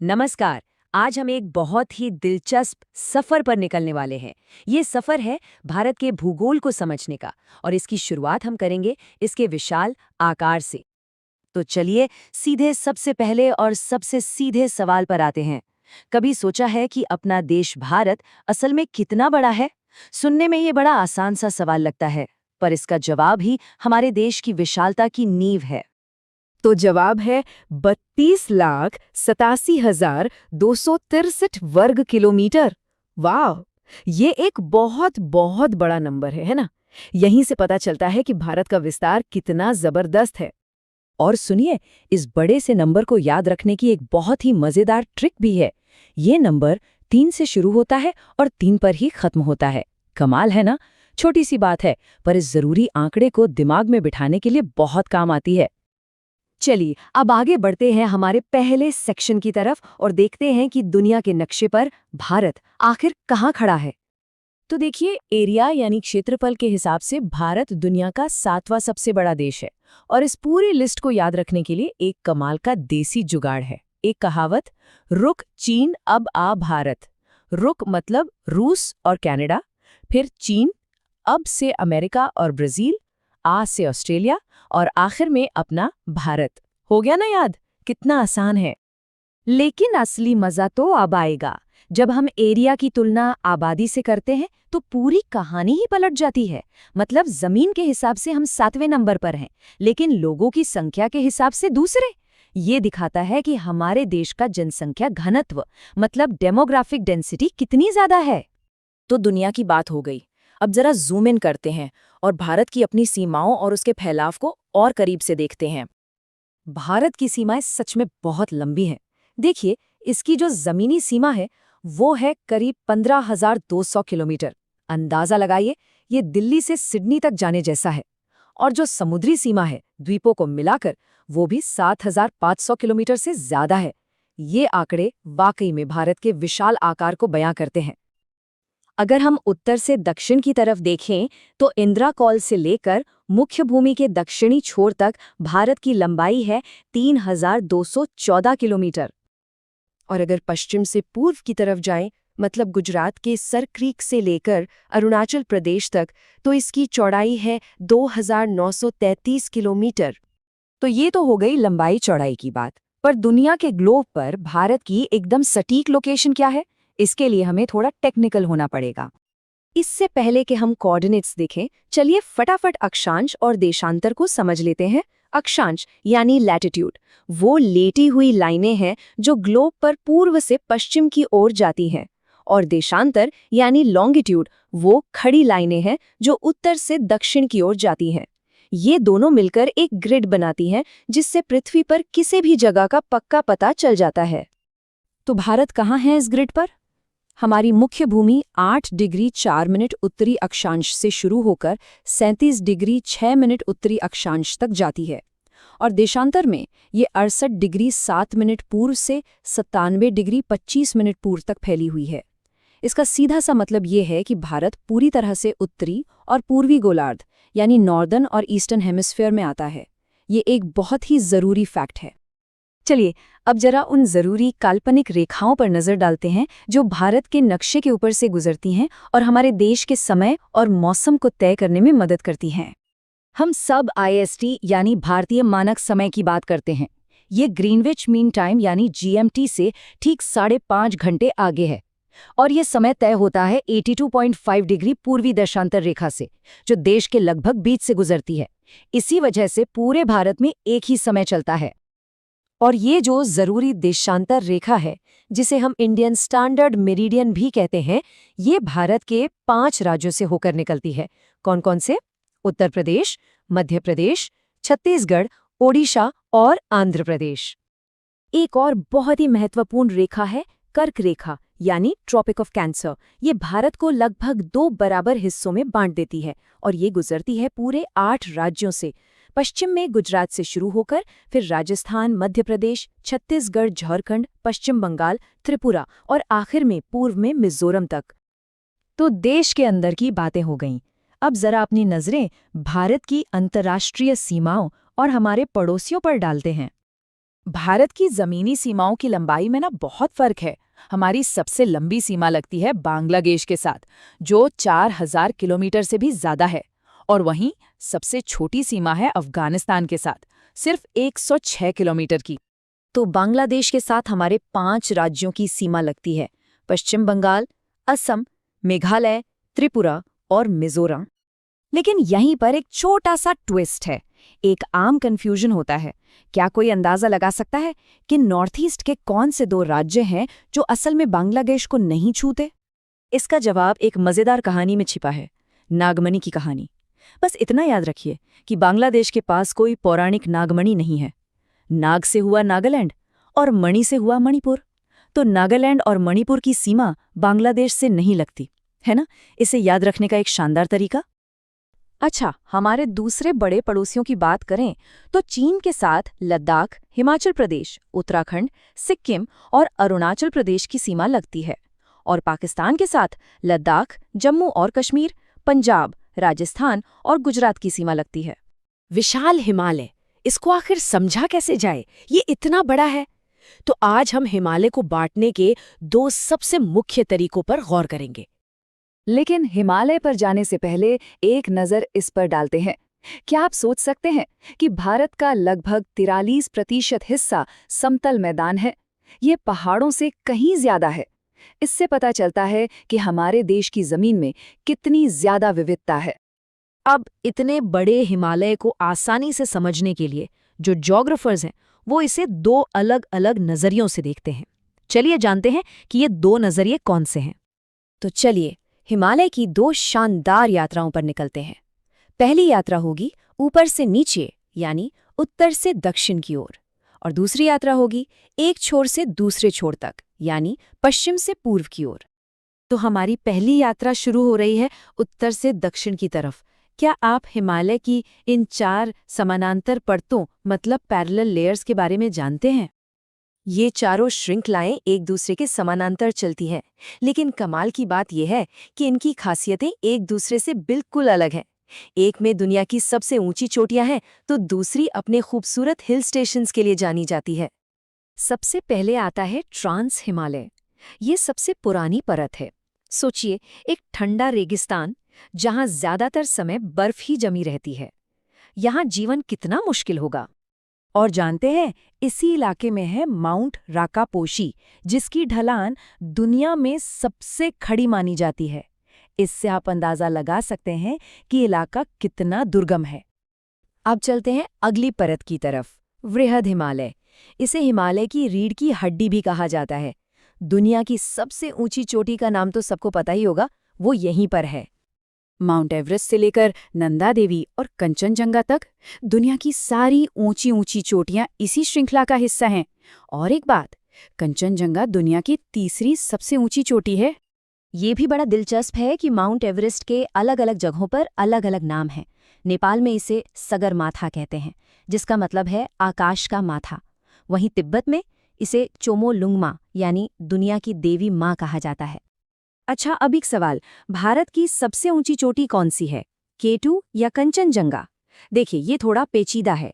नमस्कार। आज हम एक बहुत ही दिलचस्प सफर पर निकलने वाले हैं। ये सफर है भारत के भूगोल को समझने का और इसकी शुरुआत हम करेंगे इसके विशाल आकार से। तो चलिए सीधे सबसे पहले और सबसे सीधे सवाल पर आते हैं। कभी सोचा है कि अपना देश भारत असल में कितना बड़ा है? सुनने में ये बड़ा आसान सा सवाल लगता है, पर इसका जवाब ही हमारे देश की विशालता की नींव है। तो जवाब है 32,87,263 वर्ग किलोमीटर। वाह! ये एक बहुत बहुत बड़ा नंबर है ना? यहीं से पता चलता है कि भारत का विस्तार कितना जबरदस्त है। और सुनिए, इस बड़े से नंबर को याद रखने की एक बहुत ही मजेदार ट्रिक भी है। ये नंबर 3 से शुरू होता है और 3 पर ही खत्म होता है। कमाल है ना? छोटी सी बात है, पर इस जरूरी आंकड़े को दिमाग में बिठाने के लिए बहुत काम आती है। चलिए अब आगे बढ़ते हैं हमारे पहले सेक्शन की तरफ और देखते हैं कि दुनिया के नक्शे पर भारत आखिर कहाँ खड़ा है। तो देखिए, एरिया यानी क्षेत्रफल के हिसाब से भारत दुनिया का 7वां सबसे बड़ा देश है। और इस पूरी लिस्ट को याद रखने के लिए एक कमाल का देसी जुगाड़ है। एक कहावत, रुक चीन अब आ भारत। रुक मतलब रूस और कनाडा, फिर चीन, अब से अमेरिका और ब्राजील, आ से ऑस्ट्रेलिया और आखिर में अपना भारत। हो गया ना याद? कितना आसान है। लेकिन असली मजा तो अब आएगा जब हम एरिया की तुलना आबादी से करते हैं, तो पूरी कहानी ही पलट जाती है। मतलब जमीन के हिसाब से हम 7वें नंबर पर हैं, लेकिन लोगों की संख्या के हिसाब से दूसरे। ये दिखाता है कि हमारे देश का जनसंख्या घनत्व मतलब डेमोग्राफिक डेंसिटी कितनी ज्यादा है। तो दुनिया की बात हो गई। अब जरा जूम इन करते हैं और भारत की अपनी सीमाओं और उसके फैलाव को और करीब से देखते हैं। भारत की सीमाएं सच में बहुत लंबी हैं। देखिए, इसकी जो जमीनी सीमा है वो है करीब 15,200 किलोमीटर। अंदाजा लगाइए, ये दिल्ली से सिडनी तक जाने जैसा है। और जो समुद्री सीमा है, द्वीपों को मिलाकर, वो भी 7,500 किलोमीटर से ज्यादा है। ये आंकड़े वाकई में भारत के विशाल आकार को बयां करते हैं। अगर हम उत्तर से दक्षिण की तरफ देखें, तो इंदिरा कॉल से लेकर मुख्य भूमि के दक्षिणी छोर तक भारत की लंबाई है 3,214 किलोमीटर। और अगर पश्चिम से पूर्व की तरफ जाएं, मतलब गुजरात के सर क्रीक से लेकर अरुणाचल प्रदेश तक, तो इसकी चौड़ाई है 2,933 किलोमीटर। तो ये तो हो गई लंबाई चौड़ाई की बात। पर दुनिया के ग्लोब पर भारत की एकदम सटीक लोकेशन क्या है? इसके लिए हमें थोड़ा टेक्निकल होना पड़ेगा। इससे पहले कि हम कोऑर्डिनेट्स देखें, चलिए फटाफट अक्षांश और देशांतर को समझ लेते हैं। अक्षांश यानी लैटिट्यूड, वो लेटी हुई लाइनें हैं जो ग्लोब पर पूर्व से पश्चिम की ओर जाती हैं। और देशांतर यानी लॉन्गिट्यूड, वो खड़ी लाइनें हैं जो उत्तर से दक्षिण की ओर जाती हैं। ये दोनों मिलकर एक ग्रिड बनाती हैं, जिससे पृथ्वी पर किसी भी जगह का पक्का पता चल जाता है। तो भारत कहाँ है इस ग्रिड पर? हमारी मुख्य भूमि 8 डिग्री 4 मिनट उत्तरी अक्षांश से शुरू होकर 37 डिग्री 6 मिनट उत्तरी अक्षांश तक जाती है। और देशांतर में ये 68 डिग्री 7 मिनट पूर्व से 97 डिग्री 25 मिनट पूर्व तक फैली हुई है। इसका सीधा सा मतलब ये है कि भारत पूरी तरह से उत्तरी और पूर्वी गोलार्ध यानी नॉर्दर्न और ईस्टर्न हेमिस्फीयर में आता है। ये एक बहुत ही ज़रूरी फैक्ट है। चलिए अब जरा उन जरूरी काल्पनिक रेखाओं पर नजर डालते हैं जो भारत के नक्शे के ऊपर से गुजरती हैं और हमारे देश के समय और मौसम को तय करने में मदद करती हैं। हम सब IST यानी भारतीय मानक समय की बात करते हैं। ये ग्रीनविच मीन टाइम यानी GMT से ठीक 5.5 घंटे आगे है। और ये समय तय होता है 82.5 डिग्री पूर्वी देशांतर रेखा से, जो देश के लगभग बीच से गुजरती है। इसी वजह से पूरे भारत में एक ही समय चलता है। और ये जो जरूरी देशांतर रेखा है, जिसे हम इंडियन स्टैंडर्ड मेरिडियन भी कहते हैं, ये भारत के 5 राज्यों से होकर निकलती है। कौन कौन से? उत्तर प्रदेश, मध्य प्रदेश, छत्तीसगढ़, ओडिशा और आंध्र प्रदेश। एक और बहुत ही महत्वपूर्ण रेखा है कर्क रेखा यानी ट्रॉपिक ऑफ कैंसर। ये भारत को लगभग 2 बराबर हिस्सों में बांट देती है और ये गुजरती है पूरे 8 राज्यों से। पश्चिम में गुजरात से शुरू होकर फिर राजस्थान, मध्य प्रदेश, छत्तीसगढ़, झारखंड, पश्चिम बंगाल, त्रिपुरा और आखिर में पूर्व में मिजोरम तक। तो देश के अंदर की बातें हो गईं। अब जरा अपनी नजरें भारत की अंतर्राष्ट्रीय सीमाओं और हमारे पड़ोसियों पर डालते हैं। भारत की जमीनी सीमाओं की लंबाई में ना बहुत फर्क है। हमारी सबसे लंबी सीमा लगती है बांग्लादेश के साथ, जो 4000 किलोमीटर से भी ज्यादा है। और वहीं सबसे छोटी सीमा है अफगानिस्तान के साथ, सिर्फ 106 किलोमीटर की। तो बांग्लादेश के साथ हमारे 5 राज्यों की सीमा लगती है: पश्चिम बंगाल, असम, मेघालय, त्रिपुरा और मिजोरम। लेकिन यहीं पर एक छोटा सा ट्विस्ट है। एक आम कंफ्यूजन होता है। क्या कोई अंदाजा लगा सकता है कि नॉर्थ ईस्ट के कौन से 2 राज्य हैं जो असल में बांग्लादेश को नहीं छूते? इसका जवाब एक मजेदार कहानी में छिपा है, नागमणि की कहानी। बस इतना याद रखिए कि बांग्लादेश के पास कोई पौराणिक नागमणि नहीं है। नाग से हुआ नागालैंड और मणि से हुआ मणिपुर। तो नागालैंड और मणिपुर की सीमा बांग्लादेश से नहीं लगती, है ना? इसे याद रखने का एक शानदार तरीका। अच्छा, हमारे दूसरे बड़े पड़ोसियों की बात करें तो चीन के साथ लद्दाख, हिमाचल प्रदेश, उत्तराखंड, सिक्किम और अरुणाचल प्रदेश की सीमा लगती है। और पाकिस्तान के साथ लद्दाख, जम्मू और कश्मीर, पंजाब, राजस्थान और गुजरात की सीमा लगती है। विशाल हिमालय, इसको आखिर समझा कैसे जाए? ये इतना बड़ा है। तो आज हम हिमालय को बांटने के 2 सबसे मुख्य तरीकों पर गौर करेंगे। लेकिन हिमालय पर जाने से पहले एक नज़र इस पर डालते हैं। क्या आप सोच सकते हैं कि भारत का लगभग 43% हिस्सा समतल मैदान है? ये पहाड़ों से कहीं ज्यादा है। इससे पता चलता है कि हमारे देश की जमीन में कितनी ज्यादा विविधता है। अब इतने बड़े हिमालय को आसानी से समझने के लिए जो ज्योग्राफर्स हैं वो इसे 2 अलग-अलग नजरियों से देखते हैं। चलिए जानते हैं कि ये 2 नजरिए कौन से हैं। तो चलिए हिमालय की 2 शानदार यात्राओं पर निकलते हैं। पहली यात्रा होगी ऊपर से नीचे, यानी उत्तर से दक्षिण की ओर, और दूसरी यात्रा होगी एक छोर से दूसरे छोर तक, यानी पश्चिम से पूर्व की ओर। तो हमारी पहली यात्रा शुरू हो रही है उत्तर से दक्षिण की तरफ। क्या आप हिमालय की इन 4 समानांतर परतों मतलब पैरेलल लेयर्स के बारे में जानते हैं? ये चारों श्रृंखलाएं एक दूसरे के समानांतर चलती हैं, लेकिन कमाल की बात यह है कि इनकी खासियतें एक दूसरे से बिल्कुल अलग हैं। एक में दुनिया की सबसे ऊंची चोटियां हैं, तो दूसरी अपने खूबसूरत हिल स्टेशंस के लिए जानी जाती है। सबसे पहले आता है ट्रांस हिमालय। ये सबसे पुरानी परत है। सोचिए, एक ठंडा रेगिस्तान जहां ज्यादातर समय बर्फ ही जमी रहती है। यहाँ जीवन कितना मुश्किल होगा। और जानते हैं, इसी इलाके में है माउंट राकापोशी, जिसकी ढलान दुनिया में सबसे खड़ी मानी जाती है। इससे आप अंदाजा लगा सकते हैं कि इलाका कितना दुर्गम है। अब चलते हैं अगली परत की तरफ, वृहद हिमालय। इसे हिमालय की रीढ़ की हड्डी भी कहा जाता है। दुनिया की सबसे ऊंची चोटी का नाम तो सबको पता ही होगा, वो यहीं पर है। माउंट एवरेस्ट से लेकर नंदा देवी और कंचनजंगा तक दुनिया की सारी ऊंची ऊंची चोटियां इसी श्रृंखला का हिस्सा हैं। और एक बात, कंचनजंगा दुनिया की तीसरी सबसे ऊंची चोटी है। ये भी बड़ा दिलचस्प है कि माउंट एवरेस्ट के अलग अलग जगहों पर अलग अलग नाम हैं। नेपाल में इसे सगरमाथा कहते हैं, जिसका मतलब है आकाश का माथा। वहीं तिब्बत में इसे चोमोलुंगमा यानी दुनिया की देवी माँ कहा जाता है। अच्छा, अब एक सवाल, भारत की सबसे ऊंची चोटी कौन सी है, K2 या कंचनजंगा? देखिए, ये थोड़ा पेचीदा है।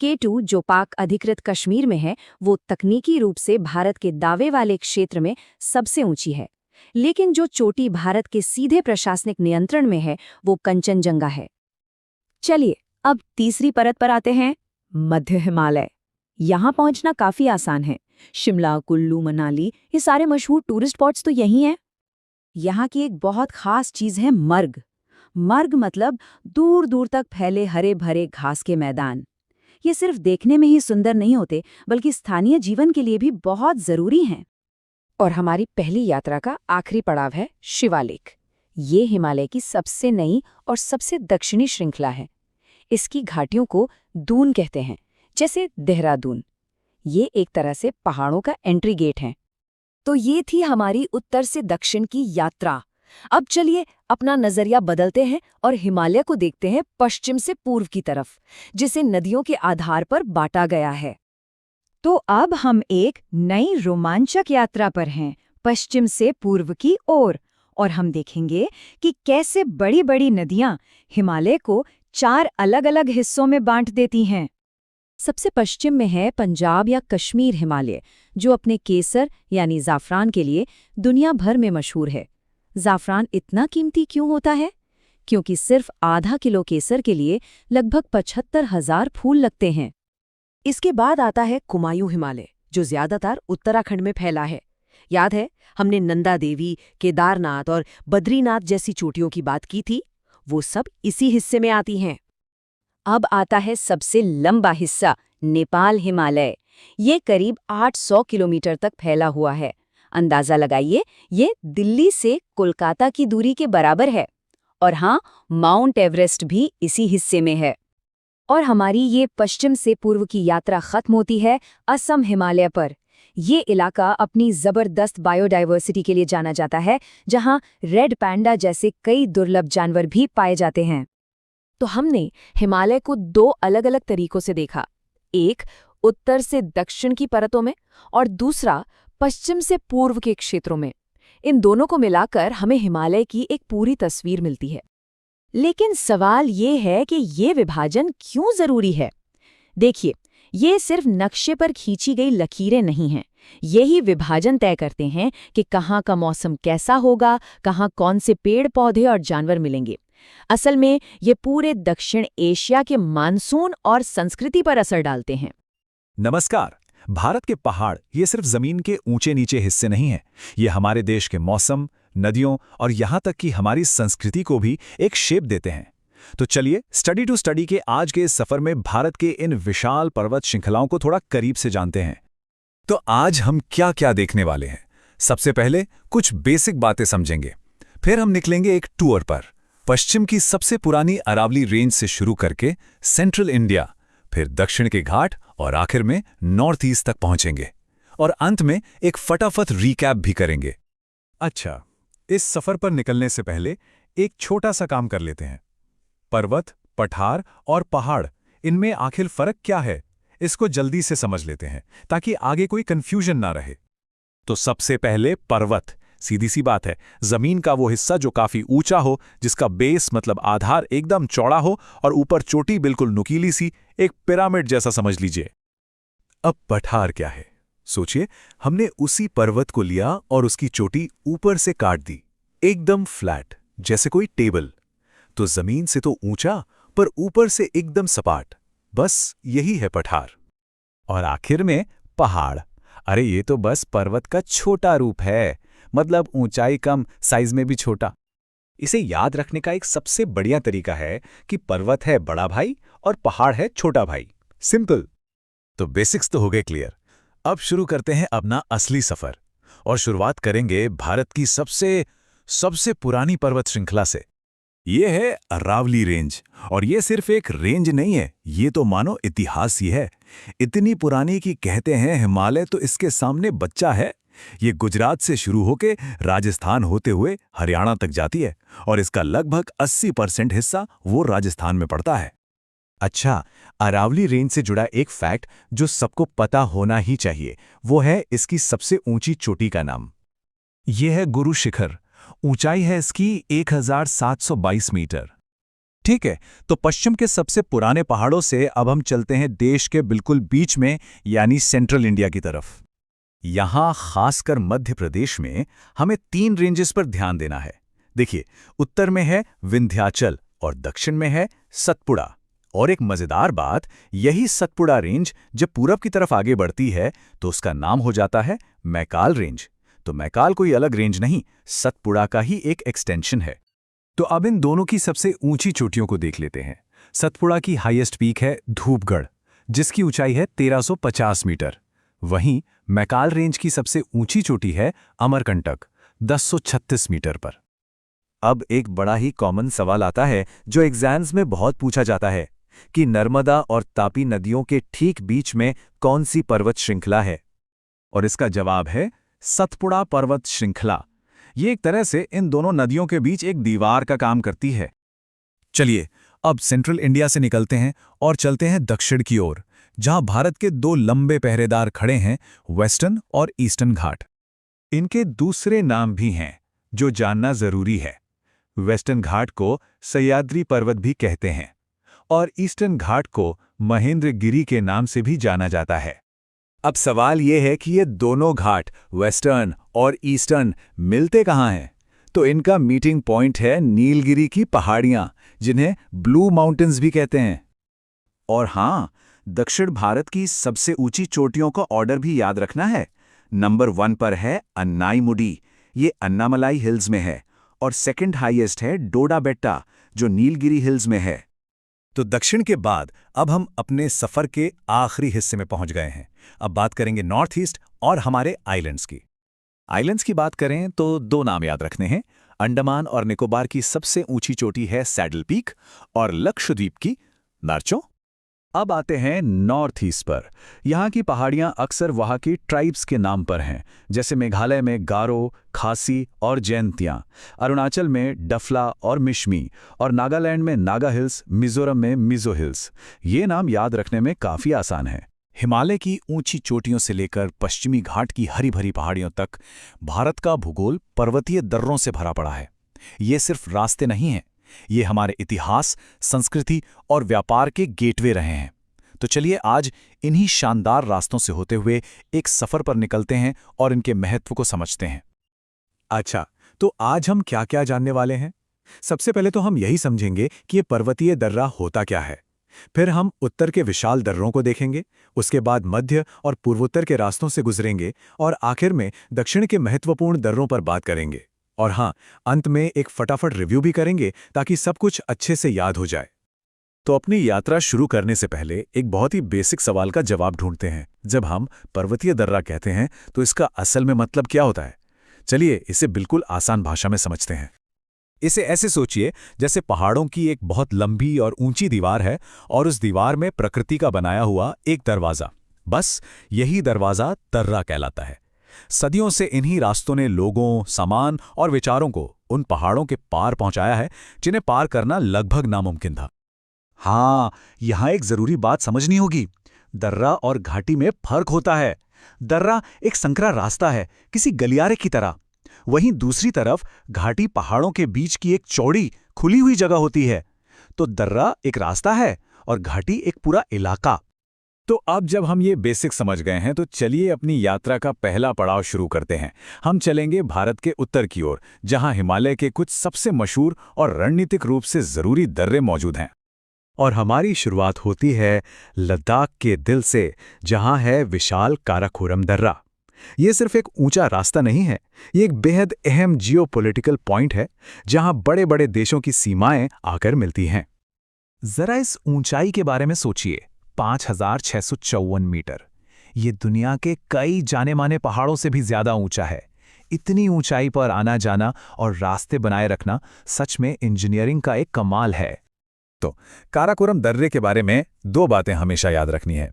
K2 जो पाक अधिकृत कश्मीर में है, वो तकनीकी रूप से भारत के दावे वाले क्षेत्र में सबसे ऊंची है। लेकिन जो चोटी भारत के सीधे प्रशासनिक नियंत्रण में है, वो कंचनजंगा है। चलिए, अब तीसरी परत पर आते हैं, मध्य हिमालय। यहाँ पहुंचना काफी आसान है। शिमला, कुल्लू, मनाली, ये सारे मशहूर टूरिस्ट स्पॉट्स तो यही हैं। यहाँ की एक बहुत खास चीज है मर्ग। मर्ग मतलब दूर दूर तक फैले हरे भरे घास के मैदान। ये सिर्फ देखने में ही सुंदर नहीं होते, बल्कि स्थानीय जीवन के लिए भी बहुत जरूरी हैं। और हमारी पहली यात्रा का आखिरी पड़ाव है शिवालिक। ये हिमालय की सबसे नई और सबसे दक्षिणी श्रृंखला है। इसकी घाटियों को दून कहते हैं, जैसे देहरादून। ये एक तरह से पहाड़ों का एंट्री गेट है। तो ये थी हमारी उत्तर से दक्षिण की यात्रा। अब चलिए अपना नजरिया बदलते हैं और हिमालय को देखते हैं पश्चिम से पूर्व की तरफ, जिसे नदियों के आधार पर बांटा गया है। तो अब हम एक नई रोमांचक यात्रा पर हैं, पश्चिम से पूर्व की ओर, और हम देखेंगे कि कैसे बड़ी बड़ी नदियां हिमालय को 4 अलग अलग हिस्सों में बांट देती हैं। सबसे पश्चिम में है पंजाब या कश्मीर हिमालय, जो अपने केसर यानी ज़ाफ़रान के लिए दुनिया भर में मशहूर है। ज़ाफ़रान इतना कीमती क्यों होता है? क्योंकि सिर्फ आधा किलो केसर के लिए लगभग 75,000 फूल लगते हैं। इसके बाद आता है कुमायूं हिमालय, जो ज्यादातर उत्तराखंड में फैला है। याद है, हमने नंदा देवी, केदारनाथ और बद्रीनाथ जैसी चोटियों की बात की थी, वो सब इसी हिस्से में आती हैं। अब आता है सबसे लंबा हिस्सा, नेपाल हिमालय। ये करीब 800 किलोमीटर तक फैला हुआ है। अंदाजा लगाइए, ये दिल्ली से कोलकाता की दूरी के बराबर है। और हाँ, माउंट एवरेस्ट भी इसी हिस्से में है। और हमारी ये पश्चिम से पूर्व की यात्रा खत्म होती है असम हिमालय पर। ये इलाका अपनी जबरदस्त बायोडायवर्सिटी के लिए जाना जाता है, जहाँ रेड पैंडा जैसे कई दुर्लभ जानवर भी पाए जाते हैं। तो हमने हिमालय को दो अलग-अलग तरीकों से देखा, एक उत्तर से दक्षिण की परतों में और दूसरा पश्चिम से पूर्व के क्षेत्रों में। इन दोनों को मिलाकर हमें हिमालय की एक पूरी तस्वीर मिलती है। लेकिन सवाल ये है कि ये विभाजन क्यों जरूरी है? देखिए, ये सिर्फ नक्शे पर खींची गई लकीरें नहीं हैं। यही विभाजन तय करते हैं कि कहाँ का मौसम कैसा होगा, कहाँ कौन से पेड़ पौधे और जानवर मिलेंगे। असल में ये पूरे दक्षिण एशिया के मानसून और संस्कृति पर असर डालते हैं। नमस्कार। भारत के पहाड़ ये सिर्फ जमीन के ऊंचे नीचे हिस्से नहीं हैं। ये हमारे देश के मौसम, नदियों और यहाँ तक कि हमारी संस्कृति को भी एक शेप देते हैं। तो चलिए स्टडी टू स्टडी के आज के इस सफर में भारत के इन विशाल पर्वत श्रृंखलाओं को थोड़ा करीब से जानते हैं। तो आज हम क्या क्या देखने वाले हैं? सबसे पहले कुछ बेसिक बातें समझेंगे, फिर हम निकलेंगे एक टूर पर, पश्चिम की सबसे पुरानी अरावली रेंज से शुरू करके सेंट्रल इंडिया, फिर दक्षिण के घाट और आखिर में नॉर्थ ईस्ट तक पहुंचेंगे। और अंत में एक फटाफट रीकैप भी करेंगे। अच्छा, इस सफर पर निकलने से पहले एक छोटा सा काम कर लेते हैं। पर्वत, पठार और पहाड़, इनमें आखिर फर्क क्या है, इसको जल्दी से समझ लेते हैं ताकि आगे कोई कंफ्यूजन ना रहे। तो सबसे पहले पर्वत। सीधी सी बात है, जमीन का वो हिस्सा जो काफी ऊंचा हो, जिसका बेस मतलब आधार एकदम चौड़ा हो और ऊपर चोटी बिल्कुल नुकीली सी, एक पिरामिड जैसा समझ लीजिए। अब पठार क्या है? सोचिए, हमने उसी पर्वत को लिया और उसकी चोटी ऊपर से काट दी, एकदम फ्लैट, जैसे कोई टेबल। तो जमीन से तो ऊंचा, पर ऊपर से एकदम सपाट। बस यही है पठार। और आखिर में पहाड़। अरे ये तो बस पर्वत का छोटा रूप है, मतलब ऊंचाई कम, साइज में भी छोटा। इसे याद रखने का एक सबसे बढ़िया तरीका है कि पर्वत है बड़ा भाई और पहाड़ है छोटा भाई। सिंपल। तो बेसिक्स तो हो गए क्लियर। अब शुरू करते हैं अपना असली सफर और शुरुआत करेंगे भारत की सबसे पुरानी पर्वत श्रृंखला से। ये है अरावली रेंज। और ये सिर्फ एक रेंज नहीं है, ये तो मानो इतिहास ही है। इतनी पुरानी कि कहते हैं हिमालय तो इसके सामने बच्चा है। ये गुजरात से शुरू होकर राजस्थान होते हुए हरियाणा तक जाती है और इसका लगभग 80% हिस्सा वो राजस्थान में पड़ता है। अच्छा, अरावली रेंज से जुड़ा एक फैक्ट जो सबको पता होना ही चाहिए, वो है इसकी सबसे ऊंची चोटी का नाम। ये है गुरु शिखर। ऊंचाई है इसकी 1722 मीटर। ठीक है, तो पश्चिम के सबसे पुराने पहाड़ों से अब हम चलते हैं देश के बिल्कुल बीच में, यानी सेंट्रल इंडिया की तरफ। यहां खासकर मध्य प्रदेश में हमें 3 रेंजेस पर ध्यान देना है। देखिए, उत्तर में है विंध्याचल और दक्षिण में है सतपुड़ा। और एक मजेदार बात, यही सतपुड़ा रेंज जब पूरब की तरफ आगे बढ़ती है तो उसका नाम हो जाता है मैकाल रेंज। तो मैकाल कोई अलग रेंज नहीं, सतपुड़ा का ही एक एक्सटेंशन है। तो अब इन दोनों की सबसे ऊंची चोटियों को देख लेते हैं। सतपुड़ा की हाईएस्ट पीक है धूपगढ़, जिसकी ऊंचाई है 1350 मीटर। वहीं मैकाल रेंज की सबसे ऊंची चोटी है अमरकंटक, 1036 मीटर पर। अब एक बड़ा ही कॉमन सवाल आता है जो एग्जाम्स में बहुत पूछा जाता है कि नर्मदा और तापी नदियों के ठीक बीच में कौन सी पर्वत श्रृंखला है? और इसका जवाब है सतपुड़ा पर्वत श्रृंखला। ये एक तरह से इन दोनों नदियों के बीच एक दीवार का काम करती है। चलिए, अब सेंट्रल इंडिया से निकलते हैं और चलते हैं दक्षिण की ओर, जहां भारत के 2 लंबे पहरेदार खड़े हैं, वेस्टर्न और ईस्टर्न घाट। इनके दूसरे नाम भी हैं जो जानना जरूरी है। वेस्टर्न घाट को सह्याद्री पर्वत भी कहते हैं और ईस्टर्न घाट को महेंद्रगिरी के नाम से भी जाना जाता है। अब सवाल ये है कि ये दोनों घाट वेस्टर्न और ईस्टर्न मिलते कहाँ हैं? तो इनका मीटिंग पॉइंट है नीलगिरी की पहाड़ियां, जिन्हें ब्लू माउंटेन्स भी कहते हैं। और हाँ, दक्षिण भारत की सबसे ऊंची चोटियों का ऑर्डर भी याद रखना है। नंबर 1 पर है अन्नाईमुडी, ये अन्नामलाई हिल्स में है, और सेकंड हाईएस्ट है डोडा बेट्टा, जो नीलगिरी हिल्स में है। तो दक्षिण के बाद अब हम अपने सफर के आखिरी हिस्से में पहुंच गए हैं। अब बात करेंगे नॉर्थ ईस्ट और हमारे आइलैंड्स की। आइलैंड्स की बात करें तो 2 नाम याद रखने हैं। अंडमान और निकोबार की सबसे ऊंची चोटी है सैडल पीक, और लक्षद्वीप की नारचो। अब आते हैं नॉर्थ ईस्ट पर। यहाँ की पहाड़ियाँ अक्सर वहाँ की ट्राइब्स के नाम पर हैं, जैसे मेघालय में गारो, खासी और जैंतियाँ, अरुणाचल में डफला और मिशमी, और नागालैंड में नागा हिल्स, मिजोरम में मिजो हिल्स। ये नाम याद रखने में काफ़ी आसान है। हिमालय की ऊंची चोटियों से लेकर पश्चिमी घाट की हरी भरी पहाड़ियों तक भारत का भूगोल पर्वतीय दर्रों से भरा पड़ा है। ये सिर्फ रास्ते नहीं हैं, ये हमारे इतिहास, संस्कृति और व्यापार के गेटवे रहे हैं। तो चलिए आज इन्हीं शानदार रास्तों से होते हुए एक सफर पर निकलते हैं और इनके महत्व को समझते हैं। अच्छा, तो आज हम क्या क्या जानने वाले हैं? सबसे पहले तो हम यही समझेंगे कि ये पर्वतीय दर्रा होता क्या है। फिर हम उत्तर के विशाल दर्रों को देखेंगे, उसके बाद मध्य और पूर्वोत्तर के रास्तों से गुजरेंगे, और आखिर में दक्षिण के महत्वपूर्ण दर्रों पर बात करेंगे। और हाँ, अंत में एक फटाफट रिव्यू भी करेंगे ताकि सब कुछ अच्छे से याद हो जाए। तो अपनी यात्रा शुरू करने से पहले एक बहुत ही बेसिक सवाल का जवाब ढूंढते हैं। जब हम पर्वतीय दर्रा कहते हैं तो इसका असल में मतलब क्या होता है? चलिए इसे बिल्कुल आसान भाषा में समझते हैं। इसे ऐसे सोचिए जैसे पहाड़ों की एक बहुत लंबी और ऊंची दीवार है, और उस दीवार में प्रकृति का बनाया हुआ एक दरवाज़ा। बस यही दरवाज़ा दर्रा कहलाता है। सदियों से इन्हीं रास्तों ने लोगों, सामान और विचारों को उन पहाड़ों के पार पहुंचाया है जिन्हें पार करना लगभग नामुमकिन था। हाँ, यहाँ एक जरूरी बात समझनी होगी। दर्रा और घाटी में फर्क होता है। दर्रा एक संकरा रास्ता है, किसी गलियारे की तरह। वहीं दूसरी तरफ घाटी पहाड़ों के बीच की एक चौड़ी, खुली हुई जगह होती है। तो दर्रा एक रास्ता है और घाटी एक पूरा इलाका। तो अब जब हम ये बेसिक समझ गए हैं तो चलिए अपनी यात्रा का पहला पड़ाव शुरू करते हैं। हम चलेंगे भारत के उत्तर की ओर, जहां हिमालय के कुछ सबसे मशहूर और रणनीतिक रूप से जरूरी दर्रे मौजूद हैं। और हमारी शुरुआत होती है लद्दाख के दिल से, जहां है विशाल काराकोरम दर्रा। ये सिर्फ एक ऊंचा रास्ता नहीं है, ये एक बेहद अहम जियोपॉलिटिकल पॉइंट है, जहां बड़े बड़े देशों की सीमाएं आकर मिलती हैं। जरा इस ऊंचाई के बारे में सोचिए, 5,654 मीटर। ये दुनिया के कई जाने माने पहाड़ों से भी ज्यादा ऊंचा है। इतनी ऊंचाई पर आना जाना और रास्ते बनाए रखना सच में इंजीनियरिंग का एक कमाल है। तो काराकोरम दर्रे के बारे में 2 बातें हमेशा याद रखनी है।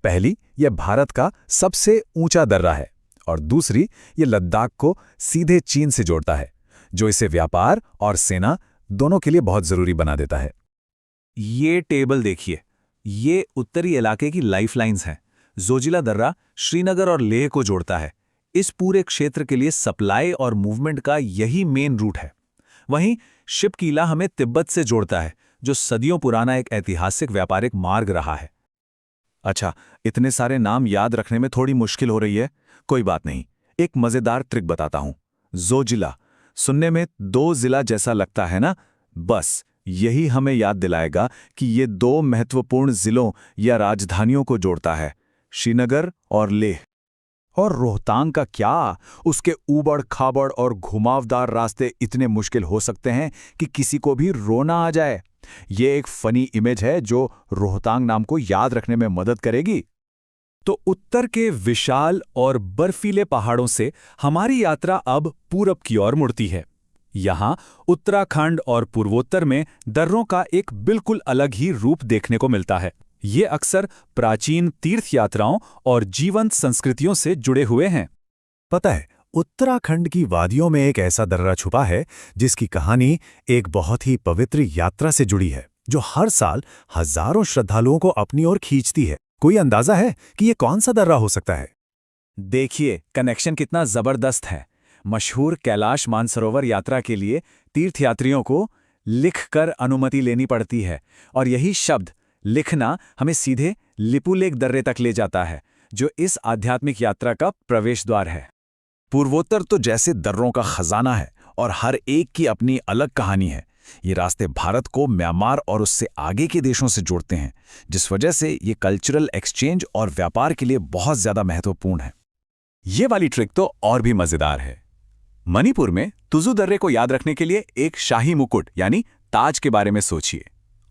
पहली, यह भारत का सबसे ऊंचा दर्रा है, और दूसरी, ये लद्दाख को सीधे चीन से जोड़ता है, जो इसे व्यापार और सेना दोनों के लिए बहुत जरूरी बना देता है। ये टेबल देखिए, ये उत्तरी इलाके की लाइफलाइंस हैं। जोजिला दर्रा श्रीनगर और लेह को जोड़ता है। इस पूरे क्षेत्र के लिए सप्लाई और मूवमेंट का यही मेन रूट है। वहीं शिपकीला हमें तिब्बत से जोड़ता है, जो सदियों पुराना एक ऐतिहासिक व्यापारिक मार्ग रहा है। अच्छा, इतने सारे नाम याद रखने में थोड़ी मुश्किल हो रही है। कोई बात नहीं, एक मजेदार ट्रिक बताता हूं। जोजिला सुनने में 2 जिला जैसा लगता है ना? बस यही हमें याद दिलाएगा कि ये 2 महत्वपूर्ण जिलों या राजधानियों को जोड़ता है, श्रीनगर और लेह। और रोहतांग का क्या? उसके ऊबड़ खाबड़ और घुमावदार रास्ते इतने मुश्किल हो सकते हैं कि किसी को भी रोना आ जाए। ये एक फनी इमेज है जो रोहतांग नाम को याद रखने में मदद करेगी। तो उत्तर के विशाल और बर्फीले पहाड़ों से हमारी यात्रा अब पूरब की ओर मुड़ती है। यहाँ उत्तराखंड और पूर्वोत्तर में दर्रों का एक बिल्कुल अलग ही रूप देखने को मिलता है। ये अक्सर प्राचीन तीर्थ यात्राओं और जीवंत संस्कृतियों से जुड़े हुए हैं। पता है, उत्तराखंड की वादियों में एक ऐसा दर्रा छुपा है जिसकी कहानी एक बहुत ही पवित्र यात्रा से जुड़ी है, जो हर साल हजारों श्रद्धालुओं को अपनी ओर खींचती है। कोई अंदाजा है कि ये कौन सा दर्रा हो सकता है? देखिए, कनेक्शन कितना जबरदस्त है। मशहूर कैलाश मानसरोवर यात्रा के लिए तीर्थयात्रियों को लिखकर अनुमति लेनी पड़ती है, और यही शब्द लिखना हमें सीधे लिपुलेख दर्रे तक ले जाता है, जो इस आध्यात्मिक यात्रा का प्रवेश द्वार है। पूर्वोत्तर तो जैसे दर्रों का खजाना है और हर एक की अपनी अलग कहानी है। ये रास्ते भारत को म्यांमार और उससे आगे के देशों से जोड़ते हैं, जिस वजह से ये कल्चरल एक्सचेंज और व्यापार के लिए बहुत ज्यादा महत्वपूर्ण है। ये वाली ट्रिक तो और भी मजेदार है। मणिपुर में तुजु दर्रे को याद रखने के लिए एक शाही मुकुट यानी ताज के बारे में सोचिए।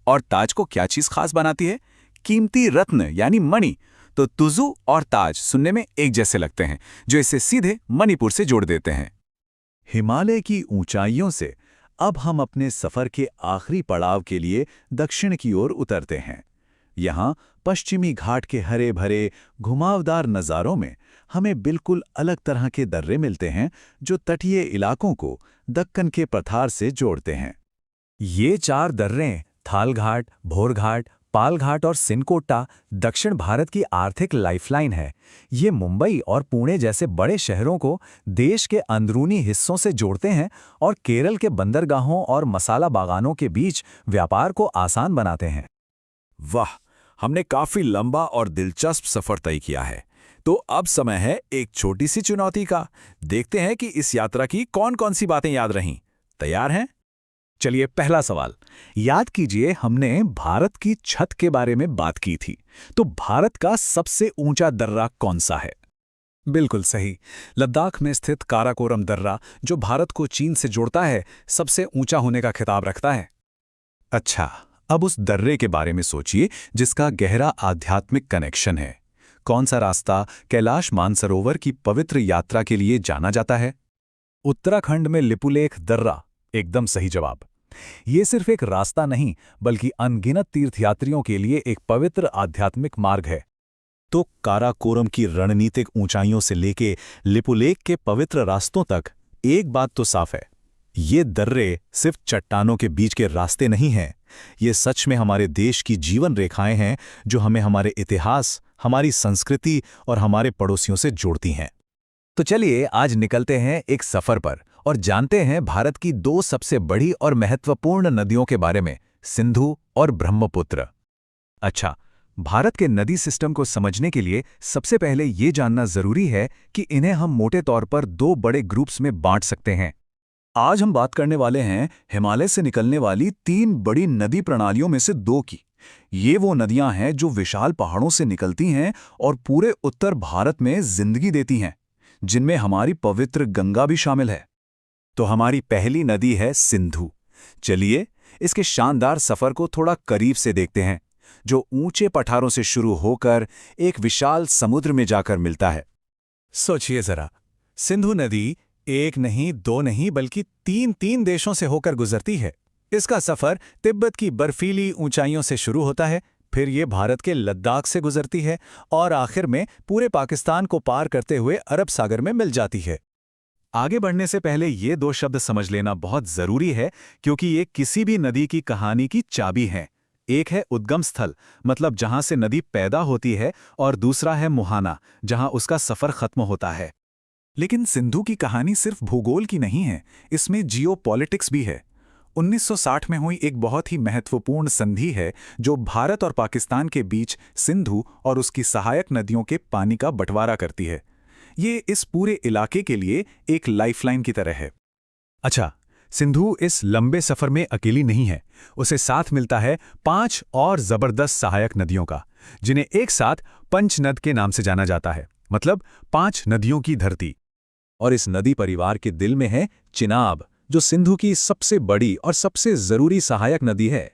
और ताज को क्या चीज खास बनाती है? कीमती रत्न यानी मणि। तो तुजु और ताज सुनने में एक जैसे लगते हैं, जो इसे सीधे मणिपुर से जोड़ देते हैं। हिमालय की ऊंचाइयों से अब हम अपने सफर के आखिरी पड़ाव के लिए दक्षिण की ओर उतरते हैं। यहाँ पश्चिमी घाट के हरे भरे घुमावदार नज़ारों में हमें बिल्कुल अलग तरह के दर्रे मिलते हैं, जो तटीय इलाकों को दक्कन के पठार से जोड़ते हैं। ये 4 दर्रे थालघाट, भोरघाट, पालघाट और सिनकोटा दक्षिण भारत की आर्थिक लाइफलाइन है। ये मुंबई और पुणे जैसे बड़े शहरों को देश के अंदरूनी हिस्सों से जोड़ते हैं और केरल के बंदरगाहों और मसाला बागानों के बीच व्यापार को आसान बनाते हैं। वाह, हमने काफी लंबा और दिलचस्प सफर तय किया है। तो अब समय है एक छोटी सी चुनौती का। देखते हैं कि इस यात्रा की कौन-कौन सी बातें याद रहीं। तैयार हैं? चलिए, पहला सवाल याद कीजिए। हमने भारत की छत के बारे में बात की थी, तो भारत का सबसे ऊंचा दर्रा कौन सा है? बिल्कुल सही, लद्दाख में स्थित काराकोरम दर्रा, जो भारत को चीन से जोड़ता है, सबसे ऊंचा होने का खिताब रखता है। अच्छा, अब उस दर्रे के बारे में सोचिए जिसका गहरा आध्यात्मिक कनेक्शन है। कौन सा रास्ता कैलाश मानसरोवर की पवित्र यात्रा के लिए जाना जाता है? उत्तराखंड में लिपुलेख दर्रा एकदम सही जवाब। ये सिर्फ एक रास्ता नहीं, बल्कि अनगिनत तीर्थयात्रियों के लिए एक पवित्र आध्यात्मिक मार्ग है। तो काराकोरम की रणनीतिक ऊंचाइयों से लेके लिपुलेख के पवित्र रास्तों तक एक बात तो साफ है, ये दर्रे सिर्फ चट्टानों के बीच के रास्ते नहीं हैं। ये सच में हमारे देश की जीवन रेखाएं हैं, जो हमें हमारे इतिहास, हमारी संस्कृति और हमारे पड़ोसियों से जोड़ती हैं। तो चलिए आज निकलते हैं एक सफर पर और जानते हैं भारत की 2 सबसे बड़ी और महत्वपूर्ण नदियों के बारे में, सिंधु और ब्रह्मपुत्र। अच्छा, भारत के नदी सिस्टम को समझने के लिए सबसे पहले ये जानना जरूरी है कि इन्हें हम मोटे तौर पर 2 बड़े ग्रुप्स में बांट सकते हैं। आज हम बात करने वाले हैं हिमालय से निकलने वाली 3 बड़ी नदी प्रणालियों में से 2 की। ये वो नदियां हैं जो विशाल पहाड़ों से निकलती हैं और पूरे उत्तर भारत में जिंदगी देती हैं, जिनमें हमारी पवित्र गंगा भी शामिल है। तो हमारी पहली नदी है सिंधु। चलिए इसके शानदार सफर को थोड़ा करीब से देखते हैं, जो ऊंचे पठारों से शुरू होकर एक विशाल समुद्र में जाकर मिलता है। सोचिए जरा, सिंधु नदी 1 नहीं, 2 नहीं, बल्कि 3 देशों से होकर गुजरती है। इसका सफर तिब्बत की बर्फीली ऊंचाइयों से शुरू होता है, फिर ये भारत के लद्दाख से गुजरती है और आखिर में पूरे पाकिस्तान को पार करते हुए अरब सागर में मिल जाती है। आगे बढ़ने से पहले ये 2 शब्द समझ लेना बहुत जरूरी है, क्योंकि ये किसी भी नदी की कहानी की चाबी हैं। एक है उद्गम स्थल, मतलब जहां से नदी पैदा होती है, और दूसरा है मुहाना, जहां उसका सफर खत्म होता है। लेकिन सिंधु की कहानी सिर्फ भूगोल की नहीं है, इसमें जियोपॉलिटिक्स भी है। 1960 में हुई एक बहुत ही महत्वपूर्ण संधि है, जो भारत और पाकिस्तान के बीच सिंधु और उसकी सहायक नदियों के पानी का बंटवारा करती है। ये इस पूरे इलाके के लिए एक लाइफलाइन की तरह है। अच्छा, सिंधु इस लंबे सफर में अकेली नहीं है, उसे साथ मिलता है 5 और जबरदस्त सहायक नदियों का, जिन्हें एक साथ पंचनद के नाम से जाना जाता है, मतलब 5 नदियों की धरती। और इस नदी परिवार के दिल में है चिनाब, जो सिंधु की सबसे बड़ी और सबसे जरूरी सहायक नदी है।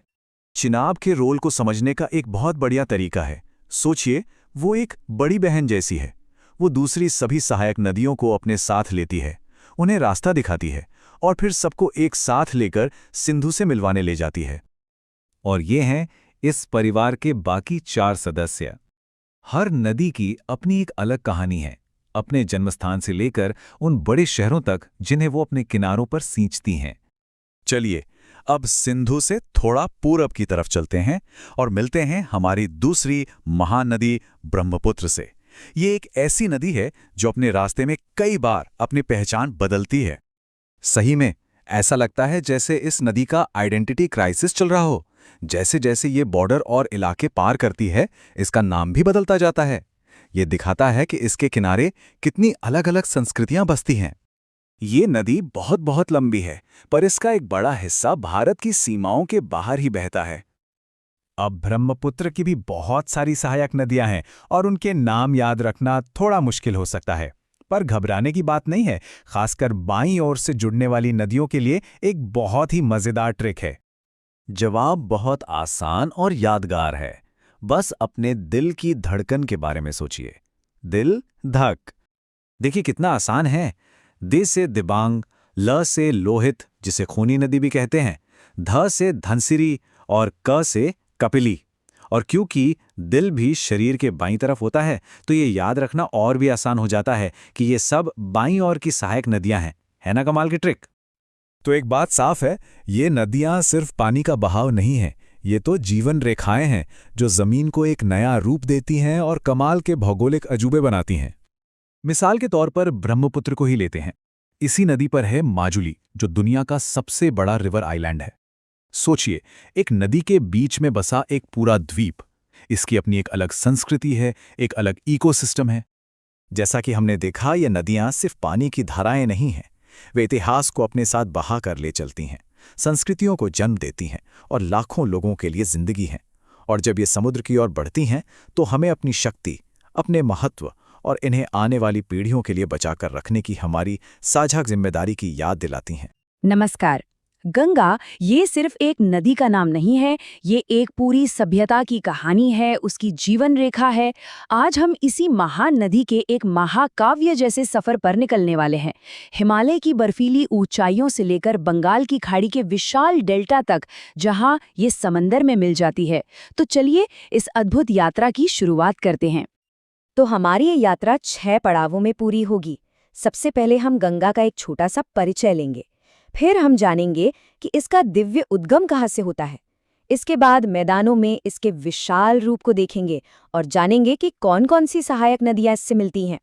चिनाब के रोल को समझने का एक बहुत बढ़िया तरीका है। सोचिए, वो एक बड़ी बहन जैसी है। वो दूसरी सभी सहायक नदियों को अपने साथ लेती है, उन्हें रास्ता दिखाती है और फिर सबको एक साथ लेकर सिंधु से मिलवाने ले जाती है। और ये हैं इस परिवार के बाकी 4 सदस्य। हर नदी की अपनी एक अलग कहानी है, अपने जन्मस्थान से लेकर उन बड़े शहरों तक जिन्हें वो अपने किनारों पर सींचती हैं। चलिए अब सिंधु से थोड़ा पूरब की तरफ चलते हैं और मिलते हैं हमारी दूसरी महानदी ब्रह्मपुत्र से। ये एक ऐसी नदी है जो अपने रास्ते में कई बार अपनी पहचान बदलती है। सही में ऐसा लगता है जैसे इस नदी का आइडेंटिटी क्राइसिस चल रहा हो। जैसे जैसे ये बॉर्डर और इलाके पार करती है, इसका नाम भी बदलता जाता है। ये दिखाता है कि इसके किनारे कितनी अलग-अलग संस्कृतियां बसती हैं। ये नदी बहुत बहुत लंबी है, पर इसका एक बड़ा हिस्सा भारत की सीमाओं के बाहर ही बहता है। अब ब्रह्मपुत्र की भी बहुत सारी सहायक नदियां हैं और उनके नाम याद रखना थोड़ा मुश्किल हो सकता है, पर घबराने की बात नहीं है। खासकर बाईं ओर से जुड़ने वाली नदियों के लिए एक बहुत ही मजेदार ट्रिक है। जवाब बहुत आसान और यादगार है। बस अपने दिल की धड़कन के बारे में सोचिए। दिल धक। देखिए कितना आसान है। दि से दिबांग, ल से लोहित जिसे खूनी नदी भी कहते हैं, ध से धनसिरी और क से कपिली। और क्योंकि दिल भी शरीर के बाईं तरफ होता है, तो ये याद रखना और भी आसान हो जाता है कि ये सब बाईं ओर की सहायक नदियां हैं। है ना कमाल की ट्रिक? तो एक बात साफ है, ये नदियां सिर्फ पानी का बहाव नहीं है, ये तो जीवन रेखाएं हैं जो जमीन को एक नया रूप देती हैं और कमाल के भौगोलिक अजूबे बनाती हैं। मिसाल के तौर पर ब्रह्मपुत्र को ही लेते हैं। इसी नदी पर है माजुली, जो दुनिया का सबसे बड़ा रिवर आइलैंड है। सोचिए, एक नदी के बीच में बसा एक पूरा द्वीप। इसकी अपनी एक अलग संस्कृति है, एक अलग इकोसिस्टम है। जैसा कि हमने देखा, ये नदियां सिर्फ पानी की धाराएं नहीं हैं, वे इतिहास को अपने साथ बहा कर ले चलती हैं, संस्कृतियों को जन्म देती हैं और लाखों लोगों के लिए जिंदगी हैं। और जब ये समुद्र की ओर बढ़ती हैं, तो हमें अपनी शक्ति, अपने महत्व और इन्हें आने वाली पीढ़ियों के लिए बचाकर रखने की हमारी साझा जिम्मेदारी की याद दिलाती हैं। नमस्कार। गंगा ये सिर्फ एक नदी का नाम नहीं है, ये एक पूरी सभ्यता की कहानी है, उसकी जीवन रेखा है। आज हम इसी महान नदी के एक महाकाव्य जैसे सफर पर निकलने वाले हैं। हिमालय की बर्फीली ऊंचाइयों से लेकर बंगाल की खाड़ी के विशाल डेल्टा तक, जहां ये समंदर में मिल जाती है। तो चलिए इस अद्भुत यात्रा की शुरुआत करते हैं। तो हमारी ये यात्रा 6 पड़ावों में पूरी होगी। सबसे पहले हम गंगा का एक छोटा सा परिचय लेंगे। फिर हम जानेंगे कि इसका दिव्य उद्गम कहाँ से होता है। इसके बाद मैदानों में इसके विशाल रूप को देखेंगे और जानेंगे कि कौन-कौन सी सहायक नदियां इससे मिलती हैं।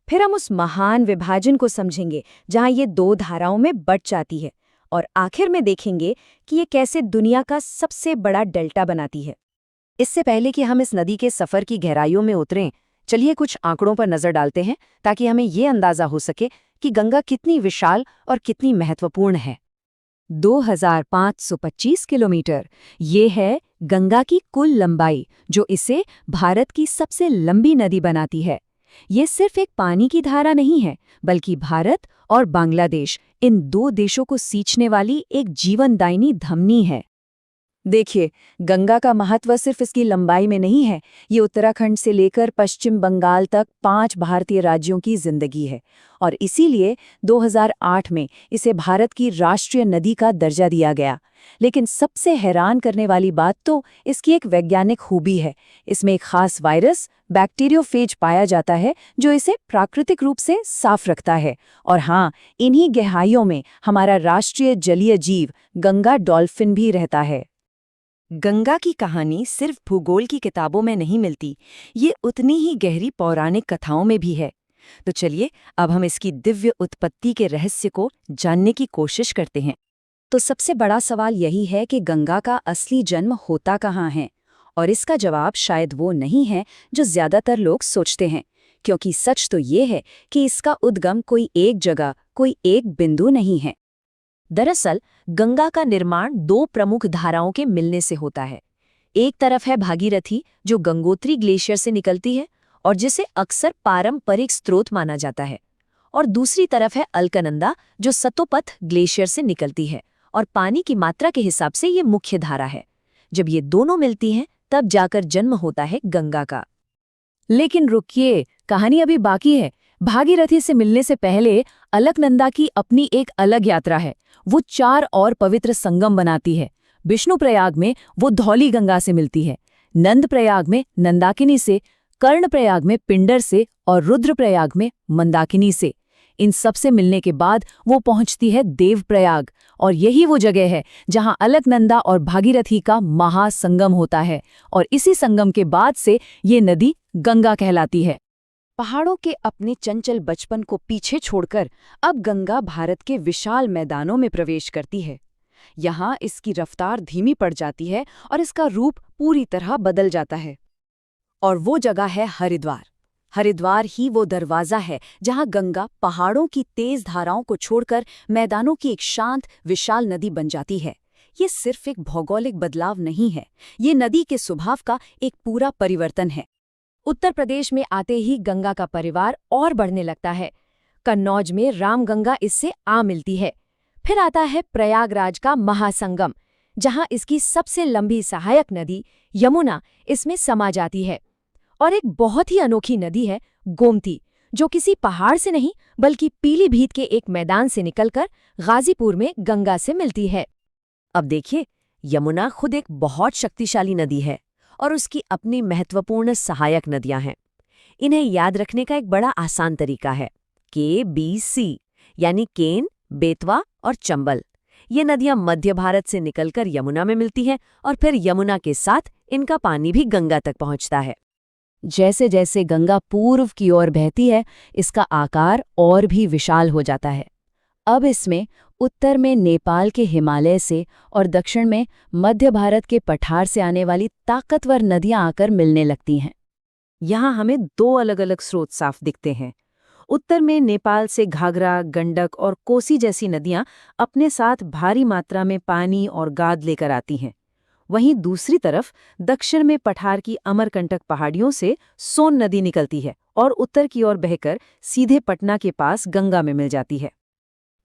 फिर हम उस महान विभाजन को समझेंगे जहां ये 2 धाराओं में बट जाती है। और आखिर में देखेंगे कि ये कैसे दुनिया का सबसे बड़ा डेल्टा बनाती है। इससे पहले कि हम इस नदी के सफर की गहराइयों में उतरें, चलिए कुछ आंकड़ों पर नजर डालते हैं ताकि हमें ये अंदाजा हो सके कि गंगा कितनी विशाल और कितनी महत्वपूर्ण है। 2525 किलोमीटर ये है गंगा की कुल लंबाई, जो इसे भारत की सबसे लंबी नदी बनाती है। ये सिर्फ एक पानी की धारा नहीं है, बल्कि भारत और बांग्लादेश, इन 2 देशों को सींचने वाली एक जीवनदायिनी धमनी है। देखिए, गंगा का महत्व सिर्फ इसकी लंबाई में नहीं है, ये उत्तराखंड से लेकर पश्चिम बंगाल तक 5 भारतीय राज्यों की जिंदगी है। और इसीलिए 2008 में इसे भारत की राष्ट्रीय नदी का दर्जा दिया गया। लेकिन सबसे हैरान करने वाली बात तो इसकी एक वैज्ञानिक खूबी है। इसमें एक खास वायरस, बैक्टीरियोफेज, पाया जाता है जो इसे प्राकृतिक रूप से साफ रखता है। और हाँ, इन्हीं गहराइयों में हमारा राष्ट्रीय जलीय जीव गंगा डॉल्फिन भी रहता है। गंगा की कहानी सिर्फ भूगोल की किताबों में नहीं मिलती, ये उतनी ही गहरी पौराणिक कथाओं में भी है। तो चलिए अब हम इसकी दिव्य उत्पत्ति के रहस्य को जानने की कोशिश करते हैं। तो सबसे बड़ा सवाल यही है कि गंगा का असली जन्म होता कहाँ है? और इसका जवाब शायद वो नहीं है जो ज्यादातर लोग सोचते हैं, क्योंकि सच तो ये है कि इसका उद्गम कोई एक जगह, कोई एक बिंदु नहीं है। दरअसल गंगा का निर्माण 2 प्रमुख धाराओं के मिलने से होता है। एक तरफ है भागीरथी, जो गंगोत्री ग्लेशियर से निकलती है और जिसे अक्सर पारंपरिक स्रोत माना जाता है। और दूसरी तरफ है अलकनंदा, जो सतोपथ ग्लेशियर से निकलती है और पानी की मात्रा के हिसाब से ये मुख्य धारा है। जब ये दोनों मिलती हैं, तब जाकर जन्म होता है गंगा का। लेकिन रुकिए, कहानी अभी बाकी है। भागीरथी से मिलने से पहले अलकनंदा की अपनी एक अलग यात्रा है। वो 4 और पवित्र संगम बनाती है। विष्णुप्रयाग में वो धौली गंगा से मिलती है, नंदप्रयाग में नंदाकिनी से, कर्णप्रयाग में पिंडर से और रुद्रप्रयाग में मंदाकिनी से। इन सब से मिलने के बाद वो पहुंचती है देवप्रयाग, और यही वो जगह है जहां अलकनंदा और भागीरथी का महासंगम होता है। और इसी संगम के बाद से ये नदी गंगा कहलाती है। पहाड़ों के अपने चंचल बचपन को पीछे छोड़कर अब गंगा भारत के विशाल मैदानों में प्रवेश करती है। यहाँ इसकी रफ्तार धीमी पड़ जाती है और इसका रूप पूरी तरह बदल जाता है। और वो जगह है हरिद्वार। हरिद्वार ही वो दरवाज़ा है जहाँ गंगा पहाड़ों की तेज धाराओं को छोड़कर मैदानों की एक शांत विशाल नदी बन जाती है। ये सिर्फ एक भौगोलिक बदलाव नहीं है, ये नदी के स्वभाव का एक पूरा परिवर्तन है। उत्तर प्रदेश में आते ही गंगा का परिवार और बढ़ने लगता है। कन्नौज में रामगंगा इससे आ मिलती है। फिर आता है प्रयागराज का महासंगम, जहां इसकी सबसे लंबी सहायक नदी यमुना इसमें समा जाती है। और एक बहुत ही अनोखी नदी है गोमती, जो किसी पहाड़ से नहीं बल्कि पीलीभीत के एक मैदान से निकलकर गाजीपुर में गंगा से मिलती है। अब देखिए, यमुना खुद एक बहुत शक्तिशाली नदी है और उसकी अपनी महत्वपूर्ण सहायक नदियां हैं। इन्हें याद रखने का एक बड़ा आसान तरीका है KBC, यानी केन, बेतवा और चंबल। ये नदियां मध्य भारत से निकलकर यमुना में मिलती हैं और फिर यमुना के साथ इनका पानी भी गंगा तक पहुंचता है। जैसे जैसे गंगा पूर्व की ओर बहती है, इसका आकार और भी विशाल हो जाता है। अब इसमें उत्तर में नेपाल के हिमालय से और दक्षिण में मध्य भारत के पठार से आने वाली ताकतवर नदियां आकर मिलने लगती हैं। यहाँ हमें दो अलग अलग स्रोत साफ दिखते हैं। उत्तर में नेपाल से घाघरा, गंडक और कोसी जैसी नदियां अपने साथ भारी मात्रा में पानी और गाद लेकर आती हैं। वहीं दूसरी तरफ दक्षिण में पठार की अमरकंटक पहाड़ियों से सोन नदी निकलती है और उत्तर की ओर बहकर सीधे पटना के पास गंगा में मिल जाती है।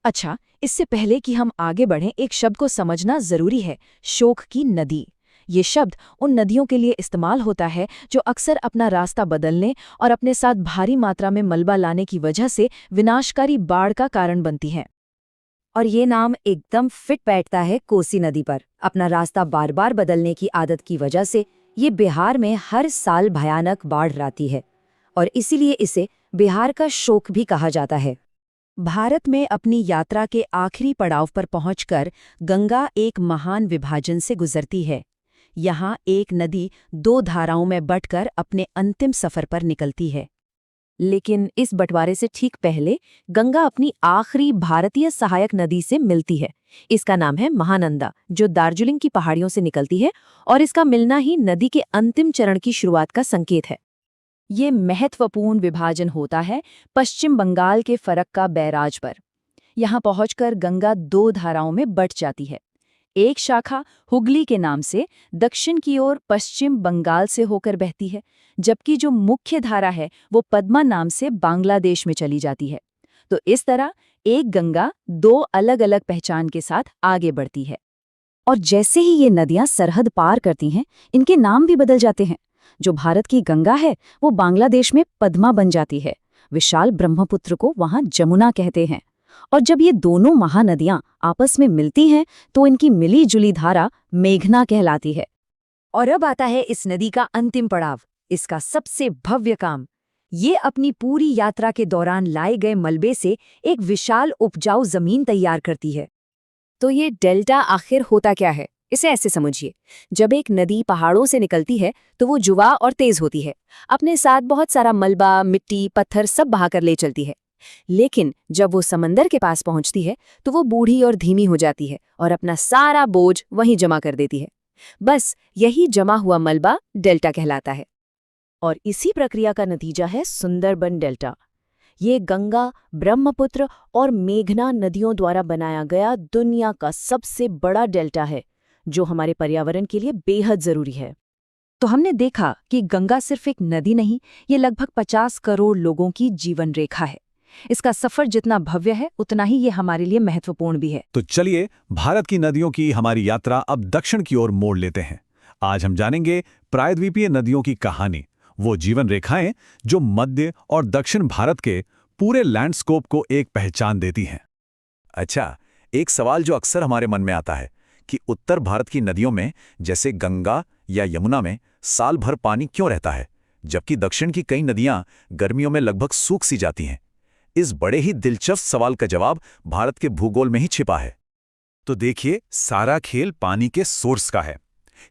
अच्छा, इससे पहले कि हम आगे बढ़ें, एक शब्द को समझना जरूरी है, शोक की नदी। ये शब्द उन नदियों के लिए इस्तेमाल होता है जो अक्सर अपना रास्ता बदलने और अपने साथ भारी मात्रा में मलबा लाने की वजह से विनाशकारी बाढ़ का कारण बनती हैं। और ये नाम एकदम फिट बैठता है कोसी नदी पर। अपना रास्ता बार बार बदलने की आदत की वजह से ये बिहार में हर साल भयानक बाढ़ लाती है और इसीलिए इसे बिहार का शोक भी कहा जाता है। भारत में अपनी यात्रा के आखिरी पड़ाव पर पहुंचकर गंगा एक महान विभाजन से गुजरती है। यहाँ एक नदी दो धाराओं में बंटकर अपने अंतिम सफर पर निकलती है। लेकिन इस बंटवारे से ठीक पहले गंगा अपनी आखिरी भारतीय सहायक नदी से मिलती है। इसका नाम है महानंदा, जो दार्जिलिंग की पहाड़ियों से निकलती है और इसका मिलना ही नदी के अंतिम चरण की शुरुआत का संकेत है। ये महत्वपूर्ण विभाजन होता है पश्चिम बंगाल के फरक्का बैराज पर। यहाँ पहुंचकर गंगा दो धाराओं में बंट जाती है। एक शाखा हुगली के नाम से दक्षिण की ओर पश्चिम बंगाल से होकर बहती है, जबकि जो मुख्य धारा है वो पद्मा नाम से बांग्लादेश में चली जाती है। तो इस तरह एक गंगा दो अलग अलग पहचान के साथ आगे बढ़ती है। और जैसे ही ये नदियां सरहद पार करती हैं, इनके नाम भी बदल जाते हैं। जो भारत की गंगा है वो बांग्लादेश में पद्मा बन जाती है। विशाल ब्रह्मपुत्र को वहां जमुना कहते हैं। और जब ये दोनों महानदियां आपस में मिलती हैं तो इनकी मिली जुली धारा मेघना कहलाती है। और अब आता है इस नदी का अंतिम पड़ाव, इसका सबसे भव्य काम। ये अपनी पूरी यात्रा के दौरान लाए गए मलबे से एक विशाल उपजाऊ जमीन तैयार करती है। तो ये डेल्टा आखिर होता क्या है, इसे ऐसे समझिए। जब एक नदी पहाड़ों से निकलती है तो वो जुआ और तेज होती है, अपने साथ बहुत सारा मलबा, मिट्टी, पत्थर सब बहाकर ले चलती है। लेकिन जब वो समंदर के पास पहुंचती है तो वो बूढ़ी और धीमी हो जाती है और अपना सारा बोझ वहीं जमा कर देती है। बस यही जमा हुआ मलबा डेल्टा कहलाता है। और इसी प्रक्रिया का नतीजा है सुंदरबन डेल्टा। ये गंगा, ब्रह्मपुत्र और मेघना नदियों द्वारा बनाया गया दुनिया का सबसे बड़ा डेल्टा है, जो हमारे पर्यावरण के लिए बेहद जरूरी है। तो हमने देखा कि गंगा सिर्फ एक नदी नहीं, ये लगभग 50 करोड़ लोगों की जीवन रेखा है। इसका सफर जितना भव्य है उतना ही ये हमारे लिए महत्वपूर्ण भी है। तो चलिए भारत की नदियों की हमारी यात्रा अब दक्षिण की ओर मोड़ लेते हैं। आज हम जानेंगे प्रायद्वीपीय नदियों की कहानी, वो जीवन रेखाएं जो मध्य और दक्षिण भारत के पूरे लैंडस्केप को एक पहचान देती हैं। अच्छा, एक सवाल जो अक्सर हमारे मन में आता है कि उत्तर भारत की नदियों में जैसे गंगा या यमुना में साल भर पानी क्यों रहता है, जबकि दक्षिण की कई नदियां गर्मियों में लगभग सूख सी जाती हैं। इस बड़े ही दिलचस्प सवाल का जवाब भारत के भूगोल में ही छिपा है। तो देखिए, सारा खेल पानी के सोर्स का है।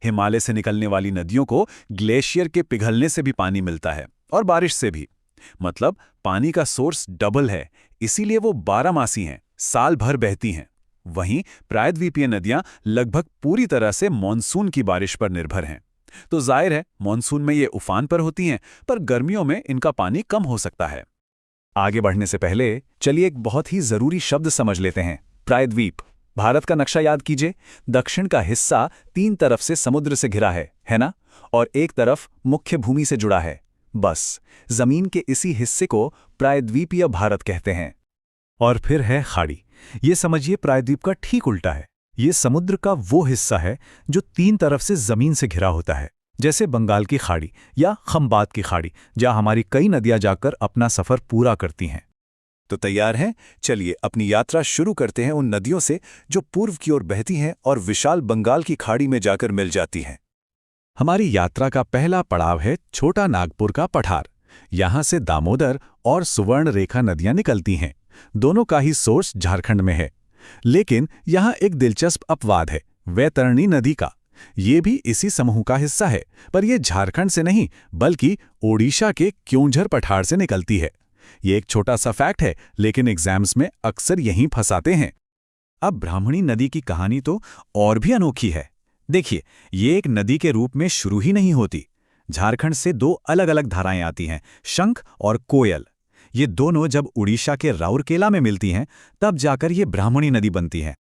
हिमालय से निकलने वाली नदियों को ग्लेशियर के पिघलने से भी पानी मिलता है और बारिश से भी। मतलब पानी का सोर्स डबल है, इसीलिए वो 12 मासी हैं, साल भर बहती हैं। वहीं प्रायद्वीपीय नदियां लगभग पूरी तरह से मॉनसून की बारिश पर निर्भर हैं। तो जाहिर है मॉनसून में ये उफान पर होती हैं, पर गर्मियों में इनका पानी कम हो सकता है। आगे बढ़ने से पहले चलिए एक बहुत ही जरूरी शब्द समझ लेते हैं, प्रायद्वीप। भारत का नक्शा याद कीजिए, दक्षिण का हिस्सा 3 तरफ से समुद्र से घिरा है ना? और एक तरफ मुख्य भूमि से जुड़ा है। बस जमीन के इसी हिस्से को प्रायद्वीपीय भारत कहते हैं। और फिर है खाड़ी। ये समझिए प्रायद्वीप का ठीक उल्टा है। ये समुद्र का वो हिस्सा है जो 3 तरफ से जमीन से घिरा होता है, जैसे बंगाल की खाड़ी या खंबात की खाड़ी, जहां हमारी कई नदियां जाकर अपना सफर पूरा करती हैं। तो तैयार हैं? चलिए अपनी यात्रा शुरू करते हैं उन नदियों से जो पूर्व की ओर बहती हैं और विशाल बंगाल की खाड़ी में जाकर मिल जाती हैं। हमारी यात्रा का पहला पड़ाव है छोटा नागपुर का पठार। यहां से दामोदर और सुवर्ण रेखा नदियां निकलती हैं। दोनों का ही सोर्स झारखंड में है। लेकिन यहां एक दिलचस्प अपवाद है, वैतरणी नदी का। ये भी इसी समूह का हिस्सा है, पर यह झारखंड से नहीं बल्कि ओडिशा के क्योंझर पठार से निकलती है। ये एक छोटा सा फैक्ट है, लेकिन एग्जाम्स में अक्सर यहीं फंसाते हैं। अब ब्राह्मणी नदी की कहानी तो और भी अनोखी है। देखिए, ये एक नदी के रूप में शुरू ही नहीं होती। झारखंड से 2 अलग-अलग धाराएं आती हैं, शंख और कोयल। ये दोनों जब उड़ीसा के राउरकेला में मिलती हैं, तब जाकर ये ब्राह्मणी नदी बनती है।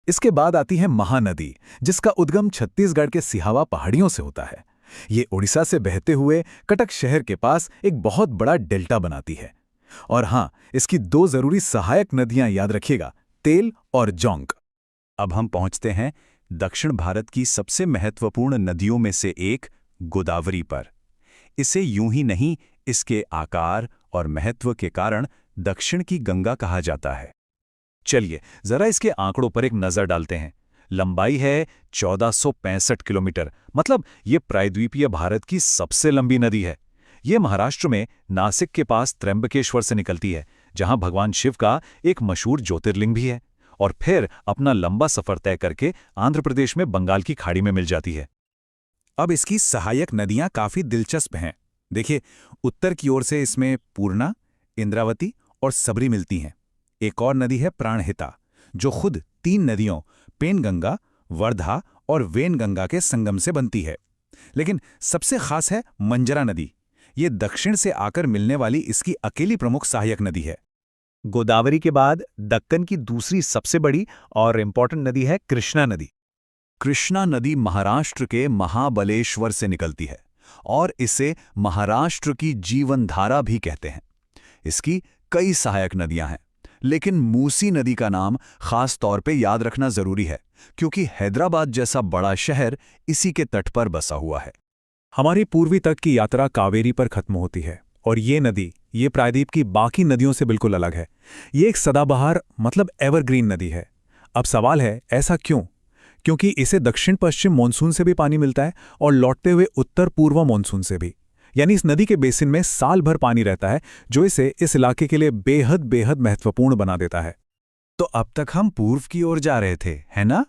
इसके बाद आती है महानदी, जिसका उद्गम छत्तीसगढ़ के सिहावा पहाड़ियों से होता है। ये उड़ीसा से बहते हुए कटक शहर के पास एक बहुत बड़ा डेल्टा बनाती है। और हाँ, इसकी 2 जरूरी सहायक नदियां याद रखिएगा, तेल और जोंक। अब हम पहुंचते हैं दक्षिण भारत की सबसे महत्वपूर्ण नदियों में से एक गोदावरी पर। इसे यूं ही नहीं, इसके आकार और महत्व के कारण दक्षिण की गंगा कहा जाता है। चलिए जरा इसके आंकड़ों पर एक नजर डालते हैं। लंबाई है 1465 किलोमीटर, मतलब ये प्रायद्वीपीय भारत की सबसे लंबी नदी है। ये महाराष्ट्र में नासिक के पास त्र्यंबकेश्वर से निकलती है, जहां भगवान शिव का एक मशहूर ज्योतिर्लिंग भी है, और फिर अपना लंबा सफर तय करके आंध्र प्रदेश में बंगाल की खाड़ी में मिल जाती है। अब इसकी सहायक नदियां काफी दिलचस्प हैं। देखिए, उत्तर की ओर से इसमें पूर्णा, इंद्रावती और सबरी मिलती हैं। एक और नदी है प्राणहिता, जो खुद 3 नदियों पेनगंगा, वर्धा और वेनगंगा के संगम से बनती है। लेकिन सबसे खास है मंजरा नदी। ये दक्षिण से आकर मिलने वाली इसकी अकेली प्रमुख सहायक नदी है। गोदावरी के बाद दक्कन की दूसरी सबसे बड़ी और इंपॉर्टेंट नदी है कृष्णा नदी। कृष्णा नदी महाराष्ट्र के महाबलेश्वर से निकलती है और इसे महाराष्ट्र की जीवनधारा भी कहते हैं। इसकी कई सहायक नदियां हैं, लेकिन मूसी नदी का नाम खास तौर पे याद रखना जरूरी है, क्योंकि हैदराबाद जैसा बड़ा शहर इसी के तट पर बसा हुआ है। हमारी पूर्वी तट की यात्रा कावेरी पर खत्म होती है, और ये नदी ये प्रायद्वीप की बाकी नदियों से बिल्कुल अलग है। ये एक सदाबहार मतलब एवरग्रीन नदी है। अब सवाल है, ऐसा क्यों? क्योंकि इसे दक्षिण पश्चिम मानसून से भी पानी मिलता है और लौटते हुए उत्तर पूर्व मानसून से भी। यानी इस नदी के बेसिन में साल भर पानी रहता है, जो इसे इस इलाके के लिए बेहद बेहद महत्वपूर्ण बना देता है। तो अब तक हम पूर्व की ओर जा रहे थे, है ना?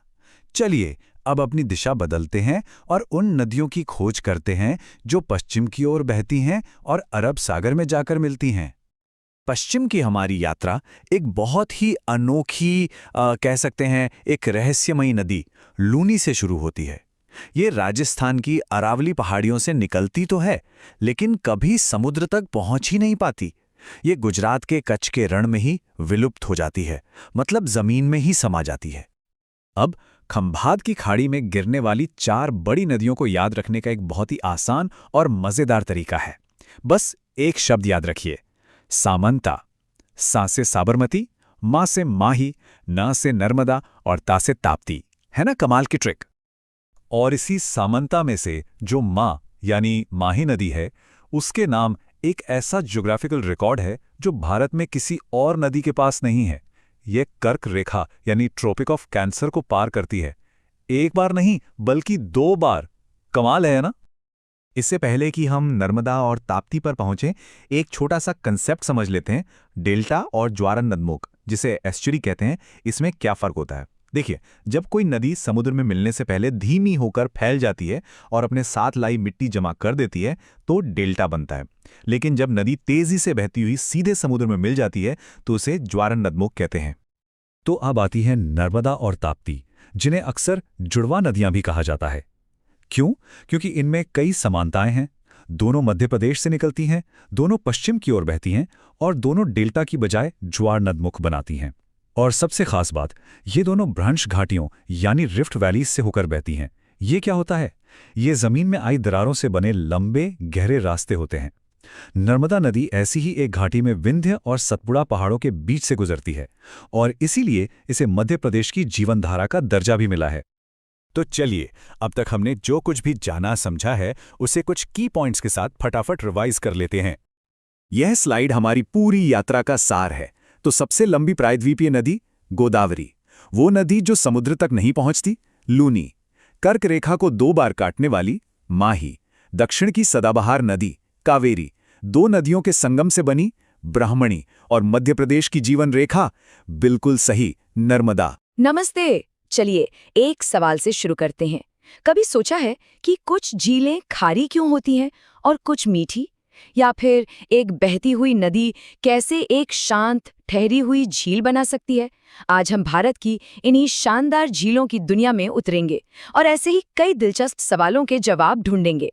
चलिए अब अपनी दिशा बदलते हैं और उन नदियों की खोज करते हैं जो पश्चिम की ओर बहती हैं और अरब सागर में जाकर मिलती हैं। पश्चिम की हमारी यात्रा एक बहुत ही अनोखी कह सकते हैं एक रहस्यमयी नदी लूनी से शुरू होती है। ये राजस्थान की अरावली पहाड़ियों से निकलती तो है, लेकिन कभी समुद्र तक पहुंच ही नहीं पाती। ये गुजरात के कच्छ के रण में ही विलुप्त हो जाती है, मतलब जमीन में ही समा जाती है। अब खंभात की खाड़ी में गिरने वाली 4 बड़ी नदियों को याद रखने का एक बहुत ही आसान और मजेदार तरीका है। बस एक शब्द याद रखिए, सामंता। सा से साबरमती, मां से माही, ना से नर्मदा और ता से ताप्ती। है ना कमाल की ट्रिक? और इसी सामंता में से जो मां यानी माही नदी है, उसके नाम एक ऐसा ज्योग्राफिकल रिकॉर्ड है जो भारत में किसी और नदी के पास नहीं है। ये कर्क रेखा यानी ट्रॉपिक ऑफ कैंसर को पार करती है। एक बार नहीं बल्कि 2 बार। कमाल है ना? इससे पहले कि हम नर्मदा और ताप्ती पर पहुंचे, एक छोटा सा कंसेप्ट समझ लेते हैं। डेल्टा और ज्वारन नदमुख, जिसे एस्चुरी कहते हैं, इसमें क्या फर्क होता है। देखिए, जब कोई नदी समुद्र में मिलने से पहले धीमी होकर फैल जाती है और अपने साथ लाई मिट्टी जमा कर देती है तो डेल्टा बनता है। लेकिन जब नदी तेजी से बहती हुई सीधे समुद्र में मिल जाती है तो उसे ज्वारनदमुख कहते हैं। तो अब आती है नर्मदा और ताप्ती, जिन्हें अक्सर जुड़वा नदियां भी कहा जाता है। क्यों? क्योंकि इनमें कई समानताएं हैं। दोनों मध्य प्रदेश से निकलती हैं, दोनों पश्चिम की ओर बहती हैं और दोनों डेल्टा की बजाय ज्वारनदमुख बनाती हैं। और सबसे खास बात, ये दोनों भ्रंश घाटियों यानी रिफ्ट वैलीज से होकर बहती हैं। ये क्या होता है? ये जमीन में आई दरारों से बने लंबे गहरे रास्ते होते हैं। नर्मदा नदी ऐसी ही एक घाटी में विंध्य और सतपुड़ा पहाड़ों के बीच से गुजरती है और इसीलिए इसे मध्य प्रदेश की जीवनधारा का दर्जा भी मिला है। तो चलिए, अब तक हमने जो कुछ भी जाना समझा है उसे कुछ की पॉइंट्स के साथ फटाफट रिवाइज कर लेते हैं। यह स्लाइड हमारी पूरी यात्रा का सार है। तो सबसे लंबी प्रायद्वीपीय नदी गोदावरी, वो नदी जो समुद्र तक नहीं पहुंचती, लूनी। कर्क रेखा को 2 बार काटने वाली माही। दक्षिण की सदाबहार नदी कावेरी, 2 नदियों के संगम से बनी ब्राह्मणी। और मध्य प्रदेश की जीवन रेखा, बिल्कुल सही, नर्मदा। नमस्ते। चलिए एक सवाल से शुरू करते हैं। कभी सोचा है कि कुछ झीलें खारी क्यों होती हैं और कुछ मीठी? या फिर एक बहती हुई नदी कैसे एक शांत ठहरी हुई झील बना सकती है? आज हम भारत की इन्हीं शानदार झीलों की दुनिया में उतरेंगे और ऐसे ही कई दिलचस्प सवालों के जवाब ढूंढेंगे।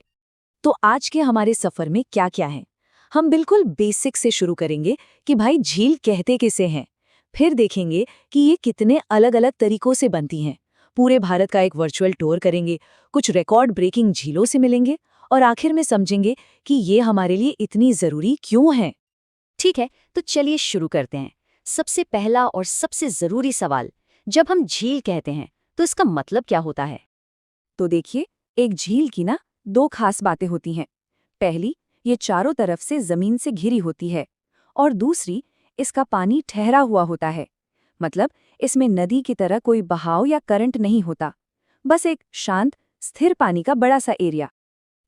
तो आज के हमारे सफर में क्या क्या है? हम बिल्कुल बेसिक से शुरू करेंगे कि भाई झील कहते किसे हैं। फिर देखेंगे कि ये कितने अलग अलग तरीकों से बनती हैं। पूरे भारत का एक वर्चुअल टूर करेंगे, कुछ रिकॉर्ड ब्रेकिंग झीलों से मिलेंगे और आखिर में समझेंगे कि ये हमारे लिए इतनी जरूरी क्यों है। ठीक है, तो चलिए शुरू करते हैं। सबसे पहला और सबसे जरूरी सवाल, जब हम झील कहते हैं तो इसका मतलब क्या होता है? तो देखिए, एक झील की ना 2 खास बातें होती हैं। पहली, ये चारों तरफ से जमीन से घिरी होती है और दूसरी, इसका पानी ठहरा हुआ होता है। मतलब इसमें नदी की तरह कोई बहाव या करंट नहीं होता, बस एक शांत स्थिर पानी का बड़ा सा एरिया।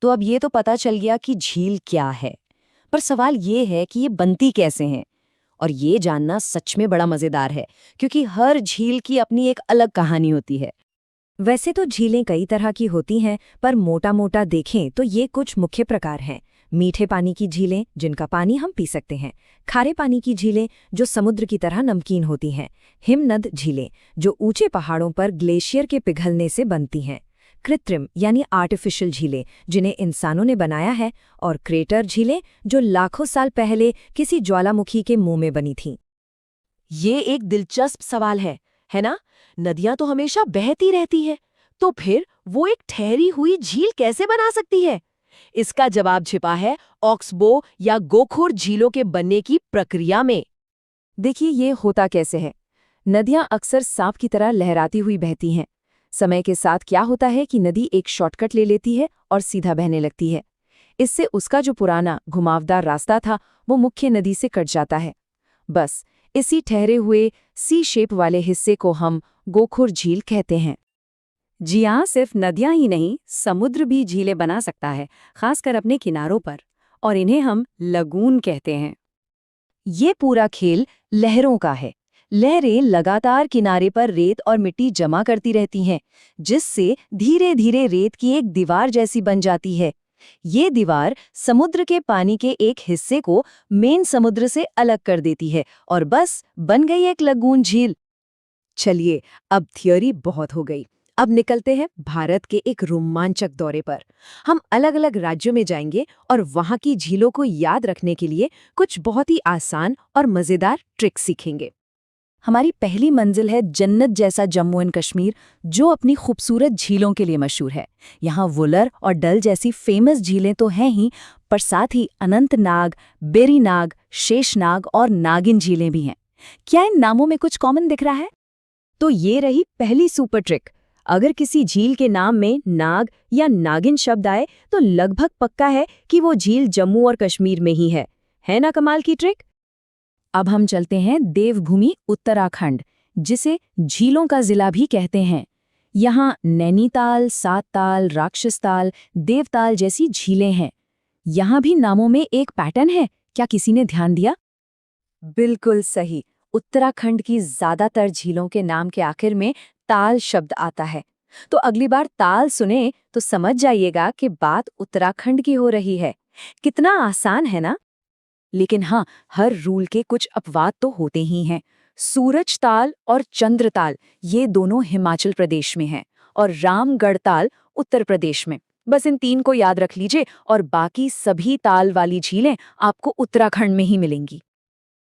तो अब ये तो पता चल गया कि झील क्या है, पर सवाल ये है कि ये बनती कैसे हैं। और ये जानना सच में बड़ा मजेदार है, क्योंकि हर झील की अपनी एक अलग कहानी होती है। वैसे तो झीलें कई तरह की होती हैं, पर मोटा मोटा देखें तो ये कुछ मुख्य प्रकार हैं। मीठे पानी की झीलें, जिनका पानी हम पी सकते हैं। खारे पानी की झीलें, जो समुद्र की तरह नमकीन होती हैं। हिमनद झीलें, जो ऊंचे पहाड़ों पर ग्लेशियर के पिघलने से बनती हैं। कृत्रिम यानी आर्टिफिशियल झीलें, जिन्हें इंसानों ने बनाया है। और क्रेटर झीलें, जो लाखों साल पहले किसी ज्वालामुखी के मुंह में बनी थीं। ये एक दिलचस्प सवाल है ना? नदियां तो हमेशा बहती रहती हैं, तो फिर वो एक ठहरी हुई झील कैसे बना सकती है? इसका जवाब छिपा है ऑक्सबो या गोखुर झीलों के बनने की प्रक्रिया में। देखिए, ये होता कैसे है। नदियां अक्सर सांप की तरह लहराती हुई बहती हैं। समय के साथ क्या होता है कि नदी एक शॉर्टकट ले लेती है और सीधा बहने लगती है। इससे उसका जो पुराना घुमावदार रास्ता था, वो मुख्य नदी से कट जाता है। बस इसी ठहरे हुए सी शेप वाले हिस्से को हम गोखुर झील कहते हैं। जी हाँ, सिर्फ नदियां ही नहीं, समुद्र भी झीलें बना सकता है, खासकर अपने किनारों पर, और इन्हें हम लगून कहते हैं। ये पूरा खेल लहरों का है। लहरें लगातार किनारे पर रेत और मिट्टी जमा करती रहती हैं, जिससे धीरे धीरे रेत की एक दीवार जैसी बन जाती है। ये दीवार समुद्र के पानी के एक हिस्से को मेन समुद्र से अलग कर देती है और बस बन गई एक लगून झील। चलिए, अब थियोरी बहुत हो गई। अब निकलते हैं भारत के एक रोमांचक दौरे पर। हम अलग अलग राज्यों में जाएंगे और वहां की झीलों को याद रखने के लिए कुछ बहुत ही आसान और मजेदार ट्रिक सीखेंगे। हमारी पहली मंजिल है जन्नत जैसा जम्मू एंड कश्मीर, जो अपनी खूबसूरत झीलों के लिए मशहूर है। यहाँ वुलर और डल जैसी फेमस झीलें तो हैं ही, पर साथ ही अनंतनाग, बेरीनाग, शेषनाग और नागिन झीलें भी हैं। क्या इन नामों में कुछ कॉमन दिख रहा है? तो ये रही पहली सुपर ट्रिक। अगर किसी झील के नाम में नाग या नागिन शब्द आए तो लगभग पक्का है कि वो झील जम्मू और कश्मीर में ही है ना कमाल की ट्रिक? अब हम चलते हैं देवभूमि उत्तराखंड, जिसे झीलों का जिला भी कहते हैं। यहाँ नैनीताल, सातताल, राक्षसताल, देवताल जैसी झीलें हैं। यहाँ भी नामों में एक पैटर्न है, क्या किसी ने ध्यान दिया? बिल्कुल सही। उत्तराखंड की ज्यादातर झीलों के नाम के आखिर में ताल शब्द आता है। तो अगली बार ताल सुने तो समझ जाइएगा कि बात उत्तराखंड की हो रही है। कितना आसान है ना? लेकिन हाँ, हर रूल के कुछ अपवाद तो होते ही हैं। सूरज ताल और चंद्र ताल ये दोनों हिमाचल प्रदेश में हैं और रामगढ़ ताल उत्तर प्रदेश में। बस इन 3 को याद रख लीजिए और बाकी सभी ताल वाली झीलें आपको उत्तराखंड में ही मिलेंगी।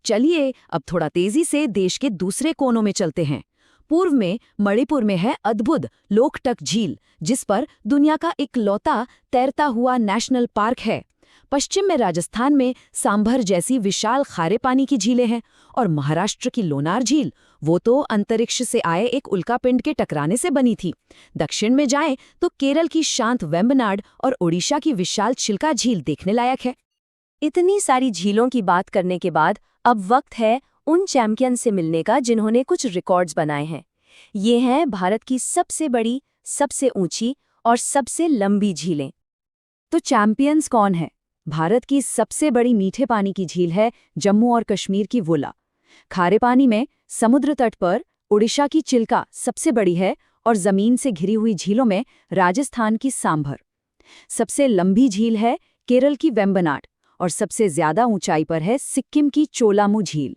चलिए अब थोड़ा तेजी से देश के दूसरे कोनों में चलते हैं। पूर्व में मणिपुर में है अद्भुत लोकटक झील, जिस पर दुनिया का इकलौता तैरता हुआ नेशनल पार्क है। पश्चिम में राजस्थान में सांभर जैसी विशाल खारे पानी की झीलें हैं और महाराष्ट्र की लोनार झील, वो तो अंतरिक्ष से आए एक उल्कापिंड के टकराने से बनी थी। दक्षिण में जाएं तो केरल की शांत वेम्बनाड और ओडिशा की विशाल चिल्का झील देखने लायक है। इतनी सारी झीलों की बात करने के बाद अब वक्त है उन चैंपियन से मिलने का जिन्होंने कुछ रिकॉर्ड्स बनाए हैं। ये हैं भारत की सबसे बड़ी, सबसे ऊंची और सबसे लंबी झीलें। तो चैंपियंस कौन है? भारत की सबसे बड़ी मीठे पानी की झील है जम्मू और कश्मीर की वुला। खारे पानी में समुद्र तट पर ओडिशा की चिल्का सबसे बड़ी है और जमीन से घिरी हुई झीलों में राजस्थान की सांभर। सबसे लंबी झील है केरल की वेम्बनाड और सबसे ज्यादा ऊंचाई पर है सिक्किम की चोलामू झील।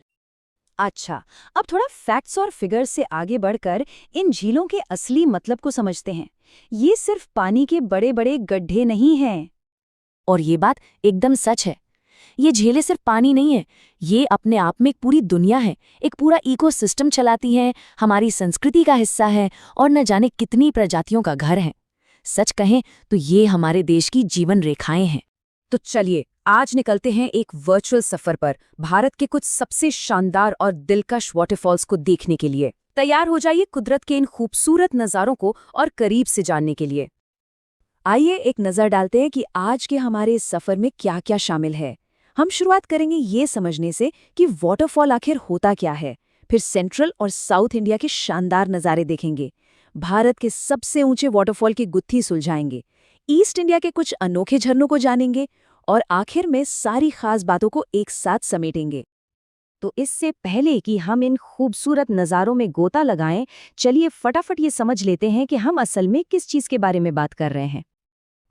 अच्छा, अब थोड़ा फैक्ट्स और फिगर्स से आगे बढ़कर इन झीलों के असली मतलब को समझते हैं। ये सिर्फ पानी के बड़े बड़े गड्ढे नहीं हैं। और ये बात एकदम सच है। ये झीलें सिर्फ पानी नहीं है, ये अपने आप में एक पूरी दुनिया है, एक पूरा इकोसिस्टम चलाती हैं, हमारी संस्कृति का हिस्सा है और न जाने कितनी प्रजातियों का घर है। सच कहें तो ये हमारे देश की जीवन रेखाएं हैं। तो चलिए आज निकलते हैं एक वर्चुअल सफर पर भारत के कुछ सबसे शानदार और दिलकश वाटरफॉल्स को देखने के लिए। तैयार हो जाइए कुदरत के इन खूबसूरत नज़ारों को और करीब से जानने के लिए। आइए एक नज़र डालते हैं कि आज के हमारे इस सफ़र में क्या क्या शामिल है। हम शुरुआत करेंगे ये समझने से कि वाटरफॉल आखिर होता क्या है, फिर सेंट्रल और साउथ इंडिया के शानदार नज़ारे देखेंगे, भारत के सबसे ऊंचे वाटरफॉल की गुत्थी सुलझाएंगे, ईस्ट इंडिया के कुछ अनोखे झरनों को जानेंगे और आखिर में सारी खास बातों को एक साथ समेटेंगे। तो इससे पहले कि हम इन खूबसूरत नज़ारों में गोता लगाएं, चलिए फटाफट ये समझ लेते हैं कि हम असल में किस चीज़ के बारे में बात कर रहे हैं।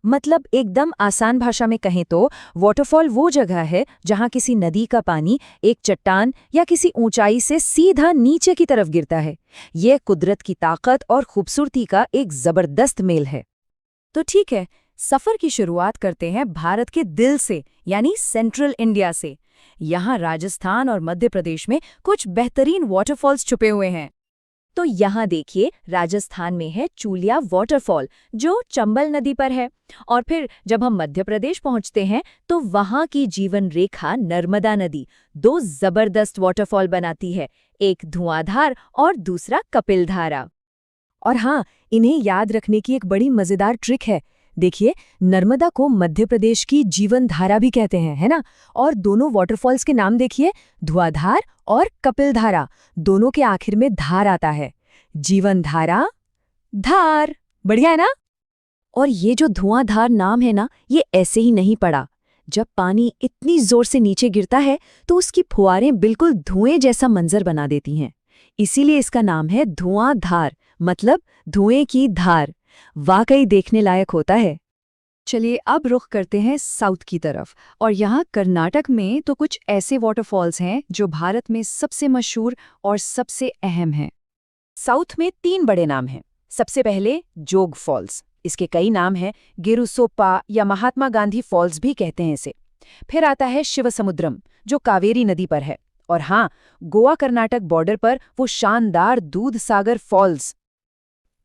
मतलब एकदम आसान भाषा में कहें तो वाटरफॉल वो जगह है जहां किसी नदी का पानी एक चट्टान या किसी ऊंचाई से सीधा नीचे की तरफ गिरता है। ये कुदरत की ताकत और खूबसूरती का एक जबरदस्त मेल है। तो ठीक है, सफर की शुरुआत करते हैं भारत के दिल से, यानी सेंट्रल इंडिया से। यहाँ राजस्थान और मध्य प्रदेश में कुछ बेहतरीन वाटरफॉल्स छुपे हुए हैं। तो यहाँ देखिए, राजस्थान में है चूलिया वाटरफॉल जो चंबल नदी पर है, और फिर जब हम मध्य प्रदेश पहुँचते हैं तो वहाँ की जीवन रेखा नर्मदा नदी दो जबरदस्त वाटरफॉल बनाती है, एक धुआंधार और दूसरा कपिलधारा। और हाँ, इन्हें याद रखने की एक बड़ी मजेदार ट्रिक है। देखिए, नर्मदा को मध्य प्रदेश की जीवन धारा भी कहते हैं, है ना? और दोनों वाटरफॉल्स के नाम देखिए, धुआंधार और कपिलधारा, दोनों के आखिर में धार आता है। जीवन धारा, धार, बढ़िया है ना? और ये जो धुआंधार नाम है ना, ये ऐसे ही नहीं पड़ा। जब पानी इतनी जोर से नीचे गिरता है तो उसकी फुहारें बिल्कुल धुएं जैसा मंजर बना देती हैं। इसीलिए इसका नाम है धुआंधार, मतलब धुएं की धार। वाकई देखने लायक होता है। चलिए अब रुख करते हैं साउथ की तरफ, और यहाँ कर्नाटक में तो कुछ ऐसे वाटरफॉल्स हैं जो भारत में सबसे मशहूर और सबसे अहम हैं। साउथ में 3 बड़े नाम हैं। सबसे पहले जोग फॉल्स, इसके कई नाम हैं, गिरुसोप्पा या महात्मा गांधी फॉल्स भी कहते हैं इसे। फिर आता है शिवसमुद्रम जो कावेरी नदी पर है, और हाँ, गोवा कर्नाटक बॉर्डर पर वो शानदार दूधसागर फॉल्स।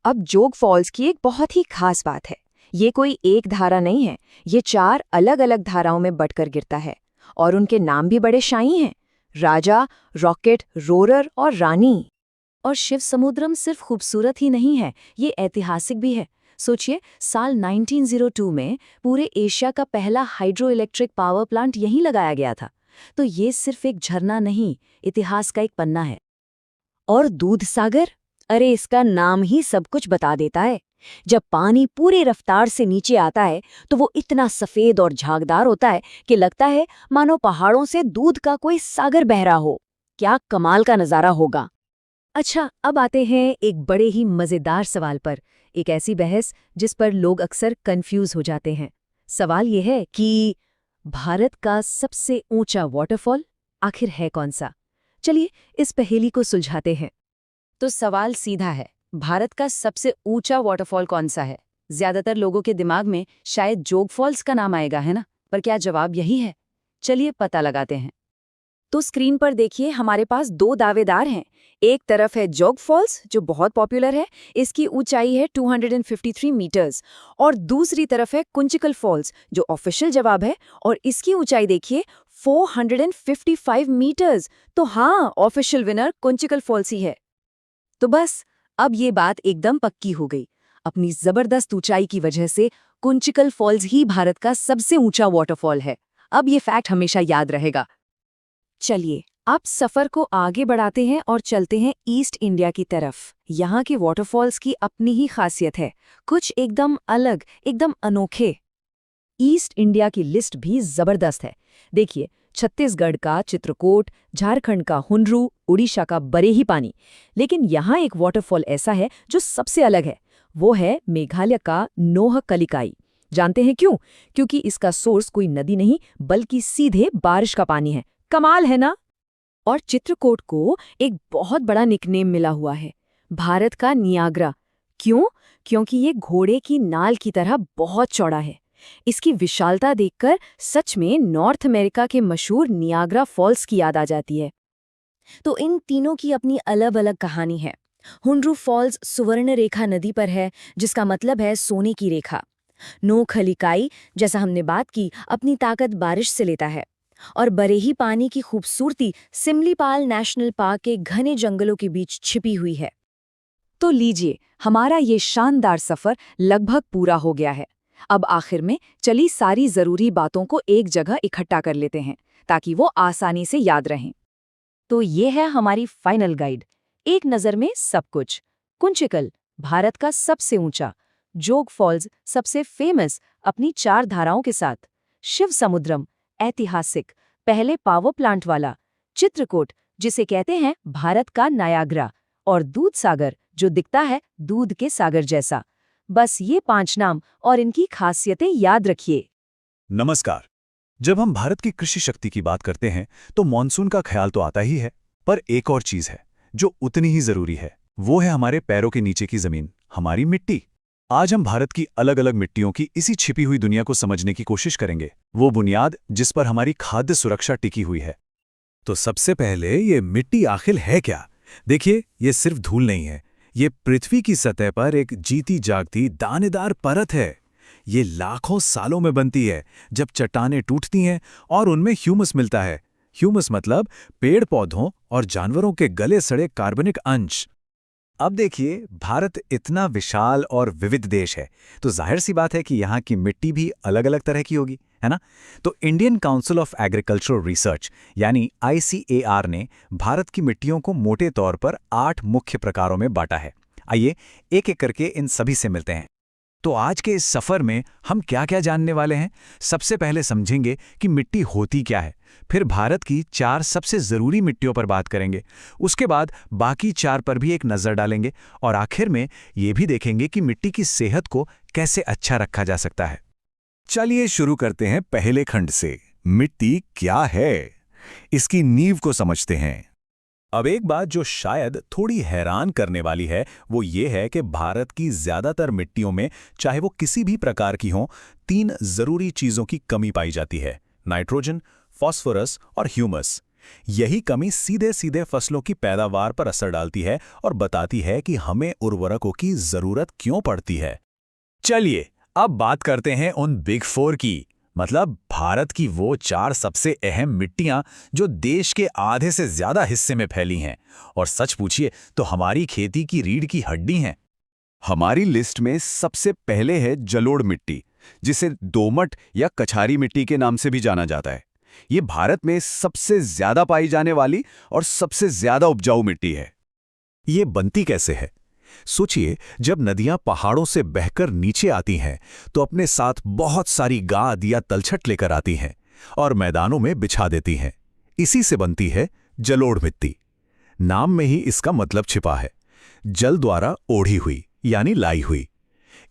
अब जोग फॉल्स की एक बहुत ही खास बात है, ये कोई एक धारा नहीं है, ये 4 अलग अलग धाराओं में बंटकर गिरता है, और उनके नाम भी बड़े शाही हैं, राजा, रॉकेट, रोरर और रानी। और शिवसमुद्रम सिर्फ खूबसूरत ही नहीं है, ये ऐतिहासिक भी है। सोचिए, साल 1902 में पूरे एशिया का पहला हाइड्रो इलेक्ट्रिक पावर प्लांट यहीं लगाया गया था। तो ये सिर्फ एक झरना नहीं, इतिहास का एक पन्ना है। और दूधसागर, अरे इसका नाम ही सब कुछ बता देता है। जब पानी पूरी रफ्तार से नीचे आता है तो वो इतना सफेद और झागदार होता है कि लगता है मानो पहाड़ों से दूध का कोई सागर बह रहा हो। क्या कमाल का नज़ारा होगा। अच्छा, अब आते हैं एक बड़े ही मजेदार सवाल पर, एक ऐसी बहस जिस पर लोग अक्सर कंफ्यूज हो जाते हैं। सवाल यह है कि भारत का सबसे ऊंचा वाटरफॉल आखिर है कौन सा? चलिए इस पहेली को सुलझाते हैं। तो सवाल सीधा है, भारत का सबसे ऊंचा वाटरफॉल कौन सा है? ज्यादातर लोगों के दिमाग में शायद जोग फॉल्स का नाम आएगा, है ना? पर क्या जवाब यही है? चलिए पता लगाते हैं। तो स्क्रीन पर देखिए, हमारे पास दो दावेदार हैं। एक तरफ है जोग फॉल्स, जो बहुत पॉपुलर है, इसकी ऊंचाई है 253 मीटर्स, और दूसरी तरफ है कुंचिकल फॉल्स, जो ऑफिशियल जवाब है, और इसकी ऊंचाई देखिए 455 मीटर्स। तो हाँ, ऑफिशियल विनर कुंचिकल फॉल्स ही है। तो बस अब ये बात एकदम पक्की हो गई। अपनी जबरदस्त ऊंचाई की वजह से कुंचिकल फॉल्स ही भारत का सबसे ऊंचा वाटरफॉल है। अब ये फैक्ट हमेशा याद रहेगा। चलिए अब सफर को आगे बढ़ाते हैं और चलते हैं ईस्ट इंडिया की तरफ। यहाँ के वाटरफॉल्स की अपनी ही खासियत है, कुछ एकदम अलग, एकदम अनोखे। ईस्ट इंडिया की लिस्ट भी जबरदस्त है। देखिए, छत्तीसगढ़ का चित्रकूट, झारखंड का हुनरू, उड़ीसा का बरेही पानी। लेकिन यहाँ एक वाटरफॉल ऐसा है जो सबसे अलग है, वो है मेघालय का नोह कलिकाई। जानते हैं क्यों? क्योंकि इसका सोर्स कोई नदी नहीं बल्कि सीधे बारिश का पानी है। कमाल है ना? और चित्रकूट को एक बहुत बड़ा निकनेम मिला हुआ है, भारत का नियाग्रा। क्यों? क्योंकि ये घोड़े की नाल की तरह बहुत चौड़ा है। इसकी विशालता देखकर सच में नॉर्थ अमेरिका के मशहूर नियाग्रा फॉल्स की याद आ जाती है। तो इन तीनों की अपनी अलग अलग कहानी है। हुनरू फॉल्स सुवर्ण रेखा नदी पर है, जिसका मतलब है सोने की रेखा। नोह कलिकाई, जैसा हमने बात की, अपनी ताकत बारिश से लेता है। और बरेही पानी की खूबसूरती सिमलीपाल नेशनल पार्क के घने जंगलों के बीच छिपी हुई है। तो लीजिए, हमारा ये शानदार सफर लगभग पूरा हो गया है। अब आखिर में चली सारी जरूरी बातों को एक जगह इकट्ठा कर लेते हैं ताकि वो आसानी से याद रहें। तो ये है हमारी फाइनल गाइड। एक नज़र में सब कुछ। कुंचिकल, भारत का सबसे ऊंचा। जोग फॉल्स, सबसे फेमस अपनी 4 धाराओं के साथ। शिव समुद्रम, ऐतिहासिक, पहले पावर प्लांट वाला। चित्रकूट, जिसे कहते हैं भारत का नायाग्रा। और दूध सागर, जो दिखता है दूध के सागर जैसा। बस ये 5 नाम और इनकी खासियतें याद रखिए। नमस्कार। जब हम भारत की कृषि शक्ति की बात करते हैं तो मॉनसून का ख्याल तो आता ही है, पर एक और चीज है जो उतनी ही जरूरी है, वो है हमारे पैरों के नीचे की जमीन, हमारी मिट्टी। आज हम भारत की अलग अलग मिट्टियों की इसी छिपी हुई दुनिया को समझने की कोशिश करेंगे, वो बुनियाद जिस पर हमारी खाद्य सुरक्षा टिकी हुई है। तो सबसे पहले ये मिट्टी आखिर है क्या? देखिए, ये सिर्फ धूल नहीं है, ये पृथ्वी की सतह पर एक जीती जागती दानेदार परत है। ये लाखों सालों में बनती है, जब चट्टानें टूटती हैं और उनमें ह्यूमस मिलता है। ह्यूमस मतलब पेड़ पौधों और जानवरों के गले सड़े कार्बनिक अंश। अब देखिए, भारत इतना विशाल और विविध देश है, तो जाहिर सी बात है कि यहाँ की मिट्टी भी अलग अलग तरह की होगी, है ना? तो Indian council of agricultural research यानी ICAR ने भारत की मिट्टियों को मोटे तौर पर 8 मुख्य प्रकारों में बांटा है। आइए एक एक करके इन सभी से मिलते हैं। तो आज के इस सफर में हम क्या क्या जानने वाले हैं? सबसे पहले समझेंगे कि मिट्टी होती क्या है, फिर भारत की 4 सबसे जरूरी मिट्टियों पर बात करेंगे, उसके बाद बाकी 4 पर भी एक नजर डालेंगे, और आखिर में ये भी देखेंगे कि मिट्टी की सेहत को कैसे अच्छा रखा जा सकता है। चलिए शुरू करते हैं पहले खंड से, मिट्टी क्या है, इसकी नींव को समझते हैं। अब एक बात जो शायद थोड़ी हैरान करने वाली है, वो ये है कि भारत की ज्यादातर मिट्टियों में, चाहे वो किसी भी प्रकार की हों, 3 जरूरी चीजों की कमी पाई जाती है: नाइट्रोजन, फास्फोरस और ह्यूमस। यही कमी सीधे सीधे फसलों की पैदावार पर असर डालती है और बताती है कि हमें उर्वरकों की जरूरत क्यों पड़ती है। चलिए अब बात करते हैं उन बिग 4 की, मतलब भारत की वो 4 सबसे अहम मिट्टियां जो देश के आधे से ज्यादा हिस्से में फैली हैं, और सच पूछिए तो हमारी खेती की रीढ़ की हड्डी हैं। हमारी लिस्ट में सबसे पहले है जलोढ़ मिट्टी, जिसे दोमट या कछारी मिट्टी के नाम से भी जाना जाता है। ये भारत में सबसे ज्यादा पाई जाने वाली और सबसे ज्यादा उपजाऊ मिट्टी है। ये बनती कैसे है? सोचिए, जब नदियां पहाड़ों से बहकर नीचे आती हैं तो अपने साथ बहुत सारी गाद या तलछट लेकर आती हैं और मैदानों में बिछा देती हैं। इसी से बनती है जलोढ़ मिट्टी। नाम में ही इसका मतलब छिपा है। जल द्वारा ओढ़ी हुई यानी लाई हुई।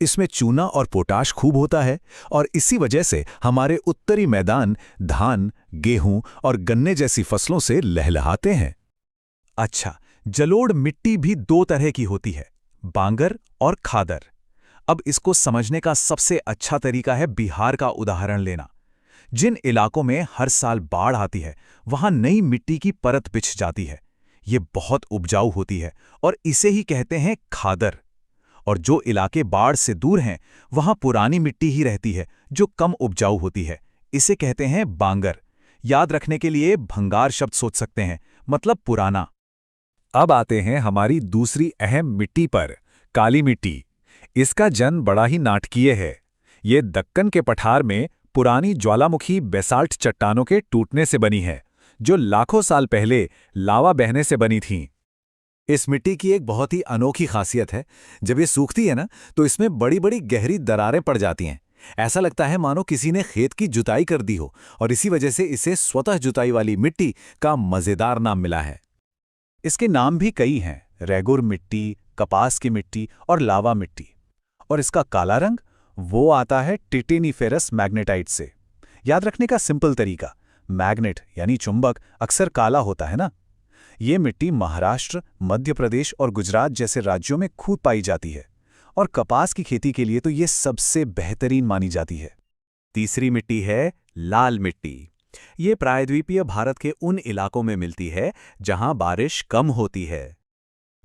इसमें चूना और पोटाश खूब होता है और इसी वजह से हमारे उत्तरी मैदान धान, गेहूं और गन्ने जैसी फसलों से लहलहाते हैं। अच्छा, जलोढ़ मिट्टी भी दो तरह की होती है, बांगर और खादर। अब इसको समझने का सबसे अच्छा तरीका है बिहार का उदाहरण लेना। जिन इलाकों में हर साल बाढ़ आती है, वहां नई मिट्टी की परत बिछ जाती है। ये बहुत उपजाऊ होती है और इसे ही कहते हैं खादर। और जो इलाके बाढ़ से दूर हैं, वहां पुरानी मिट्टी ही रहती है जो कम उपजाऊ होती है। इसे कहते हैं बांगर। याद रखने के लिए भंगार शब्द सोच सकते हैं, मतलब पुराना। अब आते हैं हमारी दूसरी अहम मिट्टी पर, काली मिट्टी। इसका जन्म बड़ा ही नाटकीय है। ये दक्कन के पठार में पुरानी ज्वालामुखी बेसाल्ट चट्टानों के टूटने से बनी है, जो लाखों साल पहले लावा बहने से बनी थीं। इस मिट्टी की एक बहुत ही अनोखी खासियत है, जब ये सूखती है ना, तो इसमें बड़ी बड़ी गहरी दरारें पड़ जाती हैं। ऐसा लगता है मानो किसी ने खेत की जुताई कर दी हो, और इसी वजह से इसे स्वतः जुताई वाली मिट्टी का मजेदार नाम मिला है। इसके नाम भी कई हैं, रेगुर मिट्टी, कपास की मिट्टी और लावा मिट्टी। और इसका काला रंग वो आता है टिटेनीफेरस मैग्नेटाइट से। याद रखने का सिंपल तरीका, मैग्नेट यानी चुंबक अक्सर काला होता है ना। ये मिट्टी महाराष्ट्र, मध्य प्रदेश और गुजरात जैसे राज्यों में खूब पाई जाती है, और कपास की खेती के लिए तो ये सबसे बेहतरीन मानी जाती है। तीसरी मिट्टी है लाल मिट्टी। ये प्रायद्वीपीय भारत के उन इलाकों में मिलती है जहां बारिश कम होती है।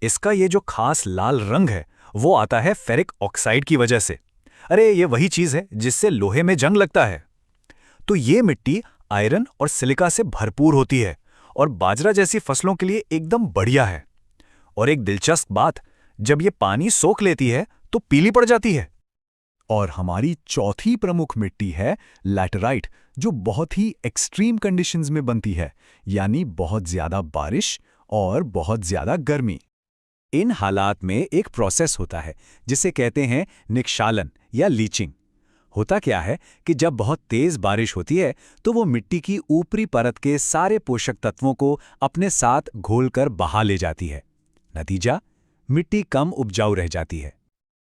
इसका ये जो खास लाल रंग है, वो आता है फेरिक ऑक्साइड की वजह से। अरे ये वही चीज है जिससे लोहे में जंग लगता है। तो ये मिट्टी आयरन और सिलिका से भरपूर होती है और बाजरा जैसी फसलों के लिए एकदम बढ़िया है। और एक दिलचस्प बात, जब ये पानी सोख लेती है तो पीली पड़ जाती है। और हमारी चौथी प्रमुख मिट्टी है लैटेराइट, जो बहुत ही एक्सट्रीम कंडीशंस में बनती है, यानी बहुत ज्यादा बारिश और बहुत ज्यादा गर्मी। इन हालात में एक प्रोसेस होता है जिसे कहते हैं निक्षालन या लीचिंग। होता क्या है कि जब बहुत तेज बारिश होती है तो वो मिट्टी की ऊपरी परत के सारे पोषक तत्वों को अपने साथ घोलकर बहा ले जाती है। नतीजा, मिट्टी कम उपजाऊ रह जाती है।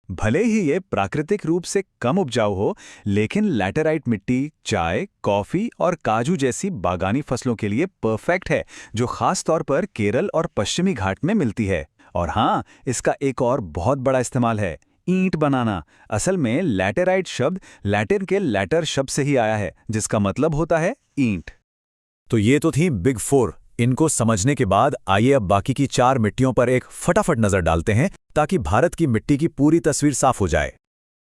भले ही ये प्राकृतिक रूप से कम उपजाऊ हो, लेकिन लैटेराइट मिट्टी चाय, कॉफी और काजू जैसी बागानी फसलों के लिए परफेक्ट है, जो खास तौर पर केरल और पश्चिमी घाट में मिलती है। और हाँ, इसका एक और बहुत बड़ा इस्तेमाल है, ईंट बनाना। असल में लैटेराइट शब्द लैटिन के लैटर शब्द से ही आया है, जिसका मतलब होता है ईंट। तो ये तो थी बिग फोर। इनको समझने के बाद आइए अब बाकी की 4 मिट्टियों पर एक फटाफट नजर डालते हैं, ताकि भारत की मिट्टी की पूरी तस्वीर साफ हो जाए।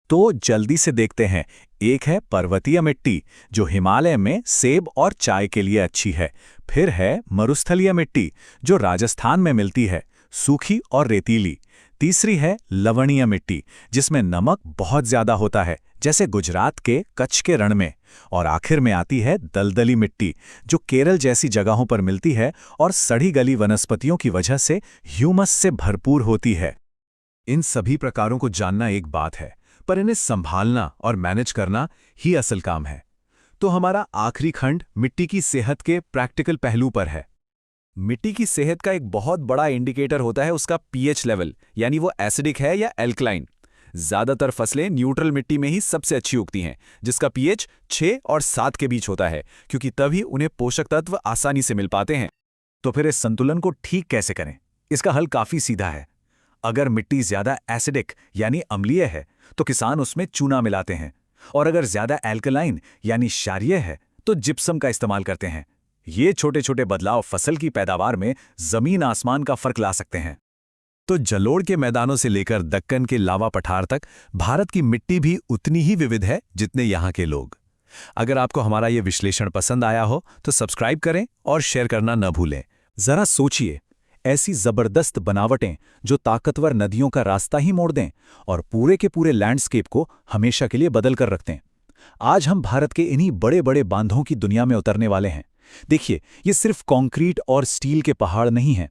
तो जल्दी से देखते हैं। एक है पर्वतीय मिट्टी, जो हिमालय में सेब और चाय के लिए अच्छी है। फिर है मरुस्थलीय मिट्टी, जो राजस्थान में मिलती है, सूखी और रेतीली। तीसरी है लवणीय मिट्टी, जिसमें नमक बहुत ज्यादा होता है, जैसे गुजरात के कच्छ के रण में। और आखिर में आती है दलदली मिट्टी, जो केरल जैसी जगहों पर मिलती है और सड़ी गली वनस्पतियों की वजह से ह्यूमस से भरपूर होती है। इन सभी प्रकारों को जानना एक बात है, पर इन्हें संभालना और मैनेज करना ही असल काम है। तो हमारा आखिरी खंड मिट्टी की सेहत के प्रैक्टिकल पहलू पर है। मिट्टी की सेहत का एक बहुत बड़ा इंडिकेटर होता है उसका पीएच लेवल, यानी वो एसिडिक है या एल्कलाइन। ज्यादातर फसलें न्यूट्रल मिट्टी में ही सबसे अच्छी उगती हैं, जिसका पीएच 6 और 7 के बीच होता है, क्योंकि तभी उन्हें पोषक तत्व आसानी से मिल पाते हैं। तो फिर इस संतुलन को ठीक कैसे करें? इसका हल काफी सीधा है। अगर मिट्टी ज्यादा एसिडिक यानी अम्लीय है तो किसान उसमें चूना मिलाते हैं, और अगर ज्यादा एल्कलाइन यानी क्षारीय है तो जिप्सम का इस्तेमाल करते हैं। ये छोटे छोटे बदलाव फसल की पैदावार में जमीन आसमान का फर्क ला सकते हैं। तो जलोढ़ के मैदानों से लेकर दक्कन के लावा पठार तक भारत की मिट्टी भी उतनी ही विविध है जितने यहाँ के लोग। अगर आपको हमारा ये विश्लेषण पसंद आया हो तो सब्सक्राइब करें और शेयर करना न भूलें। जरा सोचिए, ऐसी जबरदस्त बनावटें जो ताकतवर नदियों का रास्ता ही मोड़ दें और पूरे के पूरे लैंडस्केप को हमेशा के लिए बदल कर रख दें। आज हम भारत के इन्हीं बड़े बड़े बांधों की दुनिया में उतरने वाले हैं। देखिए, ये सिर्फ कंक्रीट और स्टील के पहाड़ नहीं हैं,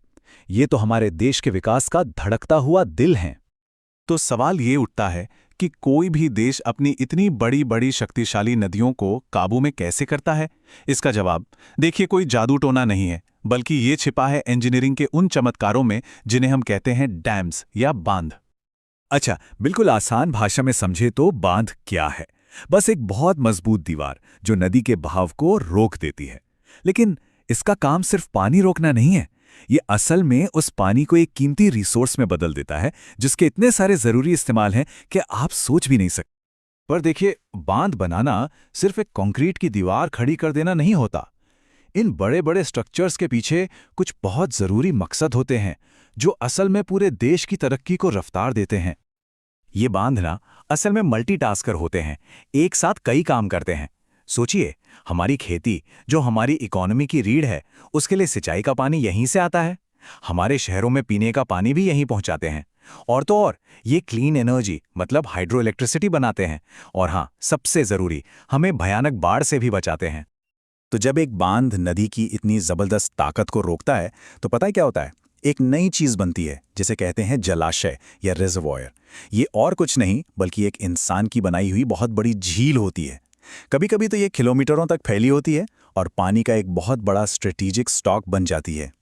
ये तो हमारे देश के विकास का धड़कता हुआ दिल हैं। तो सवाल ये उठता है कि कोई भी देश अपनी इतनी बड़ी बड़ी शक्तिशाली नदियों को काबू में कैसे करता है? इसका जवाब देखिए, कोई जादू टोना नहीं है, बल्कि ये छिपा है इंजीनियरिंग के उन चमत्कारों में जिन्हें हम कहते हैं डैम्स या बांध। अच्छा, बिल्कुल आसान भाषा में समझे तो बांध क्या है? बस एक बहुत मजबूत दीवार जो नदी के बहाव को रोक देती है। लेकिन इसका काम सिर्फ पानी रोकना नहीं है, ये असल में उस पानी को एक कीमती रिसोर्स में बदल देता है जिसके इतने सारे जरूरी इस्तेमाल हैं कि आप सोच भी नहीं सकते। पर देखिए, बांध बनाना सिर्फ एक कंक्रीट की दीवार खड़ी कर देना नहीं होता। इन बड़े बड़े स्ट्रक्चर्स के पीछे कुछ बहुत जरूरी मकसद होते हैं जो असल में पूरे देश की तरक्की को रफ्तार देते हैं। ये बांध ना असल में मल्टीटास्कर होते हैं, एक साथ कई काम करते हैं। सोचिए, हमारी खेती जो हमारी इकोनॉमी की रीढ़ है, उसके लिए सिंचाई का पानी यहीं से आता है। हमारे शहरों में पीने का पानी भी यहीं पहुंचाते हैं। और तो और ये क्लीन एनर्जी मतलब हाइड्रो इलेक्ट्रिसिटी बनाते हैं। और हाँ, सबसे जरूरी, हमें भयानक बाढ़ से भी बचाते हैं। तो जब एक बांध नदी की इतनी जबरदस्त ताकत को रोकता है तो पता है क्या होता है? एक नई चीज बनती है जिसे कहते हैं जलाशय या रिजर्वॉयर। ये और कुछ नहीं बल्कि एक इंसान की बनाई हुई बहुत बड़ी झील होती है। कभी कभी तो ये किलोमीटरों तक फैली होती है और पानी का एक बहुत बड़ा स्ट्रेटेजिक स्टॉक बन जाती है।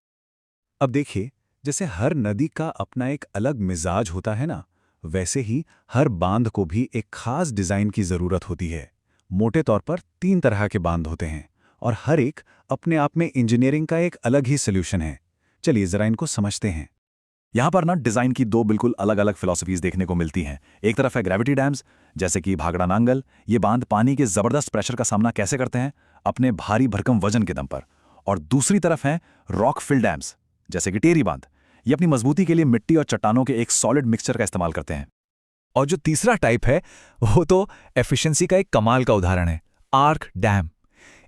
अब देखिए, जैसे हर नदी का अपना एक अलग मिजाज होता है ना, वैसे ही हर बांध को भी एक खास डिजाइन की जरूरत होती है। मोटे तौर पर 3 तरह के बांध होते हैं और हर एक अपने आप में इंजीनियरिंग का एक अलग ही सोल्यूशन है। चलिए जरा इनको समझते हैं। यहां पर ना डिजाइन की 2 बिल्कुल अलग अलग फिलॉसफीज देखने को मिलती हैं। एक तरफ है ग्रेविटी डैम्स, जैसे कि भाखड़ा नांगल। ये बांध पानी के जबरदस्त प्रेशर का सामना कैसे करते हैं? अपने भारी भरकम वजन के दम पर। और दूसरी तरफ है रॉक फिल डैम्स, जैसे कि टेरी बांध। ये अपनी मजबूती के लिए मिट्टी और चट्टानों के एक सॉलिड मिक्सचर का इस्तेमाल करते हैं। और जो तीसरा टाइप है वो तो एफिशिएंसी का एक कमाल का उदाहरण है, आर्क डैम।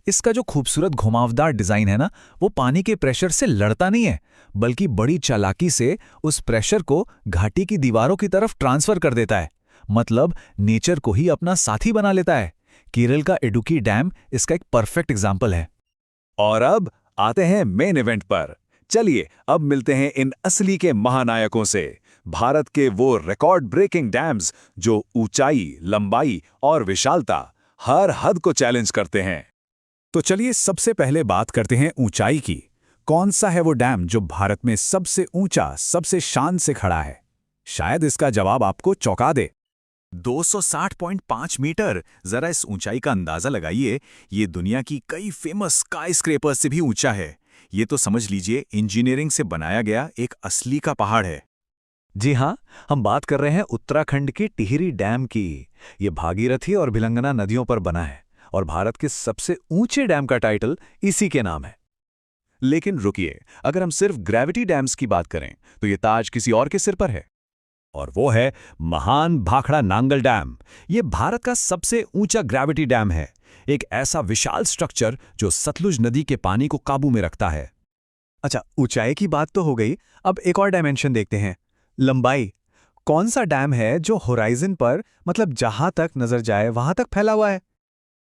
इसका जो खूबसूरत घुमावदार डिजाइन है ना, वो पानी के प्रेशर से लड़ता नहीं है, बल्कि बड़ी चालाकी से उस प्रेशर को घाटी की दीवारों की तरफ ट्रांसफर कर देता है। मतलब नेचर को ही अपना साथी बना लेता है। केरल का इडुक्की डैम इसका एक परफेक्ट एग्जाम्पल है। और अब आते हैं मेन इवेंट पर। चलिए अब मिलते हैं इन असली के महानायकों से, भारत के वो रिकॉर्ड ब्रेकिंग डैम्स जो ऊंचाई, लंबाई और विशालता हर हद को चैलेंज करते हैं। तो चलिए सबसे पहले बात करते हैं ऊंचाई की। कौन सा है वो डैम जो भारत में सबसे ऊंचा, सबसे शान से खड़ा है? शायद इसका जवाब आपको चौंका दे। 260.5 मीटर। जरा इस ऊंचाई का अंदाजा लगाइए। ये दुनिया की कई फेमस स्काईस्क्रेपर्स से भी ऊंचा है। ये तो समझ लीजिए इंजीनियरिंग से बनाया गया एक असली का पहाड़ है। जी हाँ, हम बात कर रहे हैं उत्तराखंड के टिहरी डैम की। ये भागीरथी और भिलंगना नदियों पर बना है और भारत के सबसे ऊंचे डैम का टाइटल इसी के नाम है। लेकिन रुकिए, अगर हम सिर्फ ग्रेविटी डैम्स की बात करें तो ये ताज किसी और के सिर पर है, और वो है महान भाखड़ा नांगल डैम। ये भारत का सबसे ऊंचा ग्रेविटी डैम है, एक ऐसा विशाल स्ट्रक्चर जो सतलुज नदी के पानी को काबू में रखता है। अच्छा, ऊंचाई की बात तो हो गई, अब एक और डायमेंशन देखते हैं, लंबाई। कौन सा डैम है जो होराइजन पर, मतलब जहां तक नजर जाए वहां तक फैला हुआ है?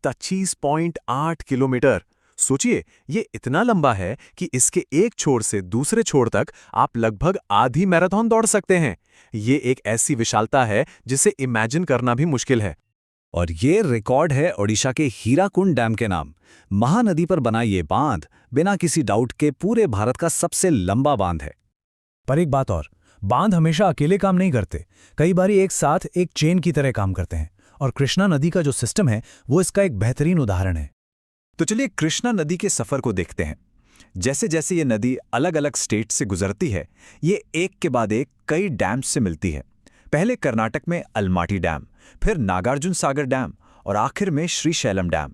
25.8 किलोमीटर। सोचिए, ये इतना लंबा है कि इसके एक छोर से दूसरे छोर तक आप लगभग आधी मैराथन दौड़ सकते हैं। ये एक ऐसी विशालता है जिसे इमेजिन करना भी मुश्किल है। और ये रिकॉर्ड है ओडिशा के हीराकुंड डैम के नाम। महानदी पर बना ये बांध बिना किसी डाउट के पूरे भारत का सबसे लंबा बांध है। पर एक बात और, बांध हमेशा अकेले काम नहीं करते, कई बार एक साथ एक चेन की तरह काम करते हैं। और कृष्णा नदी का जो सिस्टम है वो इसका एक बेहतरीन उदाहरण है। तो चलिए कृष्णा नदी के सफर को देखते हैं। जैसे जैसे ये नदी अलग अलग स्टेट से गुजरती है, ये एक के बाद एक कई डैम्स से मिलती है। पहले कर्नाटक में अलमाटी डैम, फिर नागार्जुन सागर डैम और आखिर में श्रीशैलम डैम।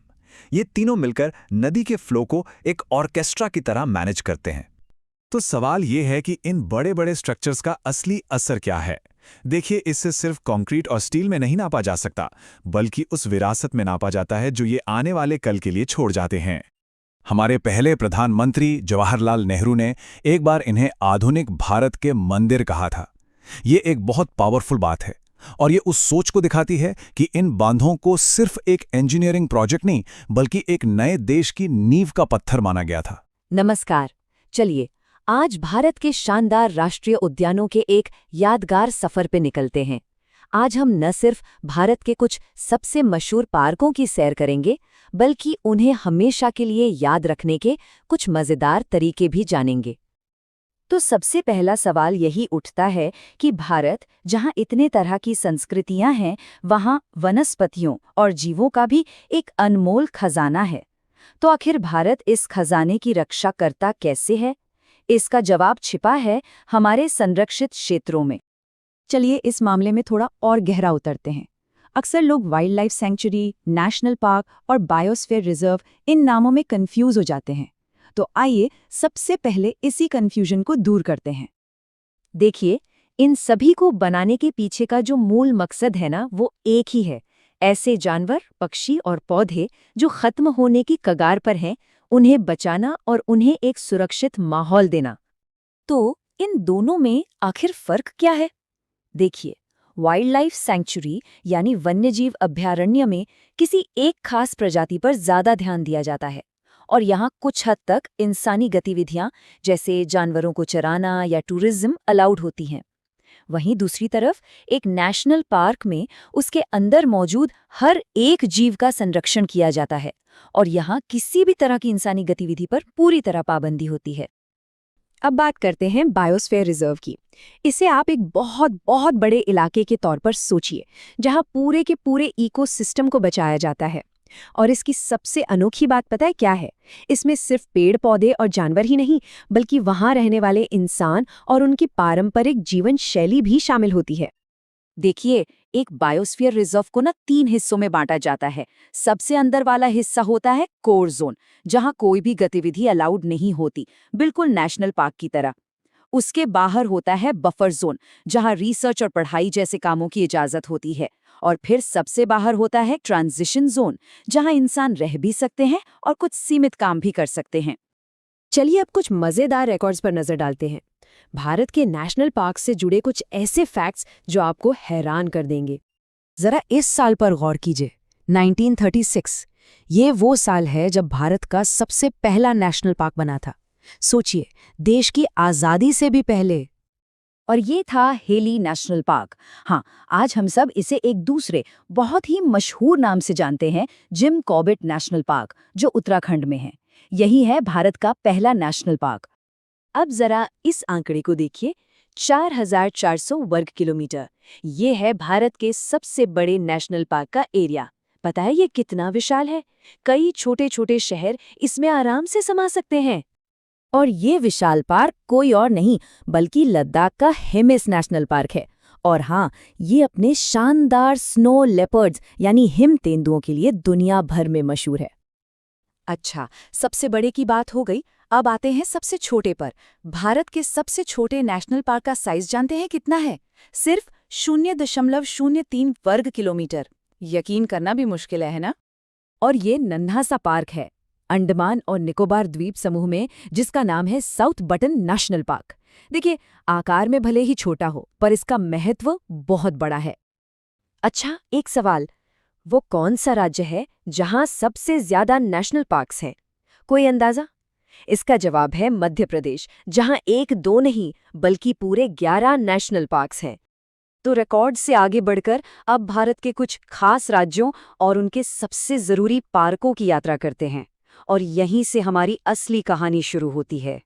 ये तीनों मिलकर नदी के फ्लो को एक ऑर्केस्ट्रा की तरह मैनेज करते हैं। तो सवाल ये है कि इन बड़े बड़े स्ट्रक्चर्स का असली असर क्या है? देखिए, इससे सिर्फ कंक्रीट और स्टील में नहीं नापा जा सकता, बल्कि उस विरासत में नापा जाता है जो ये आने वाले कल के लिए छोड़ जाते हैं। हमारे पहले प्रधानमंत्री जवाहरलाल नेहरू ने एक बार इन्हें आधुनिक भारत के मंदिर कहा था। ये एक बहुत पावरफुल बात है और ये उस सोच को दिखाती है कि इन बांधों को सिर्फ एक इंजीनियरिंग प्रोजेक्ट नहीं, बल्कि एक नए देश की नींव का पत्थर माना गया था। नमस्कार। चलिए आज भारत के शानदार राष्ट्रीय उद्यानों के एक यादगार सफर पे निकलते हैं। आज हम न सिर्फ भारत के कुछ सबसे मशहूर पार्कों की सैर करेंगे, बल्कि उन्हें हमेशा के लिए याद रखने के कुछ मज़ेदार तरीके भी जानेंगे। तो सबसे पहला सवाल यही उठता है कि भारत, जहाँ इतने तरह की संस्कृतियां हैं, वहाँ वनस्पतियों और जीवों का भी एक अनमोल खजाना है। तो आखिर भारत इस खजाने की रक्षा करता कैसे है? इसका जवाब छिपा है हमारे संरक्षित क्षेत्रों में। चलिए इस मामले में थोड़ा और गहरा उतरते हैं। अक्सर लोग wild life sanctuary, national park और बायोस्फीयर रिजर्व इन नामों में कंफ्यूज हो जाते हैं। तो आइए सबसे पहले इसी कंफ्यूजन को दूर करते हैं। देखिए, इन सभी को बनाने के पीछे का जो मूल मकसद है ना, वो एक ही है। ऐसे जानवर, पक्षी और पौधे जो खत्म होने की कगार पर हैं, उन्हें बचाना और उन्हें एक सुरक्षित माहौल देना। तो इन दोनों में आखिर फर्क क्या है? देखिए, वाइल्ड लाइफ सेंचुरी यानी वन्यजीव अभयारण्य में किसी एक खास प्रजाति पर ज्यादा ध्यान दिया जाता है, और यहाँ कुछ हद तक इंसानी गतिविधियां जैसे जानवरों को चराना या टूरिज्म अलाउड होती हैं। वहीं दूसरी तरफ एक नेशनल पार्क में उसके अंदर मौजूद हर एक जीव का संरक्षण किया जाता है, और यहाँ किसी भी तरह की इंसानी गतिविधि पर पूरी तरह पाबंदी होती है। अब बात करते हैं बायोस्फीयर रिजर्व की। इसे आप एक बहुत बहुत बड़े इलाके के तौर पर सोचिए, जहां पूरे के पूरे इकोसिस्टम को बचाया जाता है। और इसकी सबसे अनोखी बात पता है क्या है? इसमें सिर्फ पेड़ पौधे और जानवर ही नहीं, बल्कि वहां रहने वाले इंसान और उनकी पारंपरिक जीवन शैली भी शामिल होती है। देखिए, एक बायोस्फीयर रिजर्व को 3 हिस्सों में बांटा जाता है। सबसे अंदर वाला हिस्सा होता है कोर जोन, जहां कोई भी गतिविधि अलाउड नहीं होती, बिल्कुल नेशनल पार्क की तरह। उसके बाहर होता है बफर जोन, जहां रिसर्च और पढ़ाई जैसे कामों की इजाजत होती है। और फिर सबसे बाहर होता है ट्रांजिशन जोन, जहां इंसान रह भी सकते हैं और कुछ सीमित काम भी कर सकते हैं। चलिए अब कुछ मजेदार रिकॉर्ड्स पर नजर डालते हैं। भारत के नेशनल पार्क से जुड़े कुछ ऐसे फैक्ट्स जो आपको हैरान कर देंगे। जरा इस साल पर गौर कीजिए, 1936। ये वो साल है जब भारत का सबसे पहला नेशनल पार्क बना था। सोचिए, देश की आजादी से भी पहले। और ये था हेली नेशनल पार्क। हाँ, आज हम सब इसे एक दूसरे बहुत ही मशहूर नाम से जानते हैं, जिम कॉर्बेट नेशनल पार्क, जो उत्तराखंड में है। यही है भारत का पहला नेशनल पार्क। अब जरा इस आंकड़े को देखिए, 4,400 वर्ग किलोमीटर। ये है भारत के सबसे बड़े नेशनल पार्क का एरिया। पता है ये कितना विशाल है? कई छोटे छोटे शहर इसमें आराम से समा सकते हैं। और ये विशाल पार्क कोई और नहीं बल्कि लद्दाख का हिमिस नेशनल पार्क है। और हाँ, ये अपने शानदार स्नो लेपर्ड्स यानी हिम तेंदुओं के लिए दुनिया भर में मशहूर है। अच्छा, सबसे बड़े की बात हो गई, अब आते हैं सबसे छोटे पर। भारत के सबसे छोटे नेशनल पार्क का साइज जानते हैं कितना है? सिर्फ 0.03 वर्ग किलोमीटर। यकीन करना भी मुश्किल है ना? और ये नन्हा सा पार्क है अंडमान और निकोबार द्वीप समूह में, जिसका नाम है साउथ बटन नेशनल पार्क। देखिए, आकार में भले ही छोटा हो, पर इसका महत्व बहुत बड़ा है। अच्छा, एक सवाल, वो कौन सा राज्य है जहां सबसे ज्यादा नेशनल पार्क्स हैं? कोई अंदाजा? इसका जवाब है मध्य प्रदेश, जहां 1-2 नहीं बल्कि पूरे 11 नेशनल पार्क्स हैं। तो रिकॉर्ड से आगे बढ़कर अब भारत के कुछ खास राज्यों और उनके सबसे जरूरी पार्कों की यात्रा करते हैं, और यहीं से हमारी असली कहानी शुरू होती है।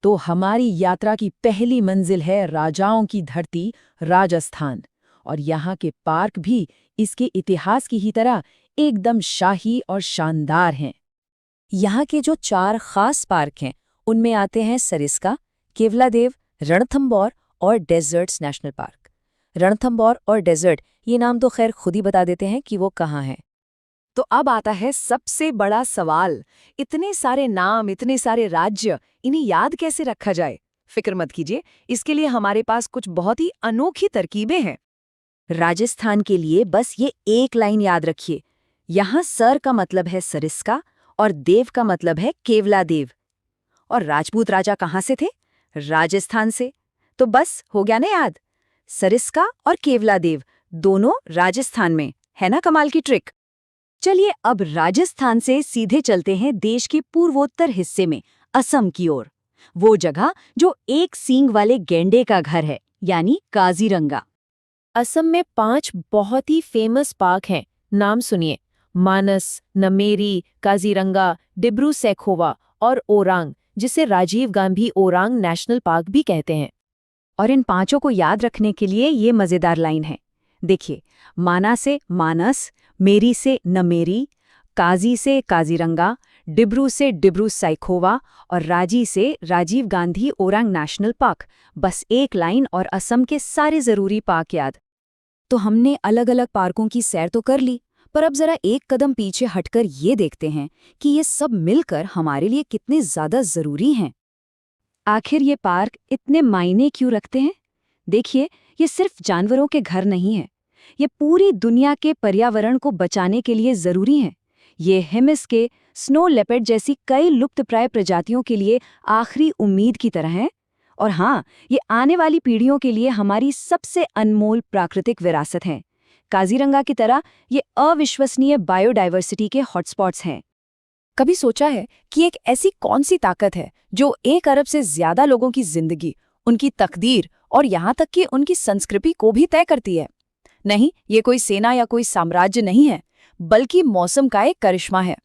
तो हमारी यात्रा की पहली मंजिल है राजाओं की धरती, राजस्थान। और यहाँ के पार्क भी इसके इतिहास की ही तरह एकदम शाही और शानदार हैं। यहाँ के जो 4 खास पार्क हैं, उनमें आते हैं सरिस्का, केवलादेव, रणथंबोर और डेजर्ट्स नेशनल पार्क। रणथंबोर और डेजर्ट, ये नाम तो खैर खुद ही बता देते हैं कि वो कहाँ हैं। तो अब आता है सबसे बड़ा सवाल, इतने सारे नाम, इतने सारे राज्य, इन्हें याद कैसे रखा जाए? फिक्र मत कीजिए, इसके लिए हमारे पास कुछ बहुत ही अनोखी तरकीबें हैं। राजस्थान के लिए बस ये एक लाइन याद रखिए, यहाँ सर का मतलब है सरिस्का और देव का मतलब है केवलादेव। और राजपूत राजा कहाँ से थे? राजस्थान से। तो बस हो गया ना याद, सरिस्का और केवलादेव दोनों राजस्थान में। है ना कमाल की ट्रिक? चलिए अब राजस्थान से सीधे चलते हैं देश के पूर्वोत्तर हिस्से में, असम की ओर। वो जगह जो एक सींग वाले गैंडे का घर है, यानी काजीरंगा। असम में 5 बहुत ही फेमस पार्क हैं, नाम सुनिए। मानस, नमेरी, काजीरंगा, डिब्रू सैखोवा और ओरांग, जिसे राजीव गांधी ओरांग नेशनल पार्क भी कहते हैं। और इन पांचों को याद रखने के लिए ये मजेदार लाइन है। देखिए, माना से मानस, मेरी से नमेरी, काजी से काजीरंगा, डिब्रू से डिब्रू सैखोवा और राजी से राजीव गांधी ओरांग नेशनल पार्क। बस एक लाइन और असम के सारे जरूरी पार्क याद। तो हमने अलग अलग पार्कों की सैर तो कर ली, पर अब जरा एक कदम पीछे हटकर ये देखते हैं कि ये सब मिलकर हमारे लिए कितने ज्यादा जरूरी हैं। आखिर ये पार्क इतने मायने क्यों रखते हैं? देखिए, ये सिर्फ जानवरों के घर नहीं है, ये पूरी दुनिया के पर्यावरण को बचाने के लिए जरूरी हैं। ये हिमस के स्नो लेपर्ड जैसी कई लुप्तप्राय प्रजातियों के लिए आखिरी उम्मीद की तरह हैं। और हाँ, ये आने वाली पीढ़ियों के लिए हमारी सबसे अनमोल प्राकृतिक विरासत है। काजीरंगा की तरह ये अविश्वसनीय बायोडायवर्सिटी के हॉटस्पॉट्स हैं। कभी सोचा है कि एक ऐसी कौन सी ताकत है जो 1 अरब से ज्यादा लोगों की जिंदगी, उनकी तकदीर और यहाँ तक कि उनकी संस्कृति को भी तय करती है? नहीं, ये कोई सेना या कोई साम्राज्य नहीं है, बल्कि मौसम का एक करिश्मा है।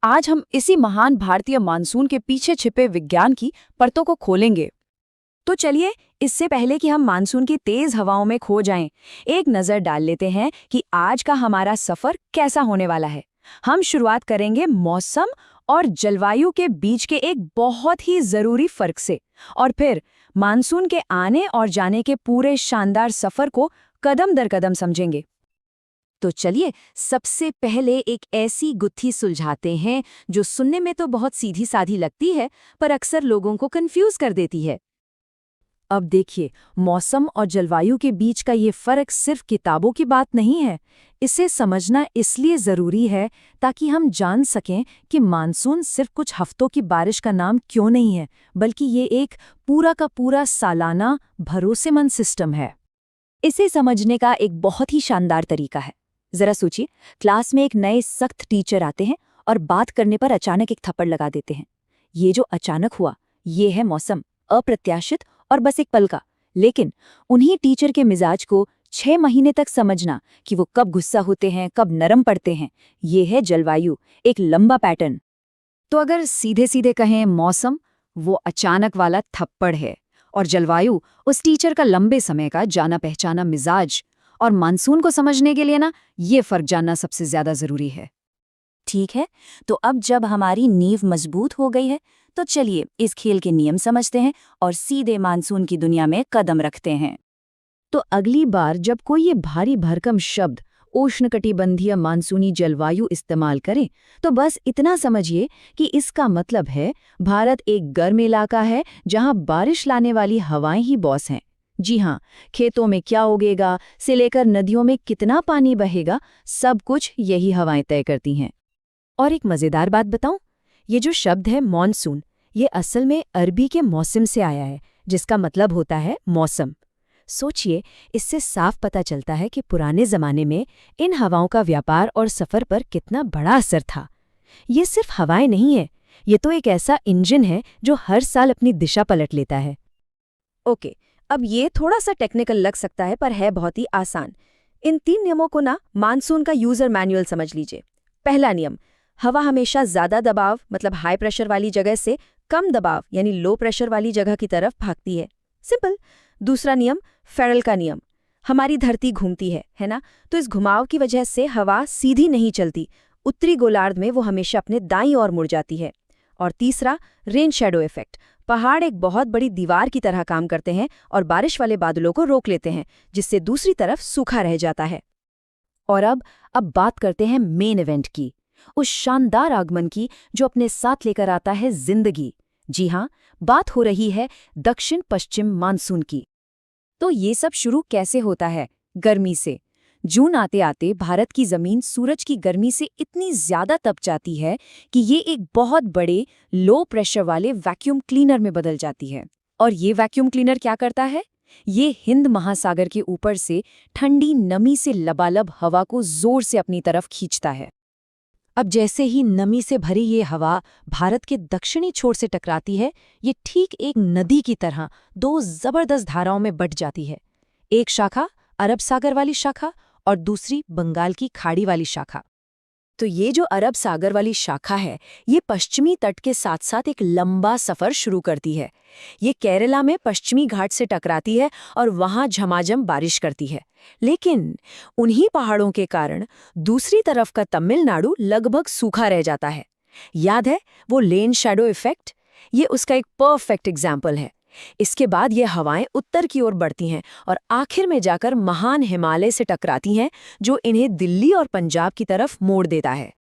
आज हम इसी महान भारतीय मानसून के पीछे छिपे विज्ञान की परतों को खोलेंगे। तो चलिए, इससे पहले कि हम मानसून की तेज हवाओं में खो जाएं, एक नजर डाल लेते हैं कि आज का हमारा सफर कैसा होने वाला है। हम शुरुआत करेंगे मौसम और जलवायु के बीच के एक बहुत ही जरूरी फर्क से, और फिर मानसून के आने और जाने के पूरे शानदार सफर को कदम दर कदम समझेंगे। तो चलिए, सबसे पहले एक ऐसी गुत्थी सुलझाते हैं जो सुनने में तो बहुत सीधी साधी लगती है, पर अक्सर लोगों को कंफ्यूज कर देती है। अब देखिए, मौसम और जलवायु के बीच का ये फर्क सिर्फ किताबों की बात नहीं है। इसे समझना इसलिए ज़रूरी है ताकि हम जान सकें कि मानसून सिर्फ कुछ हफ्तों की बारिश का नाम क्यों नहीं है, बल्कि ये एक पूरा का पूरा सालाना भरोसेमंद सिस्टम है। इसे समझने का एक बहुत ही शानदार तरीका है। जरा सोचिए, क्लास में एक नए सख्त टीचर आते हैं और बात करने पर अचानक एक थप्पड़ लगा देते हैं। ये जो अचानक हुआ, ये है मौसम, अप्रत्याशित और बस एक पल का। लेकिन उन्हीं टीचर के मिजाज को 6 महीने तक समझना कि वो कब गुस्सा होते हैं, कब नरम पड़ते हैं, ये है जलवायु, एक लंबा पैटर्न। तो अगर सीधे सीधे कहें, मौसम वो अचानक वाला थप्पड़ है और जलवायु उस टीचर का लंबे समय का जाना पहचाना मिजाज। और मानसून को समझने के लिए ना, ये फर्क जानना सबसे ज्यादा जरूरी है। ठीक है, तो अब जब हमारी नींव मजबूत हो गई है, तो चलिए इस खेल के नियम समझते हैं और सीधे मानसून की दुनिया में कदम रखते हैं। तो अगली बार जब कोई ये भारी भरकम शब्द उष्णकटिबंधीय मानसूनी जलवायु इस्तेमाल करें, तो बस इतना समझिए कि इसका मतलब है भारत एक गर्म इलाका है जहां बारिश लाने वाली हवाएं ही बॉस हैं। जी हाँ, खेतों में क्या उगेगा से लेकर नदियों में कितना पानी बहेगा, सब कुछ यही हवाएं तय करती हैं। और एक मजेदार बात बताऊं, ये जो शब्द है मॉनसून, ये असल में अरबी के मौसम से आया है, जिसका मतलब होता है मौसम। सोचिए, इससे साफ पता चलता है कि पुराने जमाने में इन हवाओं का व्यापार और सफर पर कितना बड़ा असर था। ये सिर्फ हवाएं नहीं है, ये तो एक ऐसा इंजन है जो हर साल अपनी दिशा पलट लेता है। ओके, अब ये थोड़ा सा टेक्निकल लग सकता है, पर है बहुत ही आसान। इन 3 नियमों को ना मानसून का यूजर मैनुअल समझ लीजिए। पहला नियम, हवा हमेशा ज्यादा दबाव मतलब हाई प्रेशर वाली जगह से कम दबाव यानी लो प्रेशर वाली जगह की तरफ भागती है। सिंपल। दूसरा नियम, फेरल का नियम। हमारी धरती घूमती है ना, तो इस घुमाव की वजह से हवा सीधी नहीं चलती, उत्तरी गोलार्ध में वो हमेशा अपने दाईं ओर मुड़ जाती है। और तीसरा, रेन शैडो इफेक्ट। पहाड़ एक बहुत बड़ी दीवार की तरह काम करते हैं और बारिश वाले बादलों को रोक लेते हैं, जिससे दूसरी तरफ सूखा रह जाता है। और अब बात करते हैं मेन इवेंट की, उस शानदार आगमन की जो अपने साथ लेकर आता है जिंदगी। जी हाँ, बात हो रही है दक्षिण पश्चिम मानसून की। तो ये सब शुरू कैसे होता है? गर्मी से। जून आते आते भारत की जमीन सूरज की गर्मी से इतनी ज्यादा तप जाती है कि ये एक बहुत बड़े लो प्रेशर वाले वैक्यूम क्लीनर में बदल जाती है। और ये वैक्यूम क्लीनर क्या करता है? ये हिंद महासागर के ऊपर से ठंडी नमी से लबालब हवा को जोर से अपनी तरफ खींचता है। अब जैसे ही नमी से भरी ये हवा भारत के दक्षिणी छोर से टकराती है, ये ठीक एक नदी की तरह 2 जबरदस्त धाराओं में बट जाती है। एक शाखा अरब सागर वाली शाखा और दूसरी बंगाल की खाड़ी वाली शाखा। तो ये जो अरब सागर वाली शाखा है, ये पश्चिमी तट के साथ साथ एक लंबा सफर शुरू करती है। ये केरला में पश्चिमी घाट से टकराती है और वहां झमाझम बारिश करती है। लेकिन उन्हीं पहाड़ों के कारण दूसरी तरफ का तमिलनाडु लगभग सूखा रह जाता है। याद है वो लेन शैडो इफेक्ट? ये उसका एक परफेक्ट एग्जाम्पल है। इसके बाद ये हवाएं उत्तर की ओर बढ़ती हैं और आखिर में जाकर महान हिमालय से टकराती हैं, जो इन्हें दिल्ली और पंजाब की तरफ मोड़ देता है।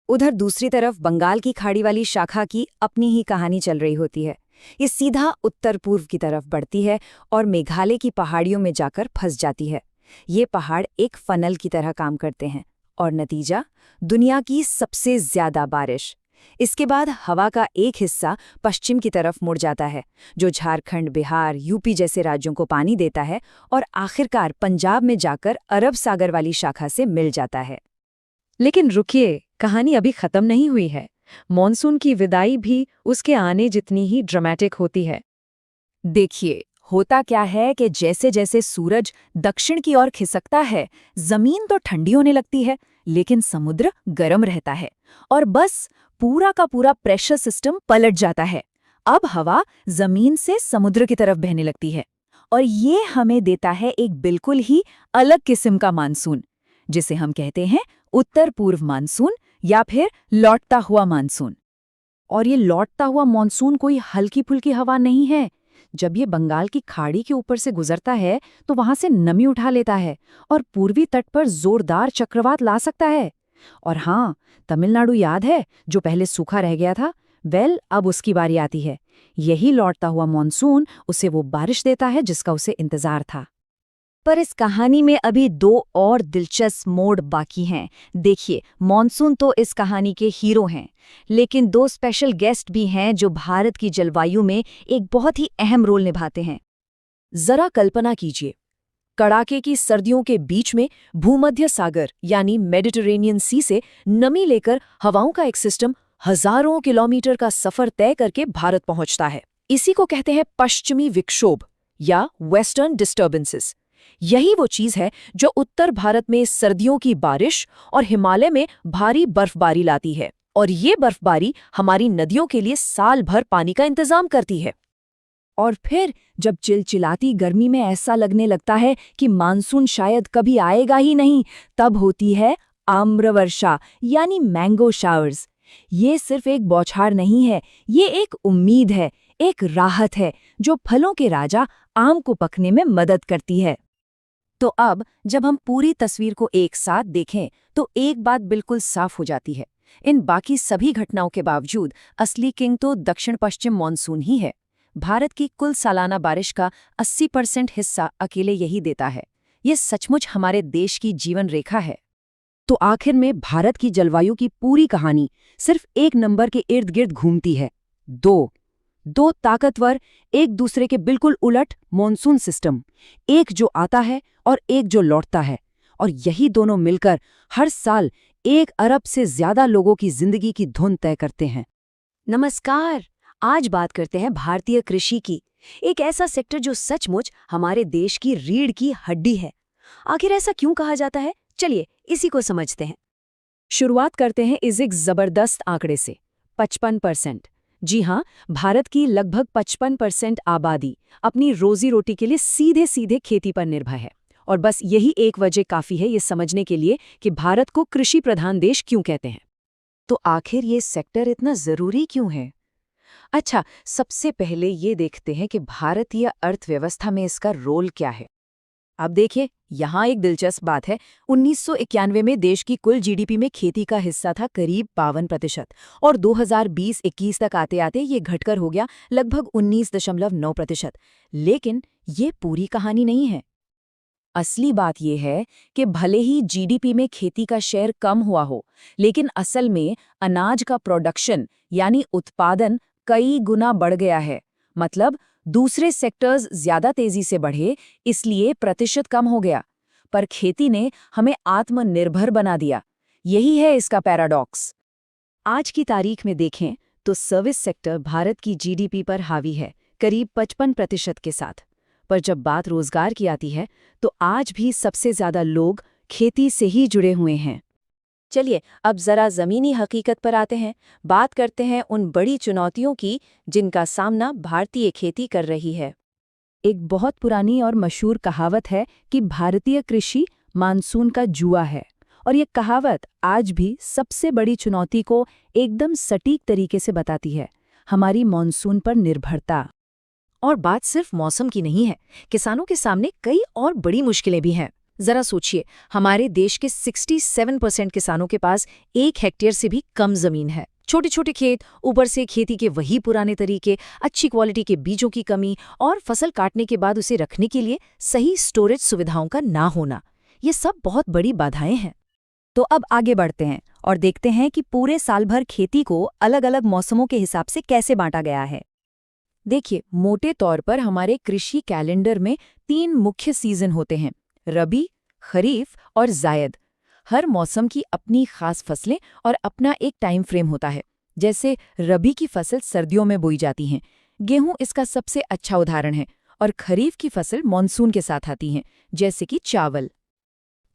उधर दूसरी तरफ बंगाल की खाड़ी वाली शाखा की अपनी ही कहानी चल रही होती है। ये सीधा उत्तर पूर्व की तरफ बढ़ती है और मेघालय की पहाड़ियों में जाकर फंस जाती है। ये पहाड़ एक फनल की तरह काम करते हैं और नतीजा दुनिया की सबसे ज्यादा बारिश। इसके बाद हवा का एक हिस्सा पश्चिम की तरफ मुड़ जाता है, जो झारखंड, बिहार, यूपी जैसे राज्यों को पानी देता है और आखिरकार पंजाब में जाकर अरब सागर वाली शाखा से मिल जाता है। लेकिन रुकिए, कहानी अभी खत्म नहीं हुई है। मॉनसून की विदाई भी उसके आने जितनी ही ड्रामेटिक होती है। देखिए, होता क्या है कि जैसे जैसे सूरज दक्षिण की ओर खिसकता है, जमीन तो ठंडी होने लगती है, लेकिन समुद्र गर्म रहता है और बस पूरा का पूरा प्रेशर सिस्टम पलट जाता है। अब हवा जमीन से समुद्र की तरफ बहने लगती है और ये हमें देता है एक बिल्कुल ही अलग किस्म का मानसून, जिसे हम कहते हैं उत्तर पूर्व मानसून या फिर लौटता हुआ मानसून। और ये लौटता हुआ मानसून कोई हल्की फुल्की हवा नहीं है। जब ये बंगाल की खाड़ी के ऊपर से गुजरता है तो वहां से नमी उठा लेता है और पूर्वी तट पर जोरदार चक्रवात ला सकता है। और हाँ, तमिलनाडु याद है जो पहले सूखा रह गया था? अब उसकी बारी आती है। यही लौटता हुआ मॉनसून उसे वो बारिश देता है जिसका उसे इंतजार था। पर इस कहानी में अभी दो और दिलचस्प मोड़ बाकी हैं। देखिए, मॉनसून तो इस कहानी के हीरो हैं, लेकिन दो स्पेशल गेस्ट भी हैं जो भारत की जलवायु में एक बहुत ही अहम रोल निभाते हैं। जरा कल्पना कीजिए, कड़ाके की सर्दियों के बीच में भूमध्य सागर यानी मेडिटरेनियन सी से नमी लेकर हवाओं का एक सिस्टम हजारों किलोमीटर का सफर तय करके भारत पहुंचता है। इसी को कहते हैं पश्चिमी विक्षोभ या वेस्टर्न डिस्टर्बेंसेस। यही वो चीज है जो उत्तर भारत में सर्दियों की बारिश और हिमालय में भारी बर्फबारी लाती है, और ये बर्फबारी हमारी नदियों के लिए साल भर पानी का इंतजाम करती है। और फिर जब चिलचिलाती गर्मी में ऐसा लगने लगता है कि मानसून शायद कभी आएगा ही नहीं, तब होती है आम्रवर्षा यानी मैंगो शावर्स। ये सिर्फ एक बौछार नहीं है, ये एक उम्मीद है, एक राहत है जो फलों के राजा आम को पकने में मदद करती है। तो अब जब हम पूरी तस्वीर को एक साथ देखें तो एक बात बिल्कुल साफ हो जाती है। इन बाकी सभी घटनाओं के बावजूद असली किंग तो दक्षिण पश्चिम मॉनसून ही है। भारत की कुल सालाना बारिश का 80% हिस्सा अकेले यही देता है। ये सचमुच हमारे देश की जीवन रेखा है। तो आखिर में भारत की जलवायु की पूरी कहानी सिर्फ एक नंबर के इर्द गिर्द घूमती है। दो ताकतवर, एक दूसरे के बिल्कुल उलट मॉनसून सिस्टम, एक जो आता है और एक जो लौटता है, और यही दोनों मिलकर हर साल 1 अरब से ज्यादा लोगों की जिंदगी की धुन तय करते हैं। नमस्कार, आज बात करते हैं भारतीय कृषि की, एक ऐसा सेक्टर जो सचमुच हमारे देश की रीढ़ की हड्डी है। आखिर ऐसा क्यों कहा जाता है? चलिए इसी को समझते हैं। शुरुआत करते हैं इस एक जबरदस्त आंकड़े से, 55%। जी हाँ, भारत की लगभग 55% आबादी अपनी रोजी रोटी के लिए सीधे सीधे खेती पर निर्भर है। और बस यही एक वजह काफी है ये समझने के लिए कि भारत को कृषि प्रधान देश क्यों कहते हैं। तो आखिर ये सेक्टर इतना जरूरी क्यों है? अच्छा, सबसे पहले ये देखते हैं कि भारतीय अर्थव्यवस्था में इसका रोल क्या है। अब देखिए, यहाँ एक दिलचस्प बात है। 1991 में देश की कुल जीडीपी में खेती का हिस्सा था करीब 52% और 2020-21 तक आते आते ये घटकर हो गया लगभग 19.9%। लेकिन ये पूरी कहानी नहीं है। असली बात यह है कि भले ही जीडीपी में खेती का शेयर कम हुआ हो, लेकिन असल में अनाज का प्रोडक्शन यानी उत्पादन कई गुना बढ़ गया है। मतलब दूसरे सेक्टर्स ज्यादा तेजी से बढ़े, इसलिए प्रतिशत कम हो गया, पर खेती ने हमें आत्मनिर्भर बना दिया। यही है इसका पैराडॉक्स। आज की तारीख में देखें तो सर्विस सेक्टर भारत की जीडीपी पर हावी है, करीब 55% के साथ। पर जब बात रोजगार की आती है तो आज भी सबसे ज्यादा लोग खेती से ही जुड़े हुए हैं। चलिए अब जरा जमीनी हकीकत पर आते हैं, बात करते हैं उन बड़ी चुनौतियों की जिनका सामना भारतीय खेती कर रही है। एक बहुत पुरानी और मशहूर कहावत है कि भारतीय कृषि मानसून का जुआ है, और ये कहावत आज भी सबसे बड़ी चुनौती को एकदम सटीक तरीके से बताती है, हमारी मानसून पर निर्भरता। और बात सिर्फ मौसम की नहीं है, किसानों के सामने कई और बड़ी मुश्किलें भी हैं। जरा सोचिए, हमारे देश के 67% किसानों के पास 1 हेक्टेयर से भी कम जमीन है। छोटे छोटे खेत, ऊपर से खेती के वही पुराने तरीके, अच्छी क्वालिटी के बीजों की कमी और फसल काटने के बाद उसे रखने के लिए सही स्टोरेज सुविधाओं का ना होना, ये सब बहुत बड़ी बाधाएं हैं। तो अब आगे बढ़ते हैं और देखते हैं कि पूरे साल भर खेती को अलग अलग मौसमों के हिसाब से कैसे बांटा गया है। देखिए, मोटे तौर पर हमारे कृषि कैलेंडर में 3 मुख्य सीजन होते हैं, रबी, खरीफ और जायद। हर मौसम की अपनी खास फसलें और अपना एक टाइम फ्रेम होता है। जैसे रबी की फसल सर्दियों में बोई जाती हैं, गेहूं इसका सबसे अच्छा उदाहरण है, और खरीफ की फसल मानसून के साथ आती हैं, जैसे कि चावल।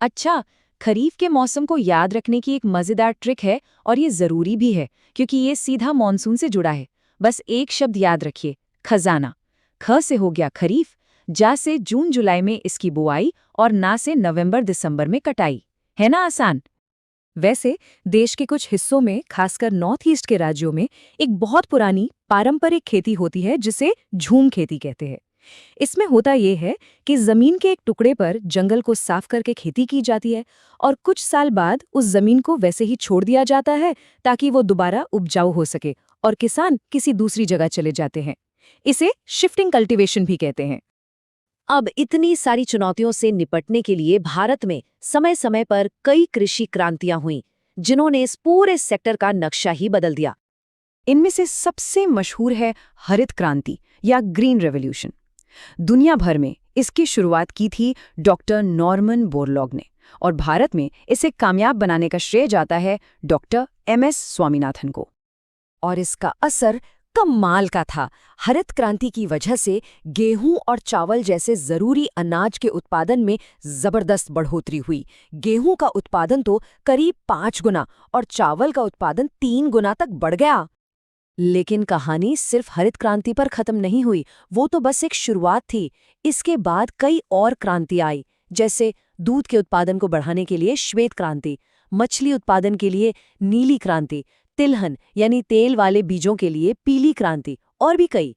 अच्छा, खरीफ के मौसम को याद रखने की एक मज़ेदार ट्रिक है, और ये ज़रूरी भी है क्योंकि ये सीधा मानसून से जुड़ा है। बस एक शब्द याद रखिए, खजाना। ख से हो गया खरीफ, जा से जून जुलाई में इसकी बुआई और ना से नवंबर दिसंबर में कटाई। है ना आसान? वैसे देश के कुछ हिस्सों में, खासकर नॉर्थ ईस्ट के राज्यों में, एक बहुत पुरानी पारंपरिक खेती होती है जिसे झूम खेती कहते हैं। इसमें होता यह है कि जमीन के एक टुकड़े पर जंगल को साफ करके खेती की जाती है और कुछ साल बाद उस जमीन को वैसे ही छोड़ दिया जाता है ताकि वो दोबारा उपजाऊ हो सके और किसान किसी दूसरी जगह चले जाते हैं। इसे शिफ्टिंग कल्टीवेशन भी कहते हैं। अब इतनी सारी चुनौतियों से निपटने के लिए भारत में समय समय पर कई कृषि क्रांतियां हुईं, जिन्होंने इस पूरे सेक्टर का नक्शा ही बदल दिया। इनमें से सबसे मशहूर है हरित क्रांति या ग्रीन रेवोल्यूशन। दुनिया भर में इसकी शुरुआत की थी डॉक्टर नॉर्मन बोरलॉग ने, और भारत में इसे कामयाब बनाने का श्रेय जाता है डॉक्टर MS स्वामीनाथन को। और इसका असर कमाल का था। हरित क्रांति की वजह से गेहूं और चावल जैसे जरूरी अनाज के उत्पादन में जबरदस्त बढ़ोतरी हुई। गेहूं का उत्पादन तो करीब 5 गुना और चावल का उत्पादन 3 गुना तक बढ़ गया। लेकिन कहानी सिर्फ हरित क्रांति पर खत्म नहीं हुई, वो तो बस एक शुरुआत थी। इसके बाद कई और क्रांति आई, जैसे दूध के उत्पादन को बढ़ाने के लिए श्वेत क्रांति, मछली उत्पादन के लिए नीली क्रांति, तिलहन यानी तेल वाले बीजों के लिए पीली क्रांति, और भी कई।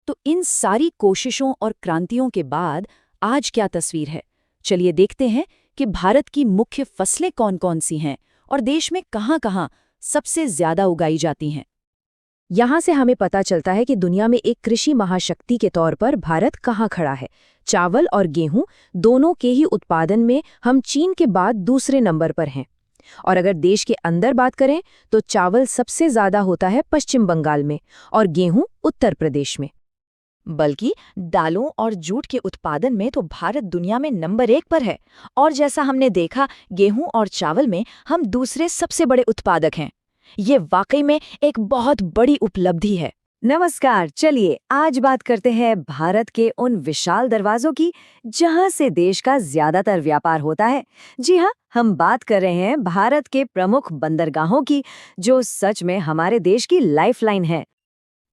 तो इन सारी कोशिशों और क्रांतियों के बाद आज क्या तस्वीर है? चलिए देखते हैं कि भारत की मुख्य फसलें कौन-कौन सी हैं और देश में कहां-कहां सबसे ज्यादा उगाई जाती हैं। यहाँ से हमें पता चलता है कि दुनिया में एक कृषि महाशक्ति के तौर पर भारत कहाँ खड़ा है। चावल और गेहूं दोनों के ही उत्पादन में हम चीन के बाद दूसरे नंबर पर हैं। और अगर देश के अंदर बात करें तो चावल सबसे ज्यादा होता है पश्चिम बंगाल में और गेहूं उत्तर प्रदेश में। बल्कि दालों और जूट के उत्पादन में तो भारत दुनिया में नंबर 1 पर है, और जैसा हमने देखा, गेहूं और चावल में हम दूसरे सबसे बड़े उत्पादक हैं। ये वाकई में एक बहुत बड़ी उपलब्धि है। नमस्कार, चलिए आज बात करते हैं भारत के उन विशाल दरवाजों की जहां से देश का ज्यादातर व्यापार होता है। जी हाँ, हम बात कर रहे हैं भारत के प्रमुख बंदरगाहों की, जो सच में हमारे देश की लाइफलाइन है।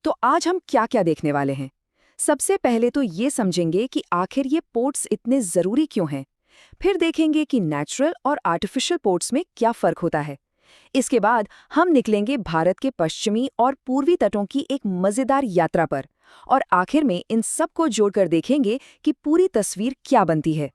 तो आज हम क्या-क्या देखने वाले हैं? सबसे पहले तो ये समझेंगे कि आखिर ये पोर्ट्स इतने जरूरी क्यों हैं। फिर देखेंगे कि नेचुरल और आर्टिफिशियल पोर्ट्स में क्या फर्क होता है। इसके बाद हम निकलेंगे भारत के पश्चिमी और पूर्वी तटों की एक मजेदार यात्रा पर, और आखिर में इन सब को जोड़कर देखेंगे कि पूरी तस्वीर क्या बनती है।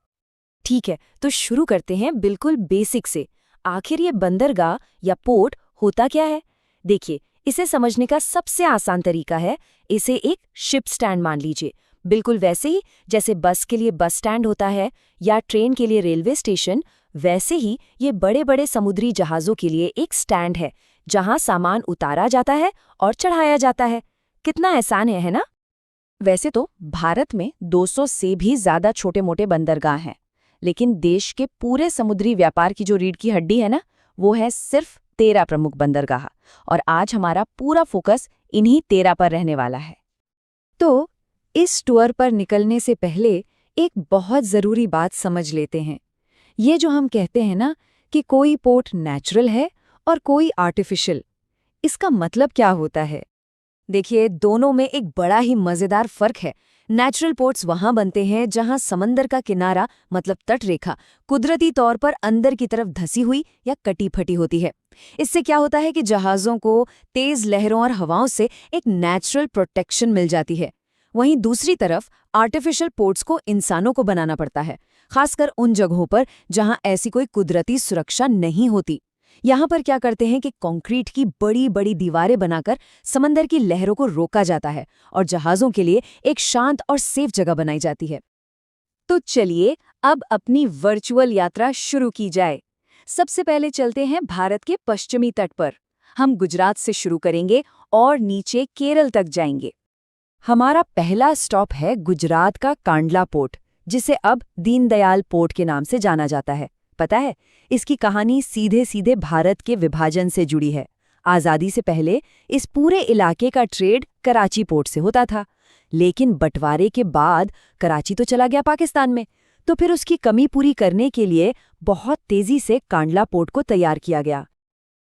ठीक है, तो शुरू करते हैं बिल्कुल बेसिक से। आखिर ये बंदरगाह या पोर्ट होता क्या है? देखिए, इसे समझने का सबसे आसान तरीका है इसे एक शिप स्टैंड मान लीजिए। बिल्कुल वैसे ही जैसे बस के लिए बस स्टैंड होता है या ट्रेन के लिए रेलवे स्टेशन, वैसे ही ये बड़े बड़े समुद्री जहाज़ों के लिए एक स्टैंड है जहां सामान उतारा जाता है और चढ़ाया जाता है। कितना आसान है ना? वैसे तो भारत में 200 से भी ज्यादा छोटे मोटे बंदरगाह हैं, लेकिन देश के पूरे समुद्री व्यापार की जो रीढ़ की हड्डी है ना, वो है सिर्फ 13 प्रमुख बंदरगाह, और आज हमारा पूरा फोकस इन्हीं 13 पर रहने वाला है। तो इस टूर पर निकलने से पहले एक बहुत ज़रूरी बात समझ लेते हैं। ये जो हम कहते हैं ना कि कोई पोर्ट नेचुरल है और कोई आर्टिफिशियल, इसका मतलब क्या होता है? देखिए, दोनों में एक बड़ा ही मज़ेदार फ़र्क है। नेचुरल पोर्ट्स वहाँ बनते हैं जहाँ समंदर का किनारा मतलब तटरेखा कुदरती तौर पर अंदर की तरफ धसी हुई या कटी फटी होती है। इससे क्या होता है कि जहाज़ों को तेज़ लहरों और हवाओं से एक नेचुरल प्रोटेक्शन मिल जाती है। वहीं दूसरी तरफ आर्टिफिशियल पोर्ट्स को इंसानों को बनाना पड़ता है, खासकर उन जगहों पर जहाँ ऐसी कोई कुदरती सुरक्षा नहीं होती। यहाँ पर क्या करते हैं कि कंक्रीट की बड़ी बड़ी दीवारें बनाकर समंदर की लहरों को रोका जाता है और जहाज़ों के लिए एक शांत और सेफ जगह बनाई जाती है। तो चलिए अब अपनी वर्चुअल यात्रा शुरू की जाए। सबसे पहले चलते हैं भारत के पश्चिमी तट पर। हम गुजरात से शुरू करेंगे और नीचे केरल तक जाएंगे। हमारा पहला स्टॉप है गुजरात का कांडला पोर्ट, जिसे अब दीनदयाल पोर्ट के नाम से जाना जाता है। पता है, इसकी कहानी सीधे सीधे भारत के विभाजन से जुड़ी है। आज़ादी से पहले इस पूरे इलाके का ट्रेड कराची पोर्ट से होता था, लेकिन बंटवारे के बाद कराची तो चला गया पाकिस्तान में, तो फिर उसकी कमी पूरी करने के लिए बहुत तेजी से कांडला पोर्ट को तैयार किया गया।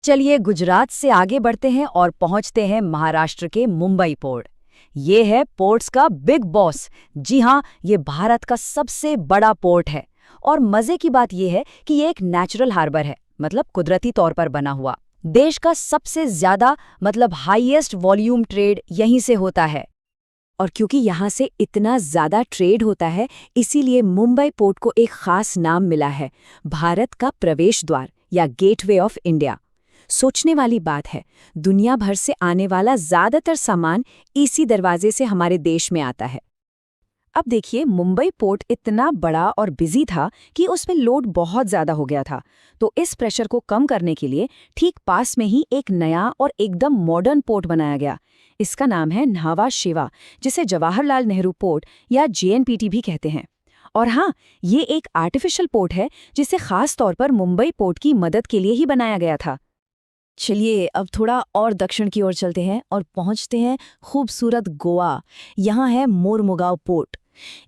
चलिए गुजरात से आगे बढ़ते हैं और पहुंचते हैं महाराष्ट्र के मुंबई पोर्ट। ये है पोर्ट्स का बिग बॉस। जी हाँ, ये भारत का सबसे बड़ा पोर्ट है और मजे की बात यह है कि ये एक नेचुरल हार्बर है, मतलब कुदरती तौर पर बना हुआ। देश का सबसे ज्यादा मतलब हाईएस्ट वॉल्यूम ट्रेड यहीं से होता है। और क्योंकि यहाँ से इतना ज्यादा ट्रेड होता है, इसीलिए मुंबई पोर्ट को एक खास नाम मिला है, भारत का प्रवेश द्वार या गेटवे ऑफ इंडिया। सोचने वाली बात है, दुनिया भर से आने वाला ज्यादातर सामान इसी दरवाजे से हमारे देश में आता है। अब देखिए, मुंबई पोर्ट इतना बड़ा और बिजी था कि उसमें लोड बहुत ज्यादा हो गया था। तो इस प्रेशर को कम करने के लिए ठीक पास में ही एक नया और एकदम मॉडर्न पोर्ट बनाया गया। इसका नाम है न्हावा शेवा, जिसे जवाहरलाल नेहरू पोर्ट या JNPT भी कहते हैं। और हाँ, ये एक आर्टिफिशियल पोर्ट है जिसे खास तौर पर मुंबई पोर्ट की मदद के लिए ही बनाया गया था। चलिए अब थोड़ा और दक्षिण की ओर चलते हैं और पहुंचते हैं खूबसूरत गोवा। यहाँ है मोरमुगांव पोर्ट।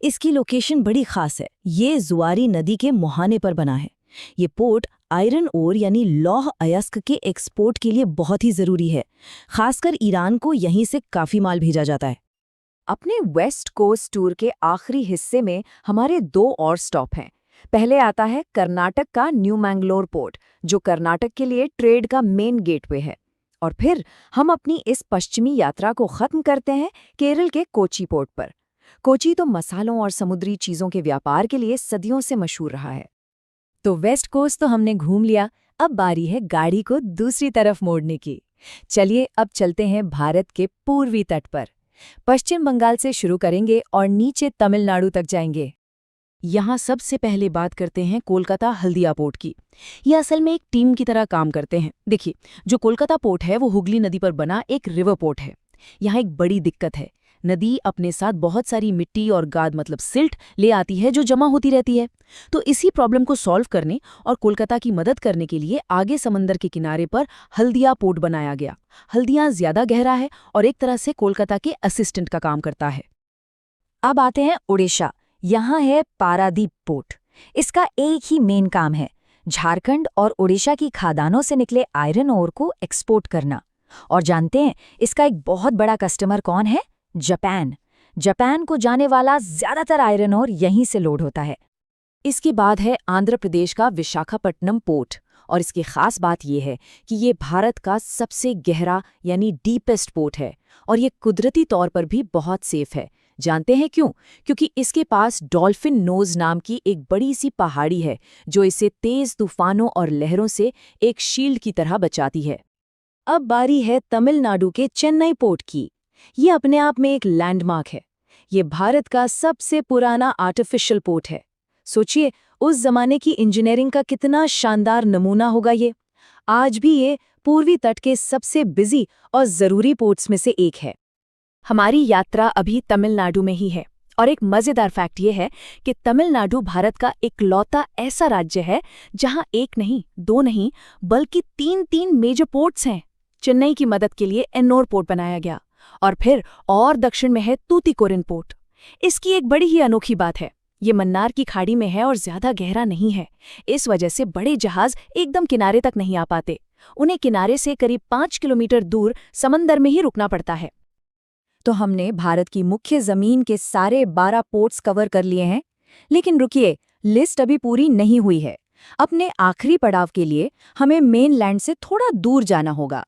इसकी लोकेशन बड़ी खास है। ये जुआरी नदी के मुहाने पर बना है। ये पोर्ट आयरन ओर यानी लौह अयस्क के एक्सपोर्ट के लिए बहुत ही जरूरी है। खासकर ईरान को यहीं से काफी माल भेजा जाता है। अपने वेस्ट कोस्ट टूर के आखिरी हिस्से में हमारे 2 और स्टॉप हैं। पहले आता है कर्नाटक का न्यू मैंगलोर पोर्ट, जो कर्नाटक के लिए ट्रेड का मेन गेटवे है। और फिर हम अपनी इस पश्चिमी यात्रा को खत्म करते हैं केरल के कोची पोर्ट पर। कोची तो मसालों और समुद्री चीजों के व्यापार के लिए सदियों से मशहूर रहा है। तो वेस्ट कोस्ट तो हमने घूम लिया, अब बारी है गाड़ी को दूसरी तरफ मोड़ने की। चलिए अब चलते हैं भारत के पूर्वी तट पर। पश्चिम बंगाल से शुरू करेंगे और नीचे तमिलनाडु तक जाएंगे। यहाँ सबसे पहले बात करते हैं कोलकाता हल्दिया पोर्ट की। ये असल में एक टीम की तरह काम करते हैं। देखिए, जो कोलकाता पोर्ट है वो हुगली नदी पर बना एक रिवर पोर्ट है। यहाँ एक बड़ी दिक्कत है, नदी अपने साथ बहुत सारी मिट्टी और गाद मतलब सिल्ट ले आती है जो जमा होती रहती है। तो इसी प्रॉब्लम को सॉल्व करने और कोलकाता की मदद करने के लिए आगे समंदर के किनारे पर हल्दिया पोर्ट बनाया गया। हल्दिया ज्यादा गहरा है और एक तरह से कोलकाता के असिस्टेंट का काम करता है। अब आते हैं उड़ीसा। यहाँ है पारादीप पोर्ट। इसका एक ही मेन काम है, झारखंड और उड़ीसा की खादानों से निकले आयरन ओर को एक्सपोर्ट करना। और जानते हैं इसका एक बहुत बड़ा कस्टमर कौन है? जापान। जापान को जाने वाला ज्यादातर आयरन ओर यहीं से लोड होता है। इसके बाद है आंध्र प्रदेश का विशाखापट्टनम पोर्ट। और इसकी खास बात यह है कि ये भारत का सबसे गहरा यानी डीपेस्ट पोर्ट है और ये कुदरती तौर पर भी बहुत सेफ है। जानते हैं क्यों? क्योंकि इसके पास डॉल्फिन नोज नाम की एक बड़ी सी पहाड़ी है जो इसे तेज तूफानों और लहरों से एक शील्ड की तरह बचाती है। अब बारी है तमिलनाडु के चेन्नई पोर्ट की। ये अपने आप में एक लैंडमार्क है। ये भारत का सबसे पुराना आर्टिफिशियल पोर्ट है। सोचिए, उस जमाने की इंजीनियरिंग का कितना शानदार नमूना होगा ये। आज भी ये पूर्वी तट के सबसे बिजी और जरूरी पोर्ट्स में से एक है। हमारी यात्रा अभी तमिलनाडु में ही है और एक मजेदार फैक्ट ये है कि तमिलनाडु भारत का इकलौता ऐसा राज्य है जहां एक नहीं, 2 नहीं, बल्कि 3 मेजर पोर्ट्स हैं। चेन्नई की मदद के लिए एन्नोर पोर्ट बनाया गया और फिर और दक्षिण में है तूतीकोरिन पोर्ट। इसकी एक बड़ी ही अनोखी बात है, ये मन्नार की खाड़ी में है और ज्यादा गहरा नहीं है। इस वजह से बड़े जहाज एकदम किनारे तक नहीं आ पाते, उन्हें किनारे से करीब 5 किलोमीटर दूर समंदर में ही रुकना पड़ता है। तो हमने भारत की मुख्य जमीन के सारे 12 पोर्ट्स कवर कर लिए हैं। लेकिन रुकिए, लिस्ट अभी पूरी नहीं हुई है। अपने आखिरी पड़ाव के लिए हमें मेनलैंड से थोड़ा दूर जाना होगा।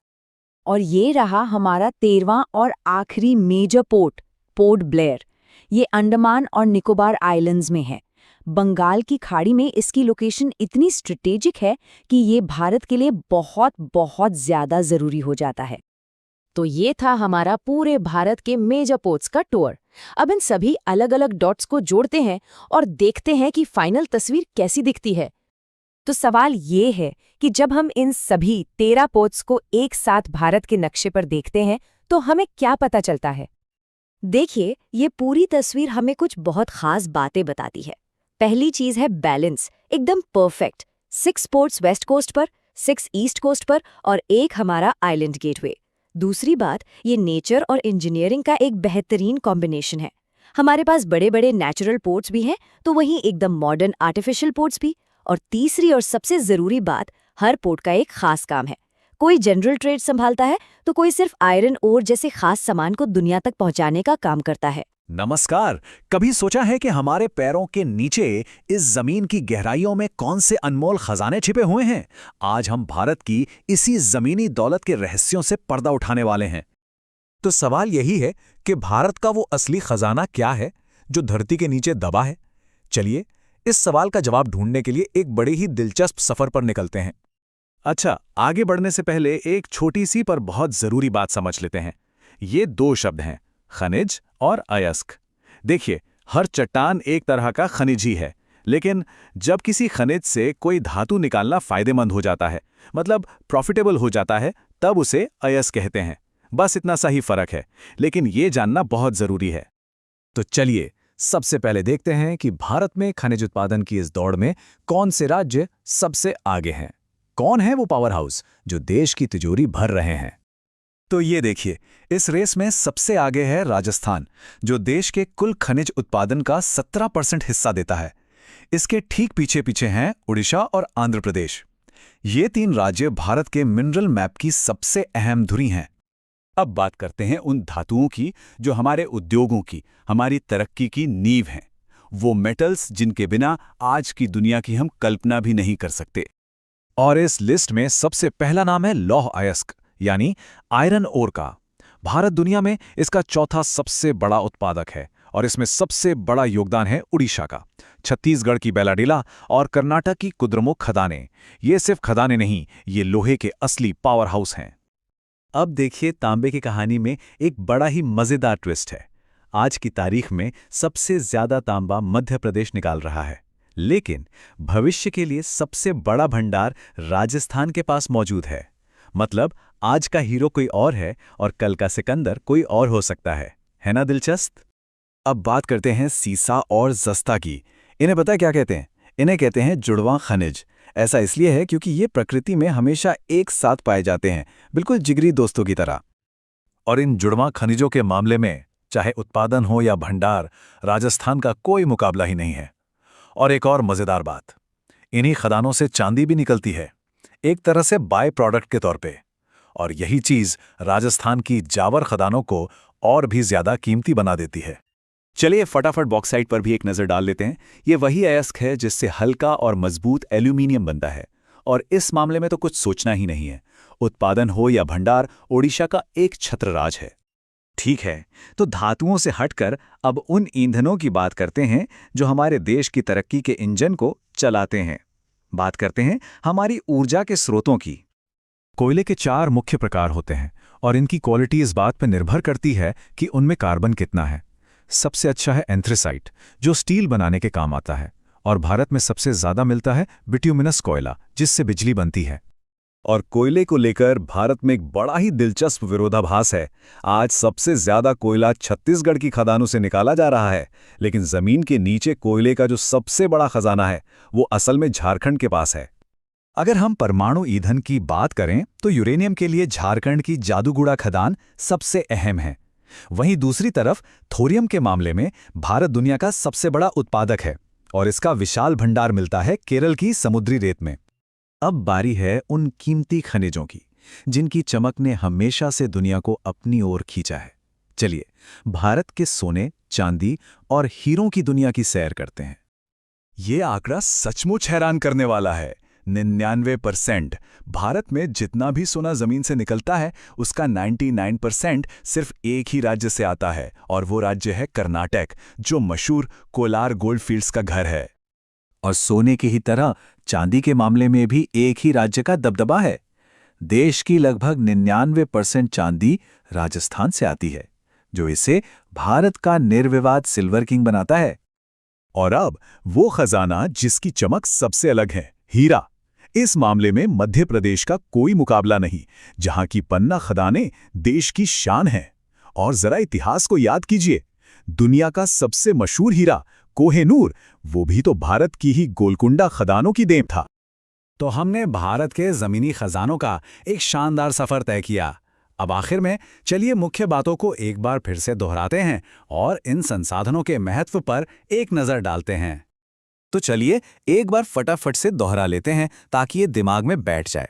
और ये रहा हमारा 13वां और आखिरी मेजर पोर्ट, पोर्ट ब्लेयर। ये अंडमान और निकोबार आइलैंड्स में है। बंगाल की खाड़ी में इसकी लोकेशन इतनी स्ट्रेटेजिक है कि ये भारत के लिए बहुत बहुत ज्यादा जरूरी हो जाता है। तो ये था हमारा पूरे भारत के मेजर पोर्ट्स का टूर। अब इन सभी अलग अलग डॉट्स को जोड़ते हैं और देखते हैं कि फाइनल तस्वीर कैसी दिखती है। तो सवाल ये है कि जब हम इन सभी 13 पोर्ट्स को एक साथ भारत के नक्शे पर देखते हैं तो हमें क्या पता चलता है? देखिए, ये पूरी तस्वीर हमें कुछ बहुत खास बातें बताती है। पहली चीज है बैलेंस, एकदम परफेक्ट। 6 पोर्ट्स वेस्ट कोस्ट पर, 6 ईस्ट कोस्ट पर और एक हमारा आइलैंड गेटवे। दूसरी बात, ये नेचर और इंजीनियरिंग का एक बेहतरीन कॉम्बिनेशन है। हमारे पास बड़े बड़े नेचुरल पोर्ट्स भी हैं, तो वहीं एकदम मॉडर्न आर्टिफिशियल पोर्ट्स भी। और तीसरी और सबसे जरूरी बात, हर पोर्ट का एक खास काम है। कोई जनरल ट्रेड संभालता है तो कोई सिर्फ आयरन ओर जैसे खास सामान को दुनिया तक पहुंचाने का काम करता है। नमस्कार। कभी सोचा है कि हमारे पैरों के नीचे इस जमीन की गहराइयों में कौन से अनमोल खजाने छिपे हुए हैं? आज हम भारत की इसी जमीनी दौलत के रहस्यों से पर्दा उठाने वाले हैं। तो सवाल यही है कि भारत का वो असली खजाना क्या है जो धरती के नीचे दबा है? चलिए इस सवाल का जवाब ढूंढने के लिए एक बड़े ही दिलचस्प सफर पर निकलते हैं। अच्छा, आगे बढ़ने से पहले एक छोटी सी पर बहुत जरूरी बात समझ लेते हैं। ये 2 शब्द हैं, खनिज और अयस्क। देखिए, हर चट्टान एक तरह का खनिज ही है, लेकिन जब किसी खनिज से कोई धातु निकालना फायदेमंद हो जाता है, मतलब प्रॉफिटेबल हो जाता है, तब उसे अयस्क कहते हैं। बस इतना सा ही फर्क है, लेकिन ये जानना बहुत जरूरी है। तो चलिए सबसे पहले देखते हैं कि भारत में खनिज उत्पादन की इस दौड़ में कौन से राज्य सबसे आगे हैं। कौन है वो पावर हाउस जो देश की तिजोरी भर रहे हैं? तो ये देखिए, इस रेस में सबसे आगे है राजस्थान, जो देश के कुल खनिज उत्पादन का 17% हिस्सा देता है। इसके ठीक पीछे पीछे हैं उड़ीसा और आंध्र प्रदेश। ये 3 राज्य भारत के मिनरल मैप की सबसे अहम धुरी हैं। अब बात करते हैं उन धातुओं की जो हमारे उद्योगों की, हमारी तरक्की की नींव हैं। वो मेटल्स जिनके बिना आज की दुनिया की हम कल्पना भी नहीं कर सकते। और इस लिस्ट में सबसे पहला नाम है लौह अयस्क, यानी आयरन ओर का। भारत दुनिया में इसका चौथा सबसे बड़ा उत्पादक है और इसमें सबसे बड़ा योगदान है उड़ीसा का। छत्तीसगढ़ की बैलाडीला और कर्नाटक की कुद्रेमुख खदानें। ये सिर्फ खदानें नहीं, ये लोहे के असली पावर हाउस हैं। अब देखिए, तांबे की कहानी में एक बड़ा ही मजेदार ट्विस्ट है। आज की तारीख में सबसे ज्यादा तांबा मध्य प्रदेश निकाल रहा है, लेकिन भविष्य के लिए सबसे बड़ा भंडार राजस्थान के पास मौजूद है। मतलब आज का हीरो कोई और है और कल का सिकंदर कोई और हो सकता है ना दिलचस्प? अब बात करते हैं सीसा और जस्ता की। इन्हें पता है क्या कहते हैं? इन्हें कहते हैं जुड़वां खनिज। ऐसा इसलिए है क्योंकि ये प्रकृति में हमेशा एक साथ पाए जाते हैं, बिल्कुल जिगरी दोस्तों की तरह। और इन जुड़वां खनिजों के मामले में चाहे उत्पादन हो या भंडार, राजस्थान का कोई मुकाबला ही नहीं है। और एक और मजेदार बात, इन्हीं खदानों से चांदी भी निकलती है, एक तरह से बाय प्रोडक्ट के तौर पे। और यही चीज राजस्थान की जावर खदानों को और भी ज्यादा कीमती बना देती है। चलिए फटाफट बॉक्साइट पर भी एक नजर डाल लेते हैं। ये वही अयस्क है जिससे हल्का और मजबूत एल्यूमिनियम बनता है, और इस मामले में तो कुछ सोचना ही नहीं है। उत्पादन हो या भंडार, ओडिशा का एक छत्रराज है। ठीक है, तो धातुओं से हटकर अब उन ईंधनों की बात करते हैं जो हमारे देश की तरक्की के इंजन को चलाते हैं। बात करते हैं हमारी ऊर्जा के स्रोतों की। कोयले के 4 मुख्य प्रकार होते हैं और इनकी क्वालिटी इस बात पर निर्भर करती है कि उनमें कार्बन कितना है। सबसे अच्छा है एंथ्रेसाइट, जो स्टील बनाने के काम आता है, और भारत में सबसे ज्यादा मिलता है बिट्यूमिनस कोयला, जिससे बिजली बनती है। और कोयले को लेकर भारत में एक बड़ा ही दिलचस्प विरोधाभास है। आज सबसे ज्यादा कोयला छत्तीसगढ़ की खदानों से निकाला जा रहा है, लेकिन जमीन के नीचे कोयले का जो सबसे बड़ा खजाना है वो असल में झारखंड के पास है। अगर हम परमाणु ईंधन की बात करें तो यूरेनियम के लिए झारखंड की जादूगुड़ा खदान सबसे अहम है। वहीं दूसरी तरफ थोरियम के मामले में भारत दुनिया का सबसे बड़ा उत्पादक है और इसका विशाल भंडार मिलता है केरल की समुद्री रेत में। अब बारी है उन कीमती खनिजों की जिनकी चमक ने हमेशा से दुनिया को अपनी ओर खींचा है। चलिए भारत के सोने, चांदी और हीरों की दुनिया की सैर करते हैं। ये आंकड़ा सचमुच हैरान करने वाला है। 99% भारत में जितना भी सोना जमीन से निकलता है उसका 99% सिर्फ एक ही राज्य से आता है और वो राज्य है कर्नाटक, जो मशहूर कोलार गोल्ड फील्ड्स का घर है। और सोने की ही तरह चांदी के मामले में भी एक ही राज्य का दबदबा है। देश की लगभग 99% चांदी राजस्थान से आती है, जो इसे भारत का निर्विवाद सिल्वर किंग बनाता है। और अब वो खजाना जिसकी चमक सबसे अलग है, हीरा। इस मामले में मध्य प्रदेश का कोई मुकाबला नहीं, जहां की पन्ना खदानें देश की शान हैं। और जरा इतिहास को याद कीजिए, दुनिया का सबसे मशहूर हीरा कोहिनूर, वो भी तो भारत की ही गोलकुंडा खदानों की देन था। तो हमने भारत के जमीनी खजानों का एक शानदार सफर तय किया। अब आखिर में चलिए मुख्य बातों को एक बार फिर से दोहराते हैं और इन संसाधनों के महत्व पर एक नज़र डालते हैं। तो चलिए एक बार फटाफट से दोहरा लेते हैं ताकि ये दिमाग में बैठ जाए।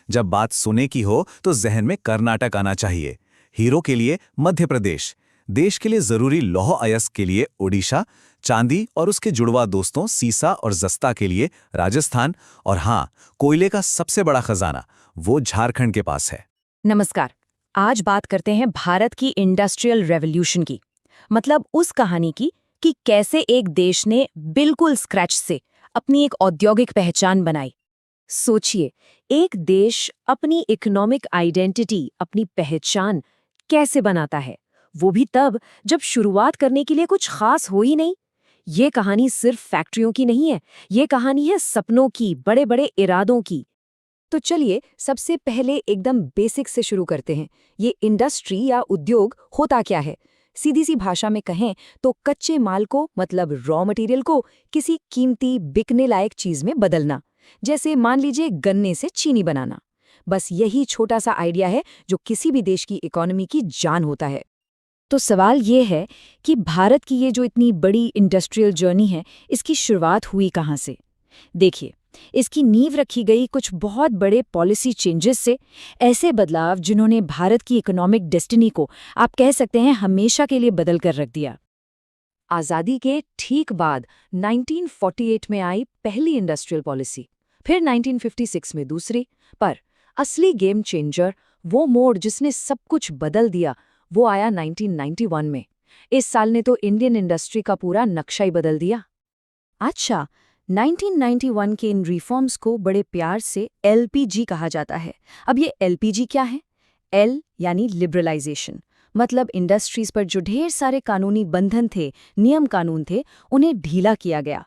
जब बात सोने की हो तो जहन में कर्नाटक आना चाहिए, हीरो के लिए मध्य प्रदेश, देश के लिए जरूरी लौह अयस्क के लिए ओडिशा, चांदी और उसके जुड़वा दोस्तों सीसा और जस्ता के लिए राजस्थान, और हाँ, कोयले का सबसे बड़ा खजाना वो झारखंड के पास है। नमस्कार। आज बात करते हैं भारत की इंडस्ट्रियल रेवोल्यूशन की, मतलब उस कहानी की कि कैसे एक देश ने बिल्कुल स्क्रैच से अपनी एक औद्योगिक पहचान बनाई। सोचिए, एक देश अपनी इकोनॉमिक आइडेंटिटी, अपनी पहचान कैसे बनाता है, वो भी तब जब शुरुआत करने के लिए कुछ खास हो ही नहीं। ये कहानी सिर्फ फैक्ट्रियों की नहीं है, ये कहानी है सपनों की, बड़े बड़े इरादों की। तो चलिए सबसे पहले एकदम बेसिक से शुरू करते हैं। ये इंडस्ट्री या उद्योग होता क्या है? सीधी सी भाषा में कहें तो कच्चे माल को, मतलब रॉ मटेरियल को, किसी कीमती बिकने लायक चीज में बदलना। जैसे मान लीजिए गन्ने से चीनी बनाना। बस यही छोटा सा आइडिया है जो किसी भी देश की इकोनॉमी की जान होता है। तो सवाल ये है कि भारत की ये जो इतनी बड़ी इंडस्ट्रियल जर्नी है, इसकी शुरुआत हुई कहाँ से? देखिए, इसकी नींव रखी गई कुछ बहुत बड़े पॉलिसी चेंजेस से, ऐसे बदलाव जिन्होंने भारत की इकोनॉमिक डेस्टिनी को आप कह सकते हैं हमेशा के लिए बदल कर रख दिया। आज़ादी के ठीक बाद 1948 में आई पहली इंडस्ट्रियल पॉलिसी, फिर 1956 में दूसरी, पर असली गेम चेंजर, वो मोड़ जिसने सब कुछ बदल दिया, वो आया 1991 में। इस साल ने तो इंडियन इंडस्ट्री का पूरा नक्शा ही बदल दिया। अच्छा, 1991 के इन रिफॉर्म्स को बड़े प्यार से LPG कहा जाता है। अब ये LPG क्या है? L यानी लिबरलाइजेशन, मतलब इंडस्ट्रीज पर जो ढेर सारे कानूनी बंधन थे, नियम कानून थे, उन्हें ढीला किया गया।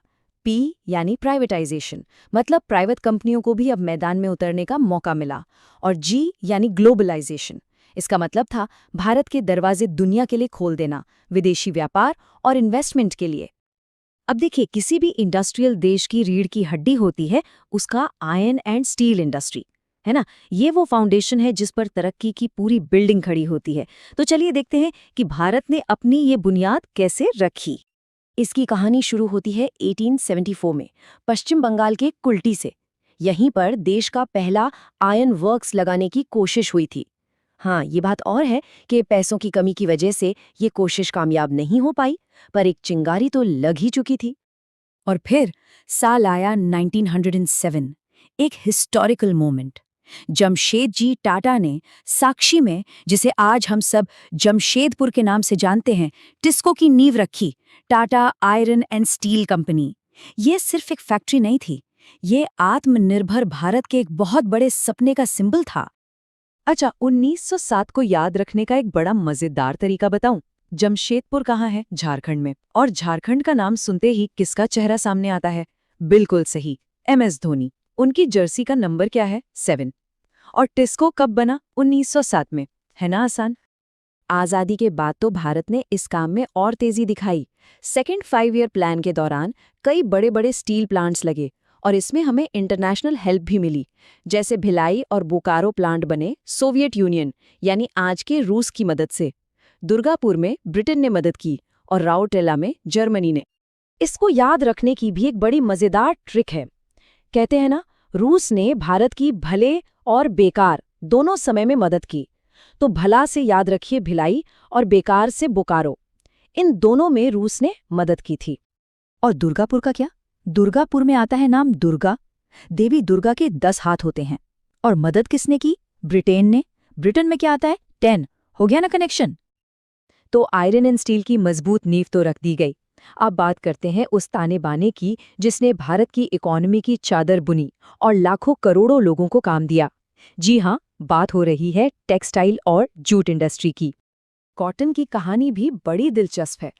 P यानी प्राइवेटाइजेशन, मतलब प्राइवेट कंपनियों को भी अब मैदान में उतरने का मौका मिला। और G यानी ग्लोबलाइजेशन, इसका मतलब था भारत के दरवाजे दुनिया के लिए खोल देना, विदेशी व्यापार और इन्वेस्टमेंट के लिए। अब देखिए, किसी भी इंडस्ट्रियल देश की रीढ़ की हड्डी होती है उसका आयरन एंड स्टील इंडस्ट्री, है ना? ये वो फाउंडेशन है जिस पर तरक्की की पूरी बिल्डिंग खड़ी होती है। तो चलिए देखते हैं कि भारत ने अपनी ये बुनियाद कैसे रखी। इसकी कहानी शुरू होती है 1874 में, पश्चिम बंगाल के कुल्टी से। यहीं पर देश का पहला आयरन वर्क्स लगाने की कोशिश हुई थी। हाँ, ये बात और है कि पैसों की कमी की वजह से ये कोशिश कामयाब नहीं हो पाई, पर एक चिंगारी तो लग ही चुकी थी। और फिर साल आया 1907, एक हिस्टोरिकल मोमेंट। जमशेदजी टाटा ने साक्षी में, जिसे आज हम सब जमशेदपुर के नाम से जानते हैं, टिस्को की नींव रखी, Tata iron and steel company. ये सिर्फ एक फैक्ट्री नहीं थी, ये आत्मनिर्भर भारत के एक बहुत बड़े सपने का सिंबल था। अच्छा, 1907 को याद रखने का एक बड़ा मजेदार तरीका बताऊं। जमशेदपुर कहाँ है? झारखंड में। और झारखंड का नाम सुनते ही किसका चेहरा सामने आता है? बिल्कुल सही, MS धोनी। उनकी जर्सी का नंबर क्या है? 7। और टिस्को कब बना? 1907 में। है ना आसान? आज़ादी के बाद तो भारत ने इस काम में और तेजी दिखाई। सेकेंड 5 ईयर प्लान के दौरान कई बड़े बड़े स्टील प्लांट्स लगे और इसमें हमें इंटरनेशनल हेल्प भी मिली। जैसे भिलाई और बोकारो प्लांट बने सोवियत यूनियन यानी आज के रूस की मदद से। दुर्गापुर में ब्रिटेन ने मदद की और राउरकेला में जर्मनी ने। इसको याद रखने की भी एक बड़ी मजेदार ट्रिक है। कहते हैं ना, रूस ने भारत की भले और बेकार दोनों समय में मदद की, तो भला से याद रखिए भिलाई और बेकार से बोकारो। इन दोनों में रूस ने मदद की थी। और दुर्गापुर का क्या? दुर्गापुर में आता है नाम दुर्गा। देवी दुर्गा के 10 हाथ होते हैं। और मदद किसने की? ब्रिटेन ने। ब्रिटेन में क्या आता है? 10। हो गया ना कनेक्शन। तो आयरन एंड स्टील की मजबूत नींव तो रख दी गई। अब बात करते हैं उस ताने बाने की जिसने भारत की इकोनॉमी की चादर बुनी और लाखों करोड़ों लोगों को काम दिया। जी हाँ, बात हो रही है टेक्सटाइल और जूट इंडस्ट्री की। कॉटन की कहानी भी बड़ी दिलचस्प है।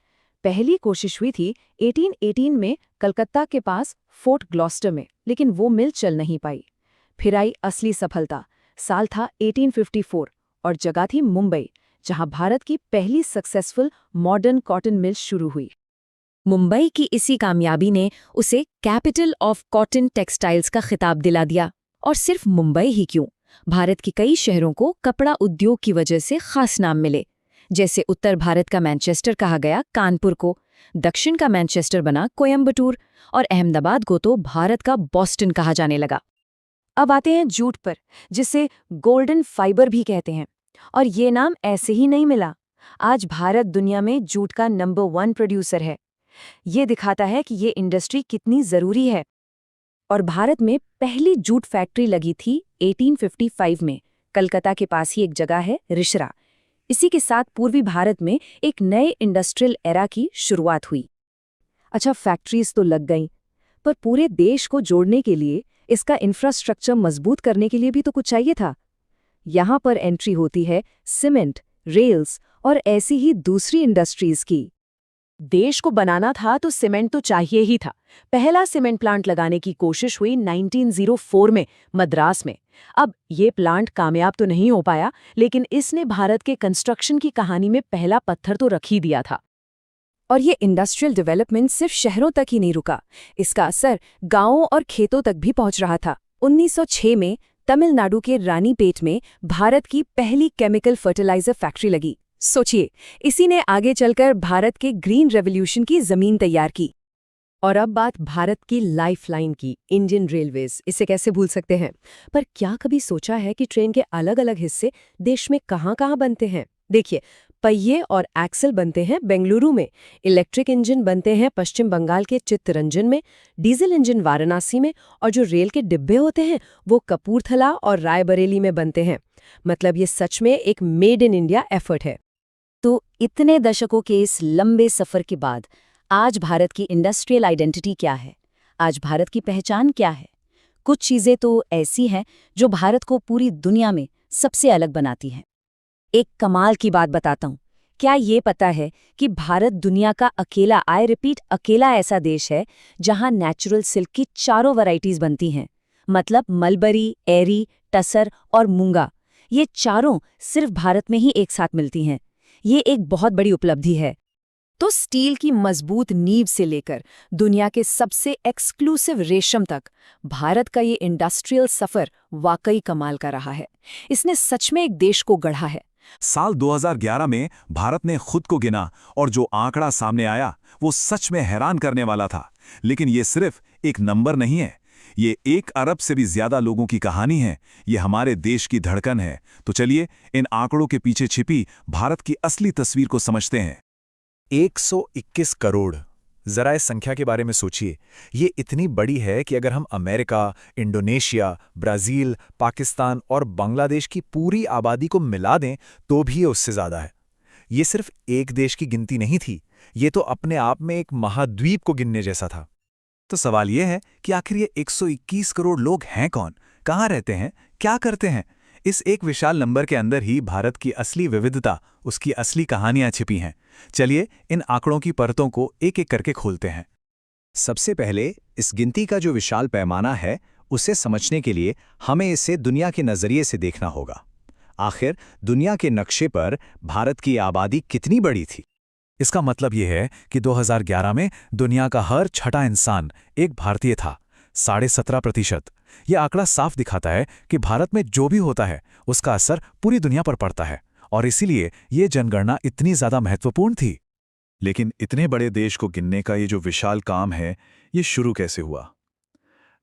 पहली कोशिश हुई थी 1818 में कलकत्ता के पास फोर्ट ग्लॉस्टर में, लेकिन वो मिल चल नहीं पाई। फिर आई असली सफलता। साल था 1854 और जगह थी मुंबई, जहां भारत की पहली सक्सेसफुल मॉडर्न कॉटन मिल शुरू हुई। मुंबई की इसी कामयाबी ने उसे कैपिटल ऑफ कॉटन टेक्सटाइल्स का खिताब दिला दिया। और सिर्फ मुंबई ही क्यों, भारत के कई शहरों को कपड़ा उद्योग की वजह से खास नाम मिले। जैसे उत्तर भारत का मैनचेस्टर कहा गया कानपुर को, दक्षिण का मैनचेस्टर बना कोयम्बटूर, और अहमदाबाद को तो भारत का बॉस्टन कहा जाने लगा। अब आते हैं जूट पर, जिसे गोल्डन फाइबर भी कहते हैं। और ये नाम ऐसे ही नहीं मिला। आज भारत दुनिया में जूट का नंबर 1 प्रोड्यूसर है। ये दिखाता है कि ये इंडस्ट्री कितनी जरूरी है। और भारत में पहली जूट फैक्ट्री लगी थी 1855 में। कलकत्ता के पास ही एक जगह है रिशरा। इसी के साथ पूर्वी भारत में एक नए इंडस्ट्रियल एरा की शुरुआत हुई। अच्छा, फैक्ट्रीज तो लग गईं, पर पूरे देश को जोड़ने के लिए, इसका इंफ्रास्ट्रक्चर मजबूत करने के लिए भी तो कुछ चाहिए था। यहाँ पर एंट्री होती है सीमेंट, रेल्स और ऐसी ही दूसरी इंडस्ट्रीज की। देश को बनाना था तो सीमेंट तो चाहिए ही था। पहला सीमेंट प्लांट लगाने की कोशिश हुई 1904 में मद्रास में। अब ये प्लांट कामयाब तो नहीं हो पाया, लेकिन इसने भारत के कंस्ट्रक्शन की कहानी में पहला पत्थर तो रख ही दिया था। और ये इंडस्ट्रियल डेवलपमेंट सिर्फ शहरों तक ही नहीं रुका, इसका असर गांवों और खेतों तक भी पहुंच रहा था। 1906 में तमिलनाडु के रानीपेट में भारत की पहली केमिकल फर्टिलाइजर फैक्ट्री लगी। सोचिए, इसी ने आगे चलकर भारत के ग्रीन रेवोल्यूशन की जमीन तैयार की। और अब बात भारत की लाइफलाइन की, इंडियन रेलवेज। इसे कैसे भूल सकते हैं। पर क्या कभी सोचा है कि ट्रेन के अलग अलग हिस्से देश में कहाँ-कहाँ बनते हैं? देखिए, पहिए और एक्सल बनते हैं बेंगलुरु में, इलेक्ट्रिक इंजन बनते हैं पश्चिम बंगाल के चित्तरंजन में, डीजल इंजन वाराणसी में, और जो रेल के डिब्बे होते हैं वो कपूरथला और रायबरेली में बनते हैं। मतलब ये सच में एक मेड इन इंडिया एफर्ट है। तो इतने दशकों के इस लंबे सफर के बाद आज भारत की इंडस्ट्रियल आइडेंटिटी क्या है? आज भारत की पहचान क्या है? कुछ चीजें तो ऐसी हैं जो भारत को पूरी दुनिया में सबसे अलग बनाती हैं। एक कमाल की बात बताता हूँ। क्या ये पता है कि भारत दुनिया का अकेला, आई रिपीट अकेला ऐसा देश है जहां नेचुरल सिल्क की 4 वैरायटीज बनती हैं। मतलब मलबरी, एरी, टसर और मूंगा, ये चारों सिर्फ भारत में ही एक साथ मिलती हैं। ये एक बहुत बड़ी उपलब्धि है। तो स्टील की मजबूत नींव से लेकर दुनिया के सबसे एक्सक्लूसिव रेशम तक, भारत का ये इंडस्ट्रियल सफर वाकई कमाल का रहा है। इसने सच में एक देश को गढ़ा है। साल 2011 में भारत ने खुद को गिना और जो आंकड़ा सामने आया वो सच में हैरान करने वाला था। लेकिन ये सिर्फ एक नंबर नहीं है, ये 1 अरब से भी ज्यादा लोगों की कहानी है। ये हमारे देश की धड़कन है। तो चलिए इन आंकड़ों के पीछे छिपी भारत की असली तस्वीर को समझते हैं। 121 करोड़। जरा इस संख्या के बारे में सोचिए। ये इतनी बड़ी है कि अगर हम अमेरिका, इंडोनेशिया, ब्राजील, पाकिस्तान और बांग्लादेश की पूरी आबादी को मिला दें तो भी ये उससे ज्यादा है। ये सिर्फ एक देश की गिनती नहीं थी, ये तो अपने आप में एक महाद्वीप को गिनने जैसा था। तो सवाल यह है कि आखिर ये 121 करोड़ लोग हैं कौन, कहाँ रहते हैं, क्या करते हैं? इस एक विशाल नंबर के अंदर ही भारत की असली विविधता, उसकी असली कहानियां छिपी हैं। चलिए इन आंकड़ों की परतों को एक एक करके खोलते हैं। सबसे पहले इस गिनती का जो विशाल पैमाना है उसे समझने के लिए हमें इसे दुनिया के नजरिए से देखना होगा। आखिर दुनिया के नक्शे पर भारत की आबादी कितनी बड़ी थी? इसका मतलब यह है कि 2011 में दुनिया का हर छठा इंसान एक भारतीय था, 17.5%। यह आंकड़ा साफ दिखाता है कि भारत में जो भी होता है उसका असर पूरी दुनिया पर पड़ता है। और इसीलिए ये जनगणना इतनी ज्यादा महत्वपूर्ण थी। लेकिन इतने बड़े देश को गिनने का ये जो विशाल काम है, ये शुरू कैसे हुआ?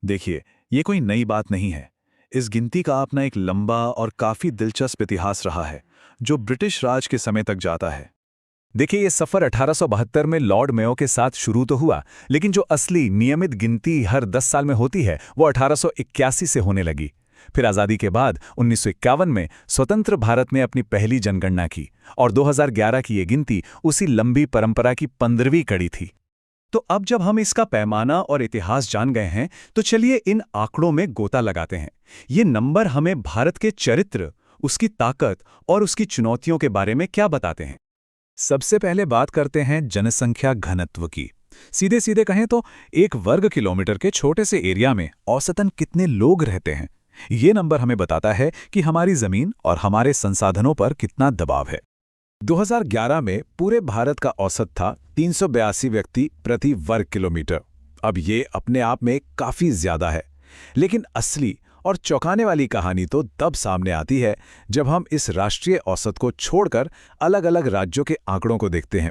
देखिए, ये कोई नई बात नहीं है। इस गिनती का अपना एक लंबा और काफी दिलचस्प इतिहास रहा है, जो ब्रिटिश राज के समय तक जाता है। देखिए, ये सफर 1872 में लॉर्ड मेयो के साथ शुरू तो हुआ, लेकिन जो असली नियमित गिनती हर 10 साल में होती है वो 1881 से होने लगी। फिर आज़ादी के बाद 1951 में स्वतंत्र भारत ने अपनी पहली जनगणना की और 2011 की ये गिनती उसी लंबी परंपरा की 15वीं कड़ी थी। तो अब जब हम इसका पैमाना और इतिहास जान गए हैं, तो चलिए इन आंकड़ों में गोता लगाते हैं। ये नंबर हमें भारत के चरित्र, उसकी ताकत और उसकी चुनौतियों के बारे में क्या बताते हैं। सबसे पहले बात करते हैं जनसंख्या घनत्व की। सीधे सीधे कहें तो 1 वर्ग किलोमीटर के छोटे से एरिया में औसतन कितने लोग रहते हैं। ये नंबर हमें बताता है कि हमारी जमीन और हमारे संसाधनों पर कितना दबाव है। 2011 में पूरे भारत का औसत था 382 व्यक्ति प्रति वर्ग किलोमीटर। अब ये अपने आप में काफी ज्यादा है, लेकिन असली और चौंकाने वाली कहानी तो तब सामने आती है जब हम इस राष्ट्रीय औसत को छोड़कर अलग अलग राज्यों के आंकड़ों को देखते हैं।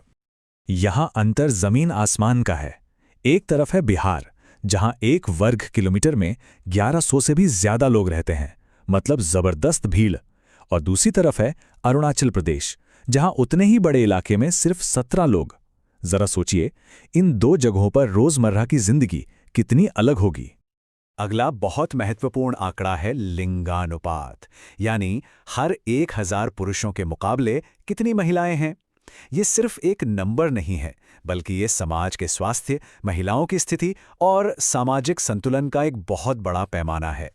यहां अंतर जमीन आसमान का है। एक तरफ है बिहार, जहां 1 वर्ग किलोमीटर में 1100 से भी ज्यादा लोग रहते हैं, मतलब जबरदस्त भीड़। और दूसरी तरफ है अरुणाचल प्रदेश, जहां उतने ही बड़े इलाके में सिर्फ 17 लोग। जरा सोचिए, इन 2 जगहों पर रोजमर्रा की जिंदगी कितनी अलग होगी। अगला बहुत महत्वपूर्ण आंकड़ा है लिंगानुपात, यानी हर 1000 पुरुषों के मुकाबले कितनी महिलाएं हैं। ये सिर्फ एक नंबर नहीं है, बल्कि ये समाज के स्वास्थ्य, महिलाओं की स्थिति और सामाजिक संतुलन का एक बहुत बड़ा पैमाना है।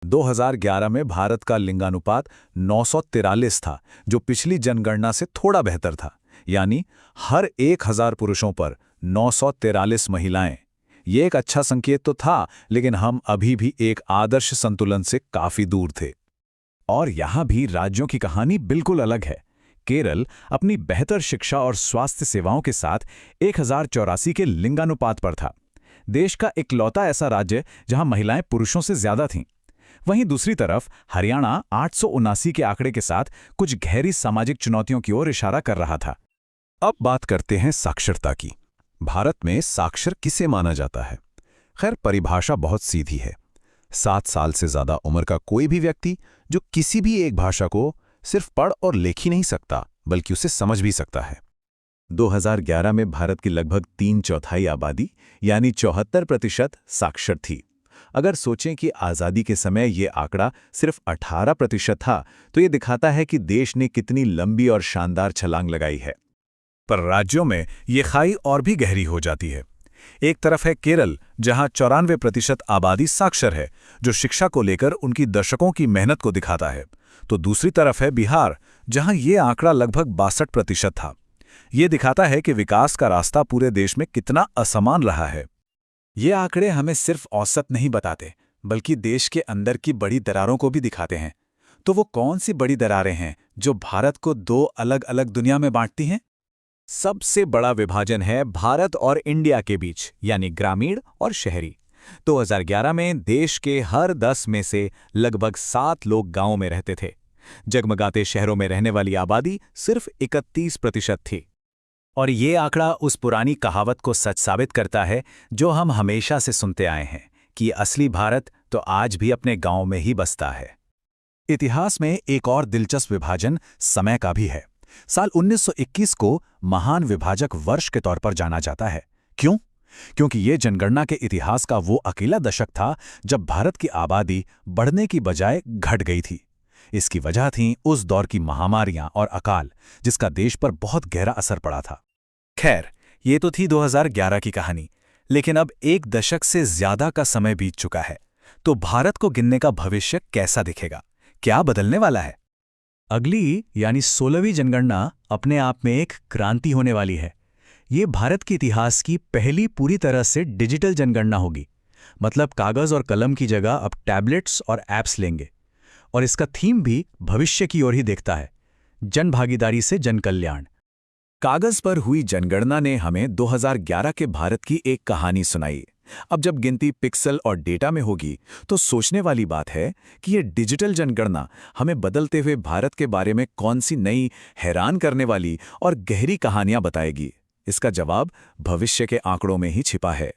2011 में भारत का लिंगानुपात 943 था, जो पिछली जनगणना से थोड़ा बेहतर था, यानी हर 1000 पुरुषों पर 943 महिलाएं। ये एक अच्छा संकेत तो था, लेकिन हम अभी भी एक आदर्श संतुलन से काफी दूर थे। और यहां भी राज्यों की कहानी बिल्कुल अलग है। केरल अपनी बेहतर शिक्षा और स्वास्थ्य सेवाओं के साथ 1084 के लिंगानुपात पर था। देश का इकलौता ऐसा राज्य जहां महिलाएं पुरुषों से ज्यादा थीं। वहीं दूसरी तरफ हरियाणा 879 के आंकड़े के साथ कुछ गहरी सामाजिक चुनौतियों की ओर इशारा कर रहा था। अब बात करते हैं साक्षरता की। भारत में साक्षर किसे माना जाता है? खैर, परिभाषा बहुत सीधी है। 7 साल से ज्यादा उम्र का कोई भी व्यक्ति जो किसी भी एक भाषा को सिर्फ पढ़ और लिख ही नहीं सकता, बल्कि उसे समझ भी सकता है। 2011 में भारत की लगभग 3/4 आबादी यानी 74% साक्षर थी। अगर सोचें कि आज़ादी के समय ये आंकड़ा सिर्फ 18% था, तो ये दिखाता है कि देश ने कितनी लंबी और शानदार छलांग लगाई है। पर राज्यों में ये खाई और भी गहरी हो जाती है। एक तरफ है केरल, जहां 94% आबादी साक्षर है, जो शिक्षा को लेकर उनकी दशकों की मेहनत को दिखाता है। तो दूसरी तरफ है बिहार, जहां ये आंकड़ा लगभग 62% था। ये दिखाता है कि विकास का रास्ता पूरे देश में कितना असमान रहा है। ये आंकड़े हमें सिर्फ औसत नहीं बताते, बल्कि देश के अंदर की बड़ी दरारों को भी दिखाते हैं। तो वो कौन सी बड़ी दरारें हैं जो भारत को 2 अलग-अलग दुनिया में बांटती हैं? सबसे बड़ा विभाजन है भारत और इंडिया के बीच, यानी ग्रामीण और शहरी। 2011 में देश के हर 10 में से लगभग 7 लोग गांवों में रहते थे। जगमगाते शहरों में रहने वाली आबादी सिर्फ 31% थी। और ये आंकड़ा उस पुरानी कहावत को सच साबित करता है जो हम हमेशा से सुनते आए हैं कि असली भारत तो आज भी अपने गांव में ही बसता है। इतिहास में एक और दिलचस्प विभाजन समय का भी है। साल 1921 को महान विभाजक वर्ष के तौर पर जाना जाता है। क्यों? क्योंकि ये जनगणना के इतिहास का वो अकेला दशक था जब भारत की आबादी बढ़ने की बजाय घट गई थी। इसकी वजह थी उस दौर की महामारियां और अकाल, जिसका देश पर बहुत गहरा असर पड़ा था। खैर, ये तो थी 2011 की कहानी, लेकिन अब 1 दशक से ज्यादा का समय बीत चुका है। तो भारत को गिनने का भविष्य कैसा दिखेगा? क्या बदलने वाला है? अगली यानी 16वीं जनगणना अपने आप में एक क्रांति होने वाली है। ये भारत के इतिहास की पहली पूरी तरह से डिजिटल जनगणना होगी। मतलब कागज और कलम की जगह अब टैबलेट्स और ऐप्स लेंगे। और इसका थीम भी भविष्य की ओर ही देखता है, जन भागीदारी से जन कल्याण। कागज पर हुई जनगणना ने हमें 2011 के भारत की एक कहानी सुनाई, अब जब गिनती पिक्सल और डेटा में होगी तो सोचने वाली बात है कि ये डिजिटल जनगणना हमें बदलते हुए भारत के बारे में कौन सी नई, हैरान करने वाली और गहरी कहानियां बताएगी। इसका जवाब भविष्य के आंकड़ों में ही छिपा है।